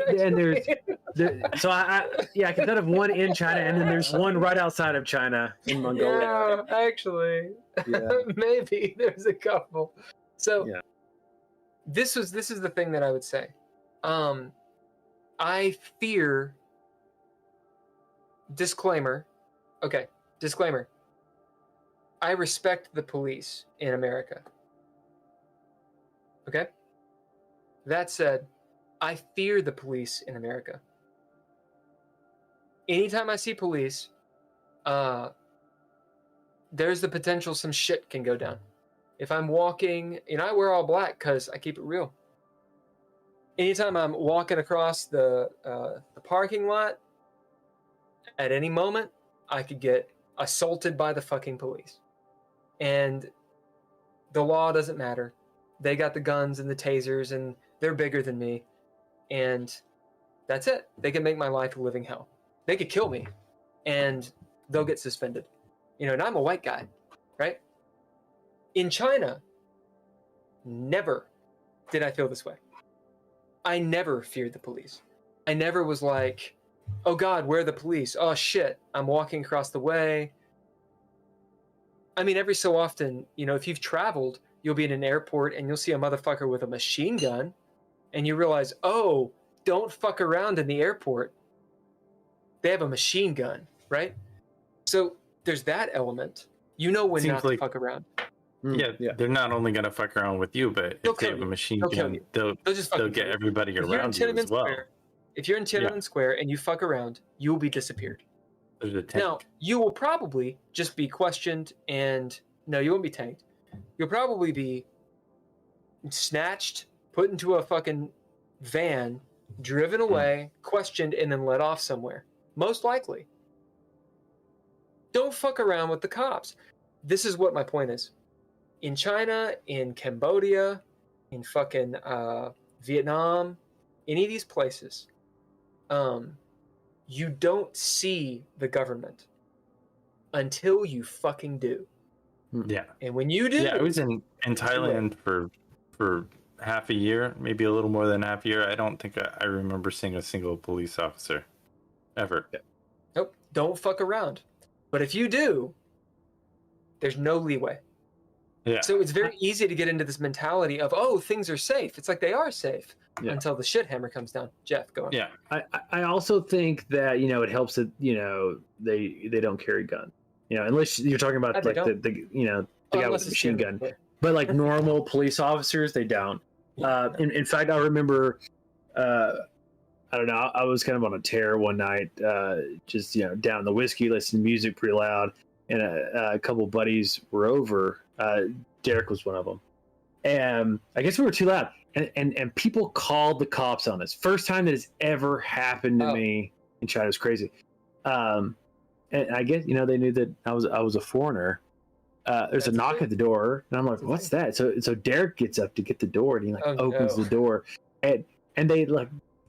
so I can thought of one in China, and then there's one right outside of China in Mongolia. Yeah, actually. Yeah. Maybe there's a couple. So Yeah. this is the thing that I would say. I fear disclaimer. I respect the police in America. Okay? That said, I fear the police in America. Anytime I see police, there's the potential some shit can go down. If I'm walking, I wear all black because I keep it real. Anytime I'm walking across the parking lot, at any moment, I could get assaulted by the fucking police. And the law doesn't matter. They got the guns and the tasers, and they're bigger than me. And that's it. They can make my life a living hell. They could kill me, and they'll get suspended. And I'm a white guy, right? In China, never did I feel this way. I never feared the police. I never was like, oh God, where are the police? Oh shit, I'm walking across the way. I mean, every so often, if you've traveled, you'll be in an airport and you'll see a motherfucker with a machine gun, and you realize, oh, don't fuck around in the airport. They have a machine gun, right? So there's that element. When Seems not to like- fuck around. Yeah, they're not only gonna fuck around with you, but They'll if they kill have a you. machine They'll kill gun, you. they'll They'll just fucking get kill you. everybody If you're in around you Tiananmen as well. Square, if you're in Tiananmen Square and you fuck around, you'll be disappeared. There's a tank. Now, you will probably just be questioned, and no, you won't be tanked. You'll probably be snatched, put into a fucking van, driven away, questioned, and then let off somewhere. Most likely. Don't fuck around with the cops. This is what my point is. In China, in Cambodia, in fucking Vietnam, any of these places, you don't see the government until you fucking do. Yeah. And when you do, Yeah, I was in Thailand for half a year, maybe a little more than half a year. I don't think I remember seeing a single police officer ever. nope, don't fuck around. But if you do, there's no leeway. Yeah. So it's very easy to get into this mentality of, oh, things are safe. It's like they are safe until the shit hammer comes down. Jeff, go on. Yeah. I also think that it helps that they don't carry gun. Unless you're talking about They like don't. the guy with the machine gun. Yeah. But like normal police officers, they don't. In fact, I remember, I don't know, I was kind of on a tear one night, just down the whiskey, listening to music pretty loud, and a couple buddies were over. Derek was one of them, and I guess we were too loud, and people called the cops on us. First time that has ever happened to me in China. It was crazy. And I guess they knew that I was a foreigner. There's a knock at the door, and I'm like, "What's that?" So Derek gets up to get the door, and he opens the door, and they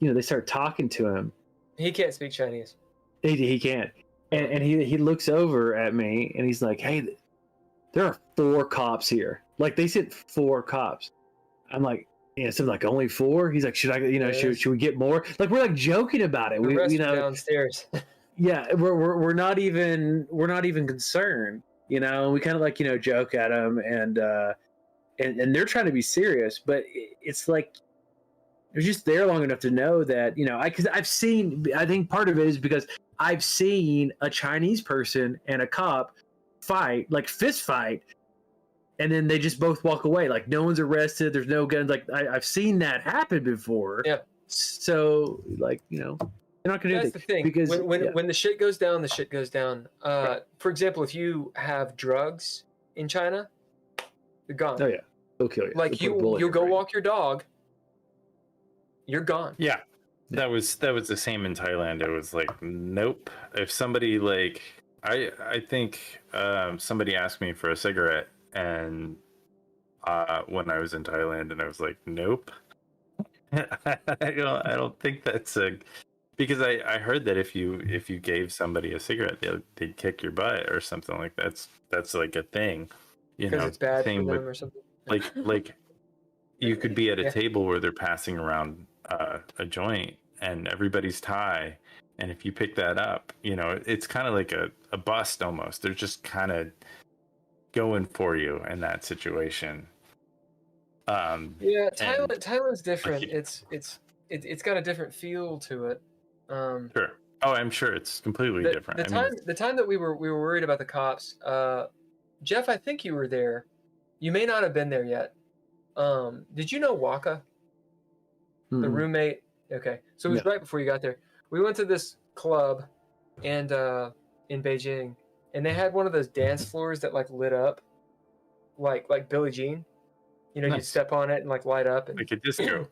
they start talking to him. He can't speak Chinese. He can't, and he looks over at me, and he's like, "Hey, there are 4 cops here. Like they sent 4 cops." I'm like, something like only 4. He's like, "Should I, should we get more?" Like we're like joking about it. The We rest are downstairs. yeah, we're not even concerned. you know, we kind of like, you know, joke at them, and they're trying to be serious, but it's like they're just there long enough to know that, you know, because I've seen, I think part of it is because I've seen a Chinese person and a cop fight, like fist fight, and then they just both walk away. Like no one's arrested. There's no guns. Like I've seen that happen before. Yeah. So like, you know, they're not going to do That's the thing. because When the shit goes down, the shit goes down. Right. For example, if you have drugs in China, you're gone. Oh yeah, they'll kill you. Like They'll put a bullet in you'll your go brain. walk your dog. You're gone. Yeah, that was the same in Thailand. It was like, nope. If somebody like, I think somebody asked me for a cigarette, and when I was in Thailand, and I was like, nope. I don't think that's because I heard that if you gave somebody a cigarette, they'd kick your butt or something like that. That's like a thing, you know. Because it's bad for same them with, or something. like you could be at a Yeah. table where they're passing around a joint and everybody's Thai, and if you pick that up, you know, it's kind of like a bust almost. They're just kind of going for you in that situation. Yeah, Thailand's different. Like, It's got a different feel to it. Sure. Oh, I'm sure it's completely different. The time that we were worried about the cops, Jeff, I think you were there. You may not have been there yet. Did you know Waka, the roommate? Okay, so it was right before you got there. We went to this club, and in Beijing, and they had one of those dance floors that like lit up, like Billie Jean. You know, Nice. you step on it and like light up, and like a disco.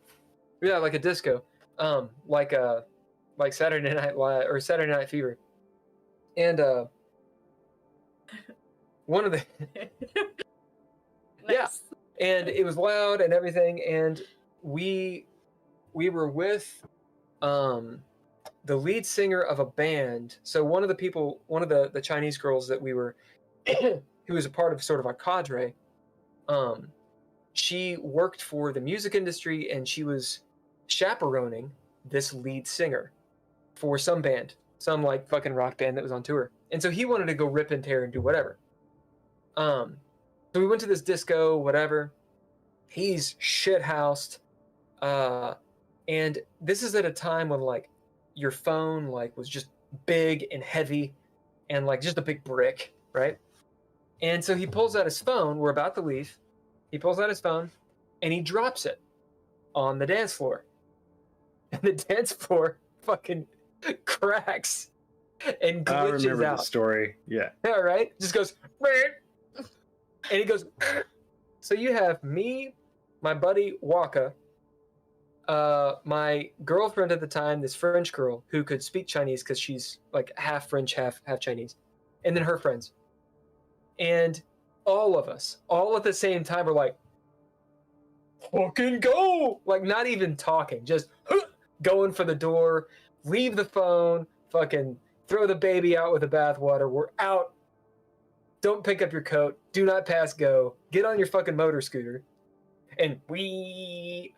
yeah, like a disco, like Saturday Night Live or Saturday Night Fever, and one of the yeah, Nice. and it was loud and everything, and we were with the lead singer of a band. So one of the Chinese girls that we were who was a part of sort of our cadre, she worked for the music industry, and she was chaperoning this lead singer for some band, some like fucking rock band that was on tour. And so he wanted to go rip and tear and do whatever. So we went to this disco, whatever. He's shithoused. And this is at a time when like your phone like was just big and heavy and like just a big brick, right? And so he pulls out his phone. We're about to leave. He pulls out his phone and he drops it on the dance floor. And the dance floor fucking cracks and glitches I remember out. the story. Yeah. All right, just goes, and he goes. So you have me, my buddy Waka, my girlfriend at the time, this French girl who could speak Chinese because she's like half French, half Chinese, and then her friends, and all of us, all at the same time, are like, fucking go! Like not even talking, just going for the door, leave the phone, fucking throw the baby out with the bathwater. We're out. Don't pick up your coat. Do not pass go. Get on your fucking motor scooter, and we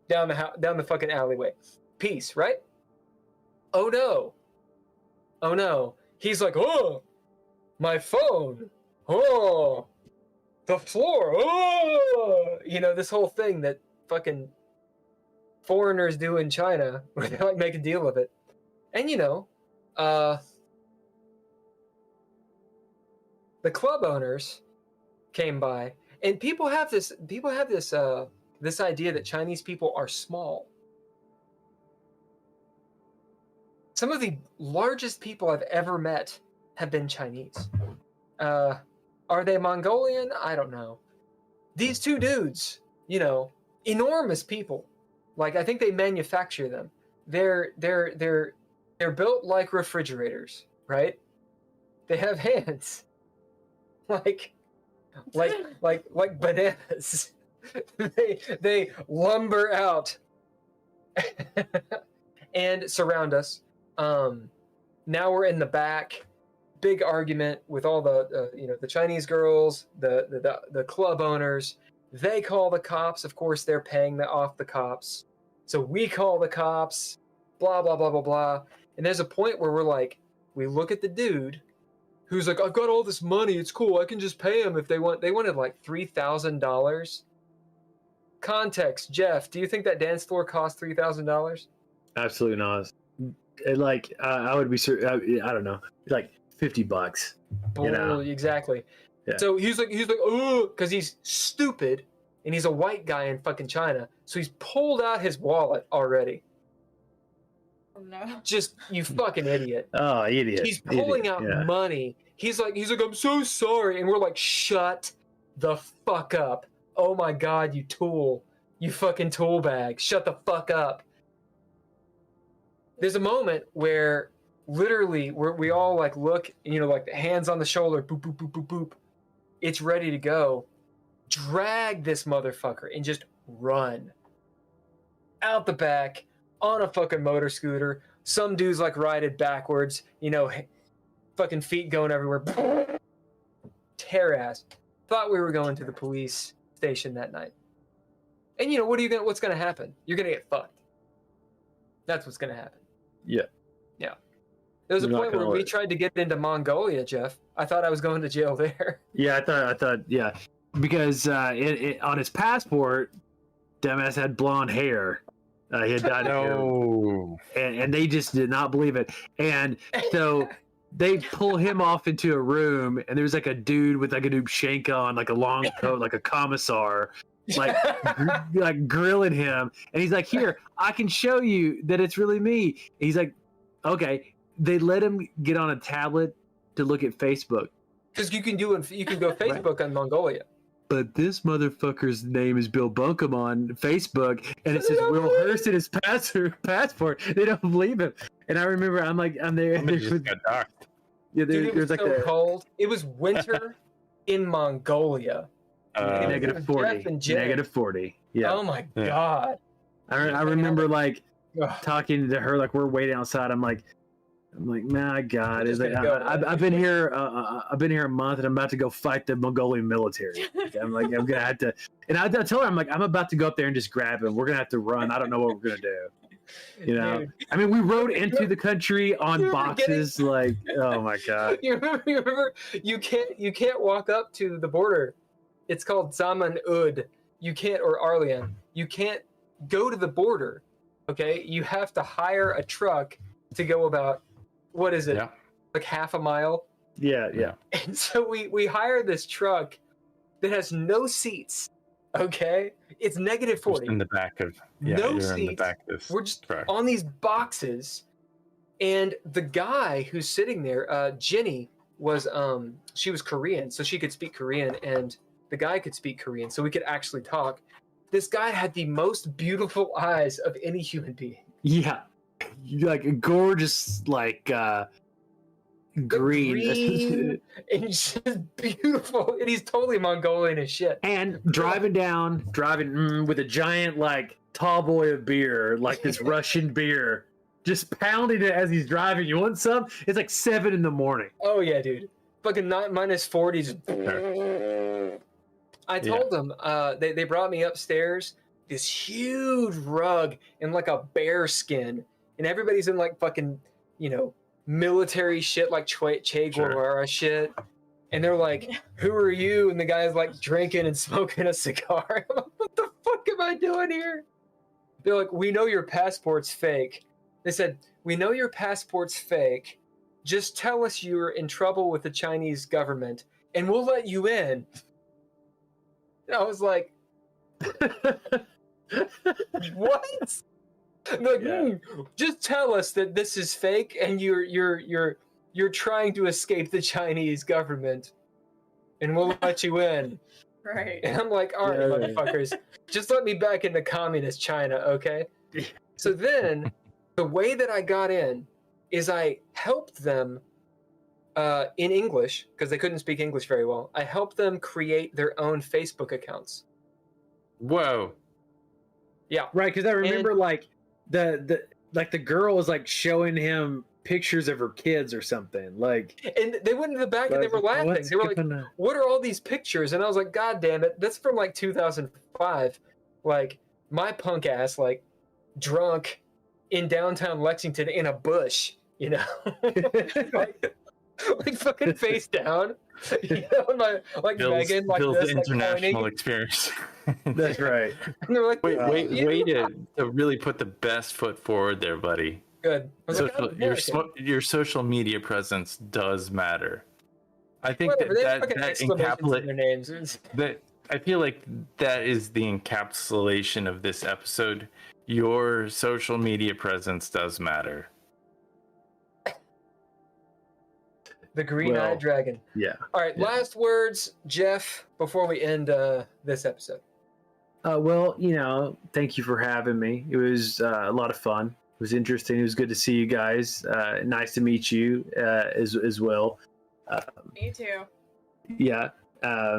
down the fucking alleyway. Peace, right? Oh no. Oh no. He's like, oh, my phone. Oh, the floor. Oh, you know, this whole thing that fucking foreigners do in China where they like make a deal of it. And you know, the club owners came by, and people have this idea that Chinese people are small. Some of the largest people I've ever met have been Chinese. Are they Mongolian? I don't know. These two dudes, you know, enormous people. Like I think they manufacture them. They're built like refrigerators, right? They have hands. like bananas. they lumber out and surround us. Now we're in the back. Big argument with all the the Chinese girls, the club owners. They call the cops. Of course, they're paying off the cops. So we call the cops. Blah blah blah blah blah. And there's a point where we're like, we look at the dude, who's like, I've got all this money. It's cool. I can just pay them if they want. They wanted like $3,000. Context, Jeff. Do you think that dance floor cost $3,000? Absolutely not. Like I would be. I don't know. Like $50. You know? Exactly. Yeah. So he's like, oh, because he's stupid and he's a white guy in fucking China. So he's pulled out his wallet already. Oh, no. Just you fucking idiot. Oh, idiot. He's pulling out money. He's like, I'm so sorry. And we're like, shut the fuck up. Oh my God, you tool. You fucking tool bag. Shut the fuck up. There's a moment where literally we all like look, you know, like the hands on the shoulder, boop, boop, boop, boop, boop. It's ready to go. Drag this motherfucker and just run. Out the back, on a fucking motor scooter. Some dude's like riding backwards, you know, fucking feet going everywhere. Tear ass. Thought we were going to the police station that night. And you know, what's gonna happen? You're gonna get fucked. That's what's gonna happen. Yeah. Yeah. There was a point where we tried to get into Mongolia, Jeff. I thought I was going to jail there. Yeah, I thought, yeah. Because on his passport, dumbass had blonde hair. He had dyed hair. And they just did not believe it. And so they pull him off into a room, and there's like a dude with like a Dubshenka on, like a long coat, like a commissar, like like grilling him. And he's like, here, I can show you that it's really me. And he's like, okay. They let him get on a tablet to look at Facebook. Because you can go Facebook on Mongolia. But this motherfucker's name is Bill Bunkum on Facebook, and it says Will Hurst in his passport. They don't believe him. And I remember, I'm there. Just got docked. Yeah, Dude, it was like so cold. It was winter in Mongolia. Negative 40. Negative 40. Yeah. Oh my God. I remember like talking to her, like we're waiting outside. I'm like, my God, is like, I've been here a month, and I'm about to go fight the Mongolian military. I'm gonna have to, and I tell her, I'm like, I'm about to go up there and just grab him. We're gonna have to run. I don't know what we're gonna do. You know, dude. I mean, we rode into the country on boxes. Like, oh my God. You remember, you can't walk up to the border. It's called Zaman Ud. You can't, or Arlian. You can't go to the border. Okay, you have to hire a truck to go about. What is it? Yeah. Like half a mile? Yeah. And so we hired this truck that has no seats. Okay? It's negative 40. Just in the back of no seats. In the back of this We're just truck. On these boxes. And the guy who's sitting there, Jenny, she was Korean, so she could speak Korean, and the guy could speak Korean, so we could actually talk. This guy had the most beautiful eyes of any human being. Yeah. Like gorgeous, like green and just beautiful, and he's totally Mongolian as shit. And driving with a giant like tall boy of beer, like this Russian beer, just pounding it as he's driving. You want some? It's like 7 a.m. Oh yeah, dude. Fucking minus 40s. I told them they brought me upstairs, this huge rug and like a bear skin. And everybody's in like fucking, you know, military shit, like Che Guevara shit. And they're like, who are you? And the guy's like drinking and smoking a cigar. I'm like, what the fuck am I doing here? They're like, we know your passport's fake. They said, we know your passport's fake. Just tell us you're in trouble with the Chinese government and we'll let you in. And I was like, what? Like, just tell us that this is fake and you're trying to escape the Chinese government, and we'll let you in. Right. And I'm like, all right, motherfuckers, just let me back into communist China, okay? So then, the way that I got in is I helped them in English, because they couldn't speak English very well. I helped them create their own Facebook accounts. Whoa. Yeah. Right, because I remember like the girl was like showing him pictures of her kids or something. Like, and they went in the back and they were laughing. They were like, what are all these pictures? And I was like, God damn it, that's from like 2005. Like, my punk ass, like, drunk in downtown Lexington in a bush, you know? like fucking face down. You know, like Megan, like Bill's this, international like experience. That's right. and they're like, Wait to really put the best foot forward there, buddy. Good. I was like, Social, I'm American. your social media presence does matter. I think Whatever, they have that fucking exclamations in their names. It's- that I feel like that is the encapsulation of this episode. Your social media presence does matter. The green-eyed dragon. Yeah. All right, last words, Jeff, before we end this episode. Well, thank you for having me. It was a lot of fun. It was interesting. It was good to see you guys. Nice to meet you as well. Me too. Yeah.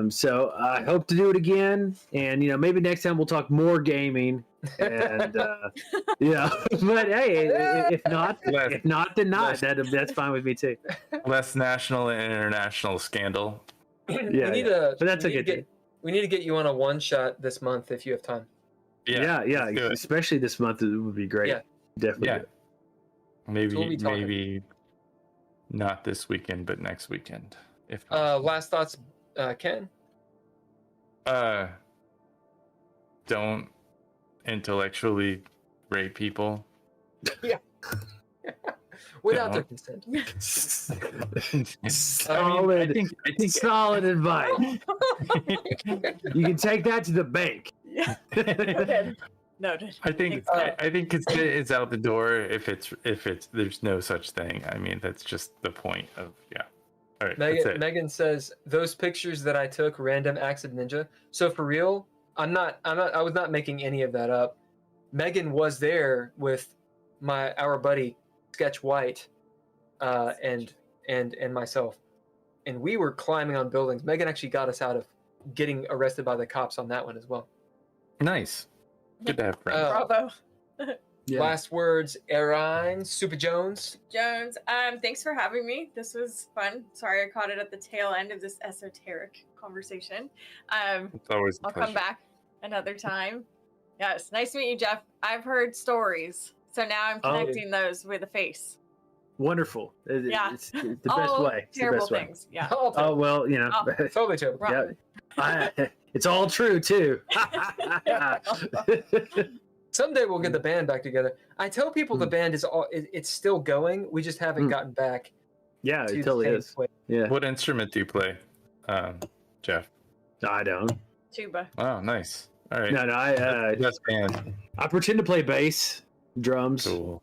So I hope to do it again, and maybe next time we'll talk more gaming. And but hey, if not, then not. That's fine with me too. Less national and international scandal. Yeah, but that's a good thing. We need to get you on a one-shot this month if you have time. Yeah. Especially this month, it would be great. Yeah. Definitely. Yeah. Good. Maybe not this weekend, but next weekend. If not. Last thoughts, Ken? Don't intellectually rape people. Yeah. Without their consent. Solid, I think solid advice. You can take that to the bank. Yeah. Noted. I think consent is out the door if there's no such thing. I mean, that's just the point of All right, that's it. Megan says those pictures that I took, random acts of ninja. So for real, I was not making any of that up. Megan was there with our buddy Sketch White, and myself, and we were climbing on buildings. Megan actually got us out of getting arrested by the cops on that one as well. Nice. Good to have friends. Bravo. Yeah. Last words, Erin, Super Jones. Thanks for having me. This was fun. Sorry I caught it at the tail end of this esoteric conversation. It's always a I'll pleasure. come back another time. Yes, nice to meet you, Jeff. I've heard stories, so now I'm connecting those with a face. Wonderful. Yeah. It's the best way. It's Terrible the best things. Yeah. Oh well, Totally terrible. Wrong. it's all true too. Someday we'll get the band back together. I tell people the band it's still going. We just haven't gotten back. Yeah, to it totally the is. same way. Yeah. What instrument do you play, Jeff? I don't. Tuba. Oh, nice. All right. No, Best band. I pretend to play bass, drums. Cool.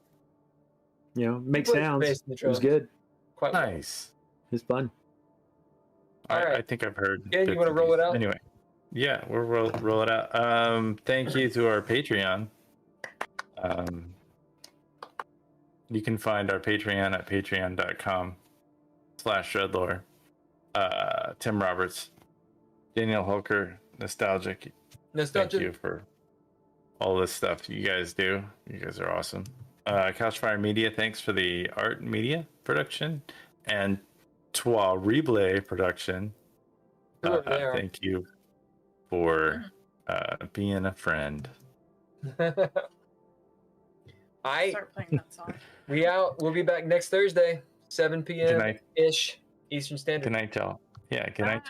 Make plays sounds. bass and the It was drums. good. Quite well. Nice. It's fun. All right. I think I've heard. Yeah, you bits wanna of roll these. it out? Anyway. Yeah, we'll roll it out. Thank you to our Patreon. You can find our Patreon at patreon.com/DreadLore. Tim Roberts, Daniel Holker, Nostalgic. Thank you for all this stuff you guys do. You guys are awesome. Couchfire Media, thanks for the art media production. And Trois Reblay production. Whoever they are. Thank you for being a friend. Start playing that song. We out. We'll be back next Thursday, 7 Good p.m. night. ish Eastern Standard. Good night, y'all. Yeah, good night.